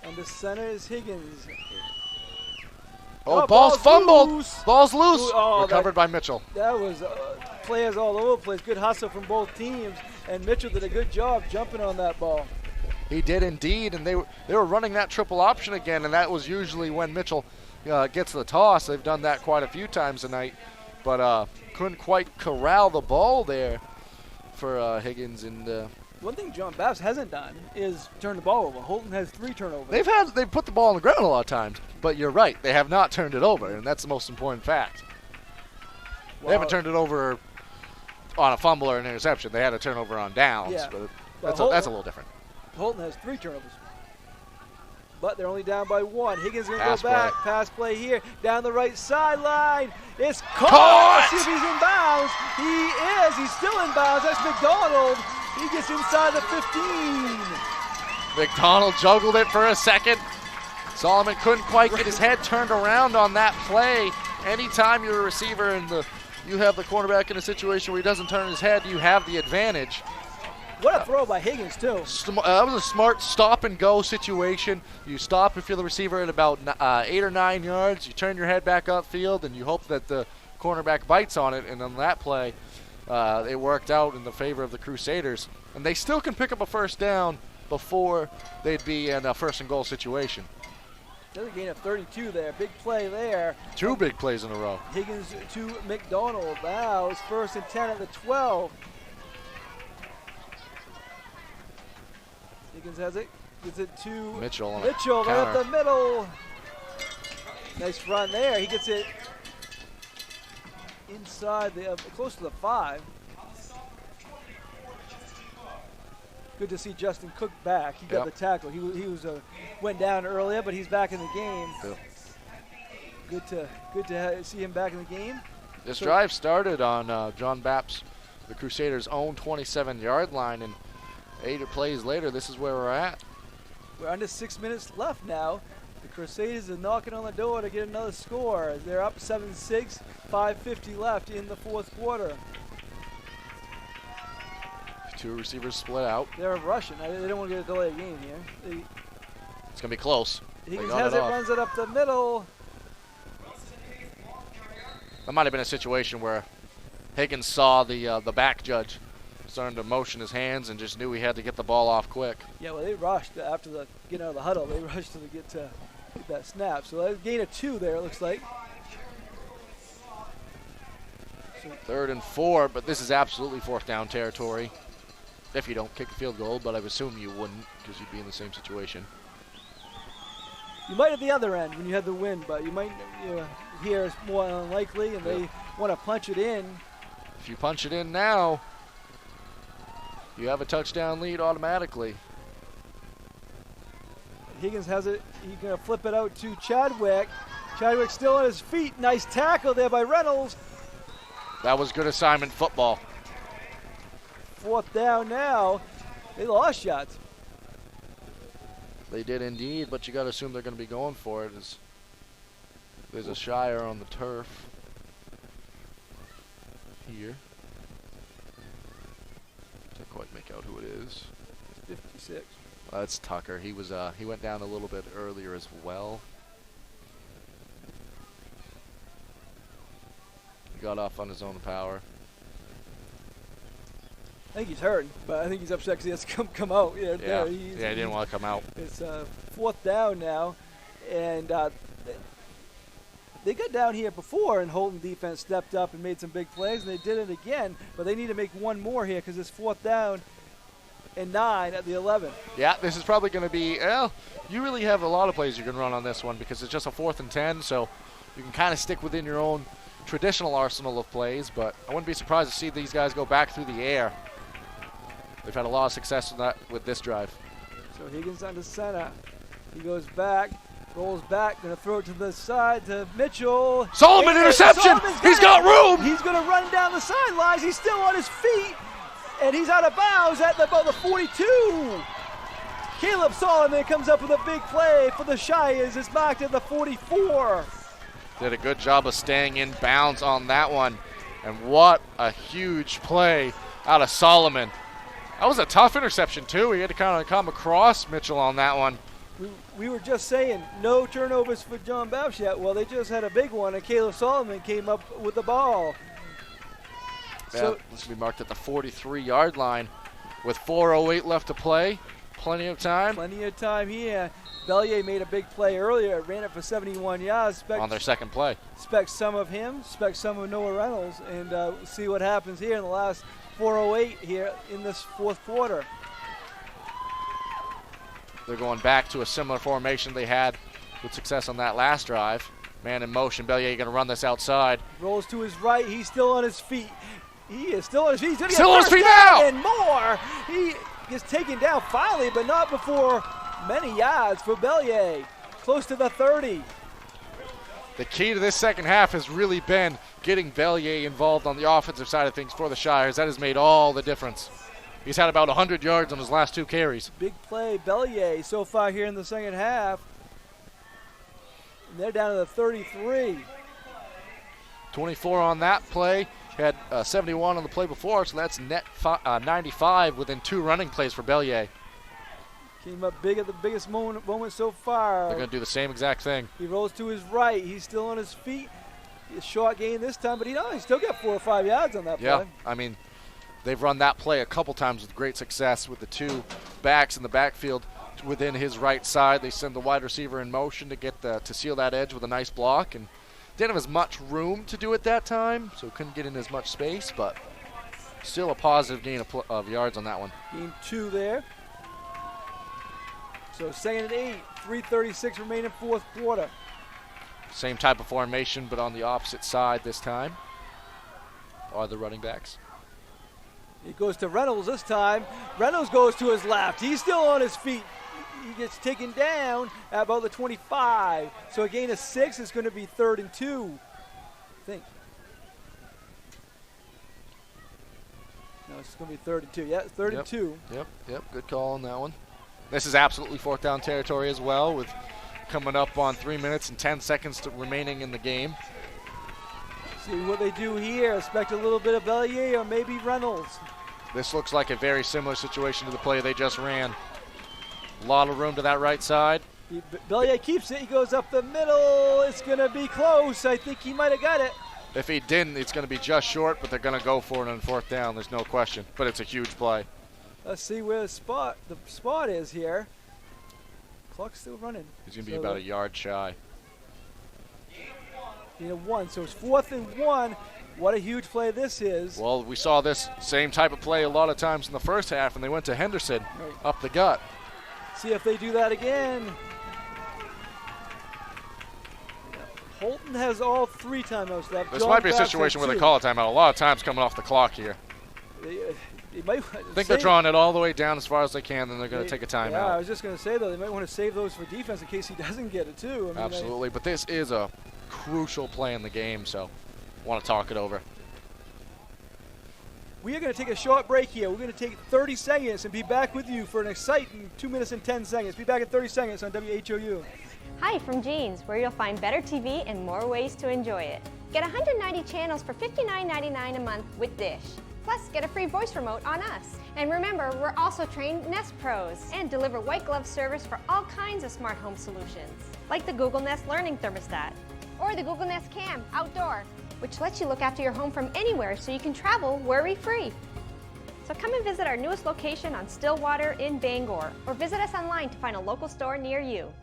And the center is Higgins. Ball's fumbled. Loose. Ball's loose. Oh, recovered by Mitchell. That was players all over the place. Good hustle from both teams. And Mitchell did a good job jumping on that ball. He did indeed, and they were running that triple option again, and that was usually when Mitchell gets the toss. They've done that quite a few times tonight, but couldn't quite corral the ball there for Higgins. And one thing John Bapst hasn't done is turn the ball over. Houlton has 3 turnovers. They've put the ball on the ground a lot of times, but you're right, they have not turned it over, and that's the most important fact. They haven't turned it over on a fumble or an interception. They had a turnover on downs, but that's a little different. Houlton has 3 turnovers. But they're only down by 1. Higgins going to go back. Pass play here. Down the right sideline. It's caught. See if he's in bounds. He is. He's still in bounds. That's McDonald. He gets inside the 15. McDonald juggled it for a second. Solomon couldn't quite get his head turned around on that play. Anytime you're a receiver and you have the cornerback in a situation where he doesn't turn his head, you have the advantage. What a throw by Higgins, too. That was a smart stop-and-go situation. You stop if you're the receiver at about 8 or 9 yards. You turn your head back upfield, and you hope that the cornerback bites on it. And on that play, it worked out in the favor of the Crusaders and they still can pick up a first down before they'd be in a first and goal situation. Another gain of 32 there. Big play there. 2 big plays in a row. Higgins to McDonald. Now it's 1st and 10 at the 12. Higgins has it. Gets it to Mitchell on Mitchell a right up counter. the middle. Nice run there. He gets it inside close to the 5. Good to see Justin Cook back. He got the tackle. He went down earlier, but he's back in the game. Yep. Good to see him back in the game. This drive started on John Bapst, the Crusaders' own 27-yard line, and 8 plays later, this is where we're at. We're under 6 minutes left now. The Crusaders are knocking on the door to get another score. They're up 7-6, 5:50 left in the 4th quarter. 2 receivers split out. They're rushing. They don't want to get a delay game here. It's going to be close. Higgins has it, runs it up the middle. That might have been a situation where Higgins saw the back judge starting to motion his hands and just knew he had to get the ball off quick. Yeah, well, they rushed after getting out of the huddle. They rushed to get that snap. So that's a gain of 2 there, it looks like. 3rd and 4, but this is absolutely 4th down territory. If you don't kick the field goal, but I would assume you wouldn't because you'd be in the same situation. You might at the other end when you had the win, but you might here it's more unlikely, and they want to punch it in. If you punch it in now, you have a touchdown lead automatically. Higgins has it. He's going to flip it out to Chadwick. Chadwick still on his feet. Nice tackle there by Reynolds. That was good assignment football. 4th down now. They lost shots. They did indeed, but you got to assume they're going to be going for it. There's a Shire on the turf here. Can't quite make out who it is. 56. That's Tucker. He went down a little bit earlier as well. He got off on his own power. I think he's hurt, but I think he's upset because he has to come out. He didn't want to come out. It's 4th down now, and they got down here before, and Houlton defense stepped up and made some big plays, and they did it again, but they need to make one more here because it's 4th down and 9 at the 11. Yeah, this is probably going to be, you really have a lot of plays you can run on this one because it's just a 4th and 10, so you can kind of stick within your own traditional arsenal of plays, but I wouldn't be surprised to see these guys go back through the air. They've had a lot of success with this drive. So Higgins under center. He goes back, rolls back, going to throw it to the side to Mitchell. Solomon interception! He's got room! He's going to run down the sidelines. He's still on his feet, and he's out of bounds at about the 42. Caleb Solomon comes up with a big play for the Shires. It's marked at the 44. Did a good job of staying in bounds on that one. And what a huge play out of Solomon. That was a tough interception, too. He had to kind of come across Mitchell on that one. We were just saying no turnovers for John Bapst yet. Well, they just had a big one, and Caleb Solomon came up with the ball. Yeah, So this will be marked at the 43-yard line with 4:08 left to play. Plenty of time. Plenty of time here. Bellier made a big play earlier. Ran it for 71 yards. On their second play. Expect some of him. Expect some of Noah Reynolds. And we'll see what happens here in the last 4:08 here in this 4th quarter. They're going back to a similar formation they had with success on that last drive. Man in motion. Bellier going to run this outside. Rolls to his right. He's still on his feet. He is still on his feet. He's gonna Still get on his first feet down now! And more. He gets taken down finally, but not before many yards for Bellier. Close to the 30. The key to this second half has really been getting Bellier involved on the offensive side of things for the Shires. That has made all the difference. He's had about 100 yards on his last 2 carries. Big play, Bellier, so far here in the second half. And they're down to the 33. 24 on that play. Had 71 on the play before, so that's net 95 within 2 running plays for Bellier. Came up big at the biggest moment so far. They're going to do the same exact thing. He rolls to his right. He's still on his feet. A short gain this time, but he still got 4 or 5 yards on that play. Yeah, I mean, they've run that play a couple times with great success with the two backs in the backfield within his right side. They send the wide receiver in motion to get to seal that edge with a nice block, and didn't have as much room to do it that time, so couldn't get in as much space, but still a positive gain of yards on that one. Gain 2 there. So 2nd and 8, 3:36 remaining fourth quarter. Same type of formation, but on the opposite side this time are the running backs. It goes to Reynolds this time. Reynolds goes to his left. He's still on his feet. He gets taken down at about the 25. So a gain of 6 is going to be 3rd and 2, I think. No, it's going to be 3rd and 2. Yeah, 3rd and 2. Yep, good call on that one. This is absolutely 4th down territory as well, with coming up on 3 minutes and 10 seconds remaining in the game. See what they do here. Expect a little bit of Bellier or maybe Reynolds. This looks like a very similar situation to the play they just ran. A lot of room to that right side. Bellier keeps it. He goes up the middle. It's going to be close. I think he might have got it. If he didn't, it's going to be just short, but they're going to go for it on 4th down. There's no question. But it's a huge play. Let's see where the spot is here. Clock's still running. He's going to be about a yard shy. You know, 1. So it's 4th and 1. What a huge play this is. Well, we saw this same type of play a lot of times in the first half, and they went to Henderson up the gut. See if they do that again. Houlton has all 3 timeouts left. This might be a situation where they call a timeout. A lot of times coming off the clock here. They might I think they're drawing it all the way down as far as they can, then they're going to take a timeout. Yeah, I was just going to say, though, they might want to save those for defense in case he doesn't get it, too. I mean, absolutely, but this is a crucial play in the game, so want to talk it over. We are going to take a short break here. We're going to take 30 seconds and be back with you for an exciting 2 minutes and 10 seconds. Be back in 30 seconds on WHOU. Hi from Jeans, where you'll find better TV and more ways to enjoy it. Get 190 channels for $59.99 a month with Dish. Plus, get a free voice remote on us. And remember, we're also trained Nest Pros and deliver white glove service for all kinds of smart home solutions, like the Google Nest Learning Thermostat or the Google Nest Cam Outdoor, which lets you look after your home from anywhere so you can travel worry-free. So come and visit our newest location on Stillwater in Bangor, or visit us online to find a local store near you.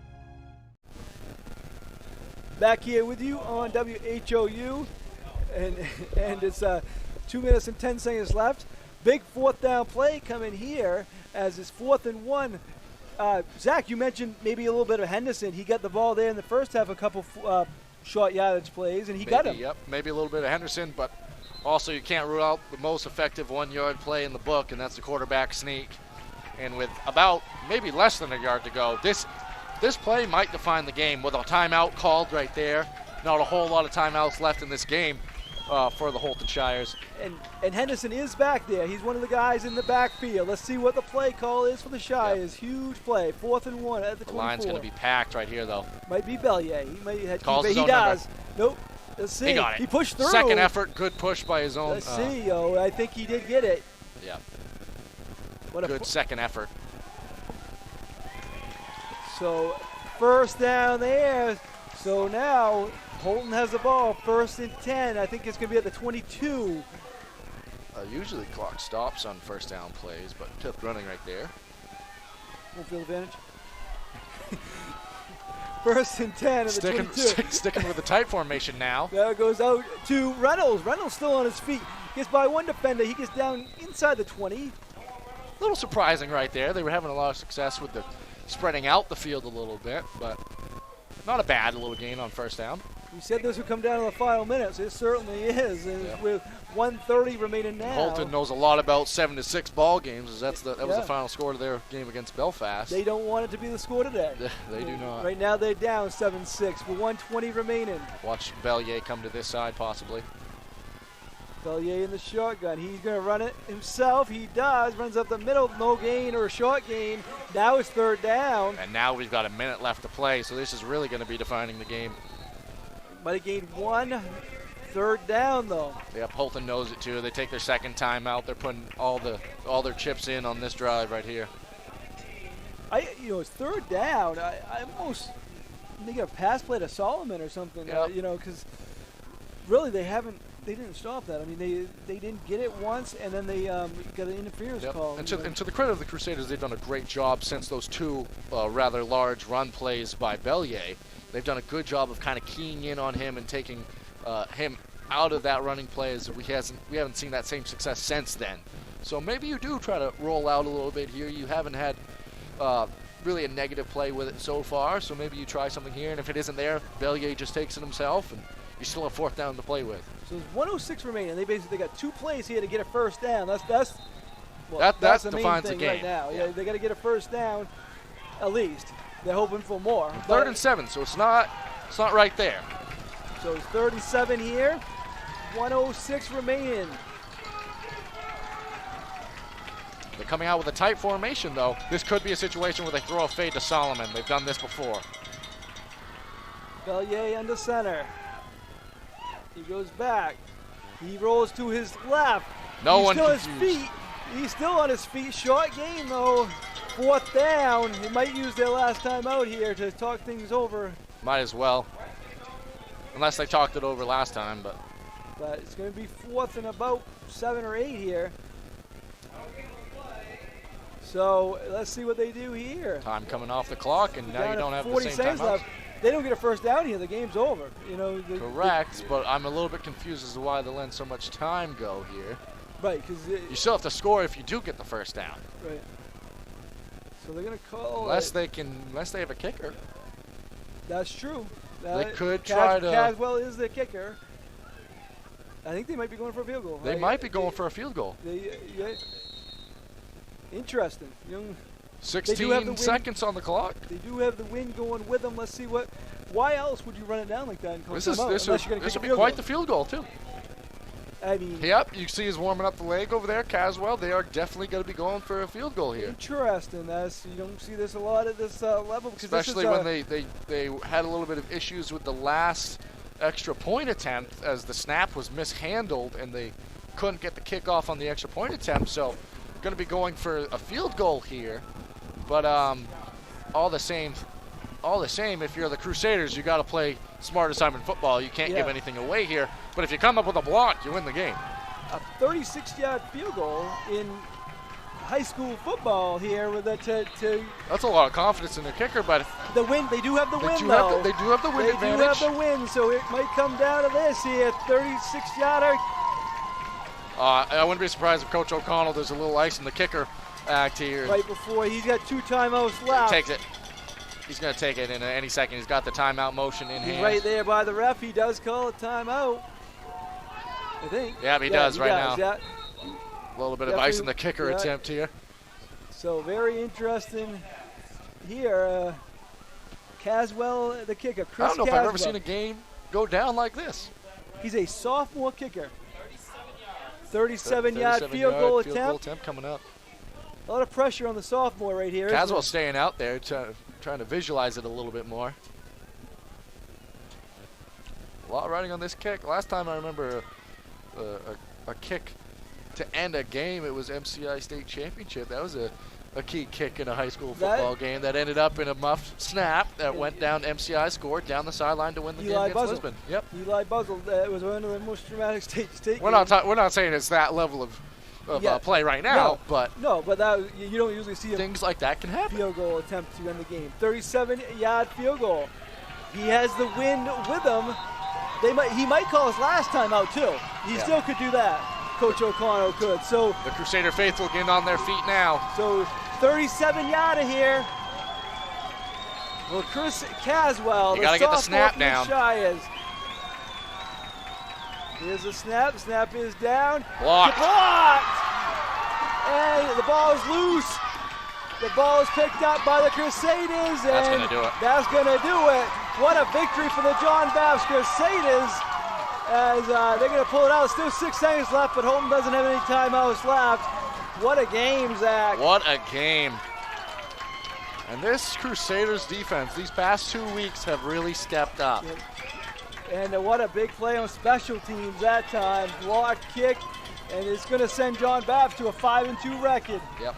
Back here with you on WHOU, and it's 2 minutes and 10 seconds left. Big 4th down play coming here as it's 4th and 1. Zach, you mentioned maybe a little bit of Henderson. He got the ball there in the first half, a couple short yardage plays, and he got him. Yep, maybe a little bit of Henderson, but also you can't rule out the most effective 1-yard play in the book, and that's the quarterback sneak. And with about maybe less than a yard to go, this play might define the game with a timeout called right there. Not a whole lot of timeouts left in this game for the Houlton Shires. And Henderson is back there. He's one of the guys in the backfield. Let's see what the play call is for the Shires. Yep. Huge play. 4th and 1 at the 24. The line's going to be packed right here, though. Might be Bellier. He might have. Calls his he own does. number. Nope. Let's see. He got it. He pushed through. Second effort. Good push by his own. Let's see. I think he did get it. Yeah. What a good second effort. So 1st down there. So now Houlton has the ball. 1st and 10. I think it's going to be at the 22. Usually clock stops on 1st down plays, but kept running right there. Home field advantage. 1st and 10 at the 22. Sticking with the tight formation now. There goes out to Reynolds. Reynolds still on his feet. Gets by one defender. He gets down inside the 20. A little surprising right there. They were having a lot of success with the spreading out the field a little bit, but not a bad little gain on 1st down. We said this would come down to the final minutes. It certainly is. And with 1:30 remaining now. Houlton knows a lot about 7-6 ball games, as that was the final score of their game against Belfast. They don't want it to be the score today. They do not. Right now they're down 7-6 with 1:20 remaining. Watch Bellier come to this side possibly. Bellier in the shotgun. He's going to run it himself. He does. Runs up the middle. No gain or a short gain. Now it's 3rd down. And now we've got a minute left to play, so this is really going to be defining the game. Might have gained 1. 3rd down, though. Yep, Houlton knows it, too. They take their second timeout. They're putting all their chips in on this drive right here. It's 3rd down. I almost think a pass play to Solomon or something, yep. Because really they haven't didn't stop that. I mean, they didn't get it once, and then they got an interference call. And to the credit of the Crusaders, they've done a great job since those two rather large run plays by Bellier. They've done a good job of kind of keying in on him and taking him out of that running play, as we haven't seen that same success since then. So maybe you do try to roll out a little bit here. You haven't had really a negative play with it so far, so maybe you try something here, and if it isn't there, Bellier just takes it himself, and you still have 4th down to play with. So there's 106 remaining. They basically got 2 plays here to get a first down. That's that the main defines the thing game right now. Yeah, they got to get a first down at least. They're hoping for more. 3rd and 7, so it's not right there. So it's 3rd and 7 here. 106 remaining. They're coming out with a tight formation, though. This could be a situation where they throw a fade to Solomon. They've done this before. Bellier under center. He goes back. He rolls to his left. No He's one still confused. on his feet. He's still on his feet. Short game, though. 4th down. They might use their last time out here to talk things over. Might as well. Unless they talked it over last time, but it's going to be 4th and about 7 or 8 here. So let's see what they do here. time coming off the clock, and now you don't have the 40 same seconds timeouts. left. They don't get a first down here. The game's over. You know. Correct, but I'm a little bit confused as to why they let so much time go here. Right, because You still have to score if you do get the first down. right. So they're going to call. Unless they have a kicker. That's true. They could try to. Caswell is the kicker. I think they might be going for a field goal. They might be going for a field goal. Interesting. You know, 16 seconds on the clock. they do have the wind going with them. Let's see what. Why else would you run it down like that? And call This timeout, unless you're gonna will kick a be field quite goal? the field goal, too. I mean, Yep, you see he's warming up the leg over there, Caswell. They are definitely going to be going for a field goal here. interesting. You don't see this a lot at this level. Because Especially this is, when they had a little bit of issues with the last extra point attempt, as the snap was mishandled and they couldn't get the kickoff on the extra point attempt. So going to be going for a field goal here. But all the same, if you're the Crusaders, you got to play smart assignment football. You can't give anything away here. But if you come up with a block, you win the game. a 36-yard field goal in high school football here with that That's a lot of confidence in their kicker, but the win. They do have the win, they though. do have the win They advantage. do have the win, so it might come down to this here. 36-yarder. I wouldn't be surprised if Coach O'Connell does a little ice in the kicker act here. Right before he's got 2 timeouts left. Takes it. He's going to take it in any second. He's got the timeout motion in He's hand. right there by the ref. He does call a timeout, I think. Yeah, he does right now. Yeah. A little bit of ice in the kicker attempt here. So very interesting here. Caswell, the kicker. Chris I don't know if I've ever Caswell. seen a game go down like this. He's a sophomore kicker. 37-yard field goal attempt. coming up. A lot of pressure on the sophomore right here. Caswell staying out there, trying to visualize it a little bit more. A lot riding on this kick. Last time I remember a kick to end a game, it was MCI State Championship. That was a key kick in a high school football game that ended up in a muffed snap that went down. MCI scored down the sideline to win the game against Lisbon. Yep. Eli Buzzle. That was one of the most dramatic state We're not saying it's that level of play right now, but that you don't usually see things like that can happen. Field goal attempt to end the game. 37-yard field goal. He has the wind with him. He might call his last time out too. He still could do that. Coach O'Connell could. So the Crusader faithful getting on their feet now. So 37-yarder here. Well, Chris Caswell. You got to get the snap down. Here's the snap. Snap is down. Blocked. And the ball is loose. The ball is picked up by the Crusaders. That's going to do it. That's going to do it. What a victory for the John Bapst Crusaders. As they're going to pull it out. Still 6 seconds left, but Houlton doesn't have any timeouts left. What a game, Zach. What a game. And this Crusaders defense, these past 2 weeks have really stepped up. And what a big play on special teams that time. Block kick, and it's going to send John Bapst to a 5-2 record. Yep.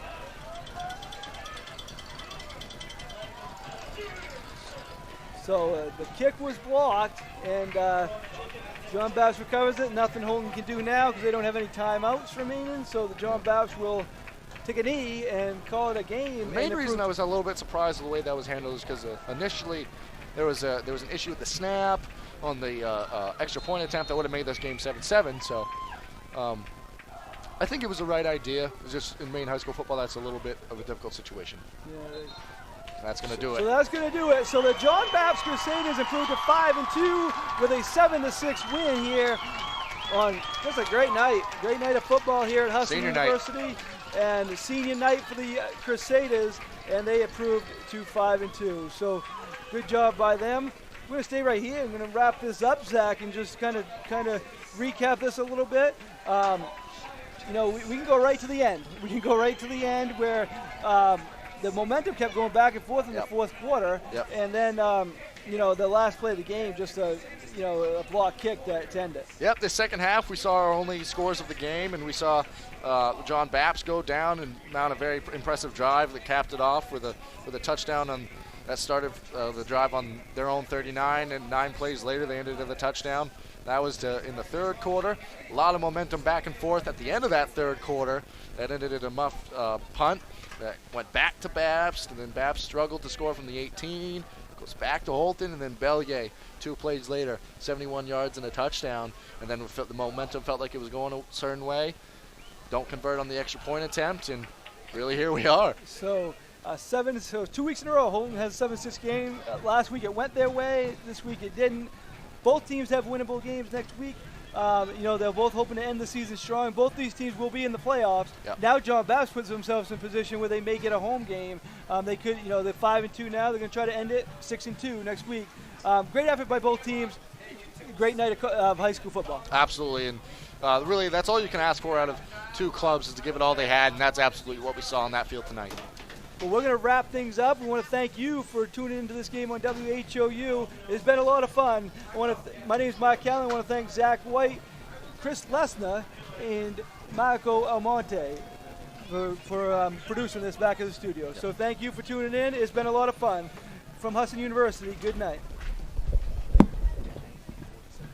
So the kick was blocked, and John Bapst recovers it. Nothing Houlton can do now because they don't have any timeouts remaining. So the John Bapst will take a knee and call it a game. The main reason I was a little bit surprised with the way that was handled is because initially there was an issue with the snap on the extra point attempt that would have made this game 7-7. So I think it was the right idea. It's just in Maine high school football, that's a little bit of a difficult situation. Yeah, that's going to do it. So that's going to do it. So the John Bapst Crusaders improved to 5-2 with a 7-6 win here on just a great night. Great night of football here at Houlton University. And senior night for the Crusaders, and they improved to 5-2. So good job by them. We're going to stay right here. I'm going to wrap this up, Zach, and just kind of recap this a little bit. We can go right to the end. We can go right to the end where the momentum kept going back and forth in the fourth quarter. Yep. And then, the last play of the game, just a block kick to end it. Yep, the second half, we saw our only scores of the game, and we saw John Bapst go down and mount a very impressive drive that capped it off with a touchdown that started the drive on their own 39, and 9 plays later they ended with a touchdown. That was in the third quarter. A lot of momentum back and forth at the end of that third quarter. That ended in a muffed punt that went back to Bapst, and then Bapst struggled to score from the 18. Goes back to Houlton, and then Bellier, 2 plays later, 71 yards and a touchdown. And then the momentum felt like it was going a certain way. Don't convert on the extra point attempt, and really here we are. So 2 weeks in a row, Houlton has a 7-6 game. Last week it went their way. This week it didn't. Both teams have winnable games next week. They're both hoping to end the season strong. Both these teams will be in the playoffs. Yep. Now John Bapst puts themselves in position where they may get a home game. They could, they're 5-2 now. They're going to try to end it 6-2 next week. Great effort by both teams. Great night of high school football. Absolutely, and really that's all you can ask for out of 2 clubs is to give it all they had, and that's absolutely what we saw on that field tonight. Well, we're going to wrap things up. We want to thank you for tuning into this game on WHOU. It's been a lot of fun. My name is Mike Callen. I want to thank Zach White, Chris Lesnar, and Marco Almonte for producing this back in the studio. So thank you for tuning in. It's been a lot of fun. From Houlton University, good night.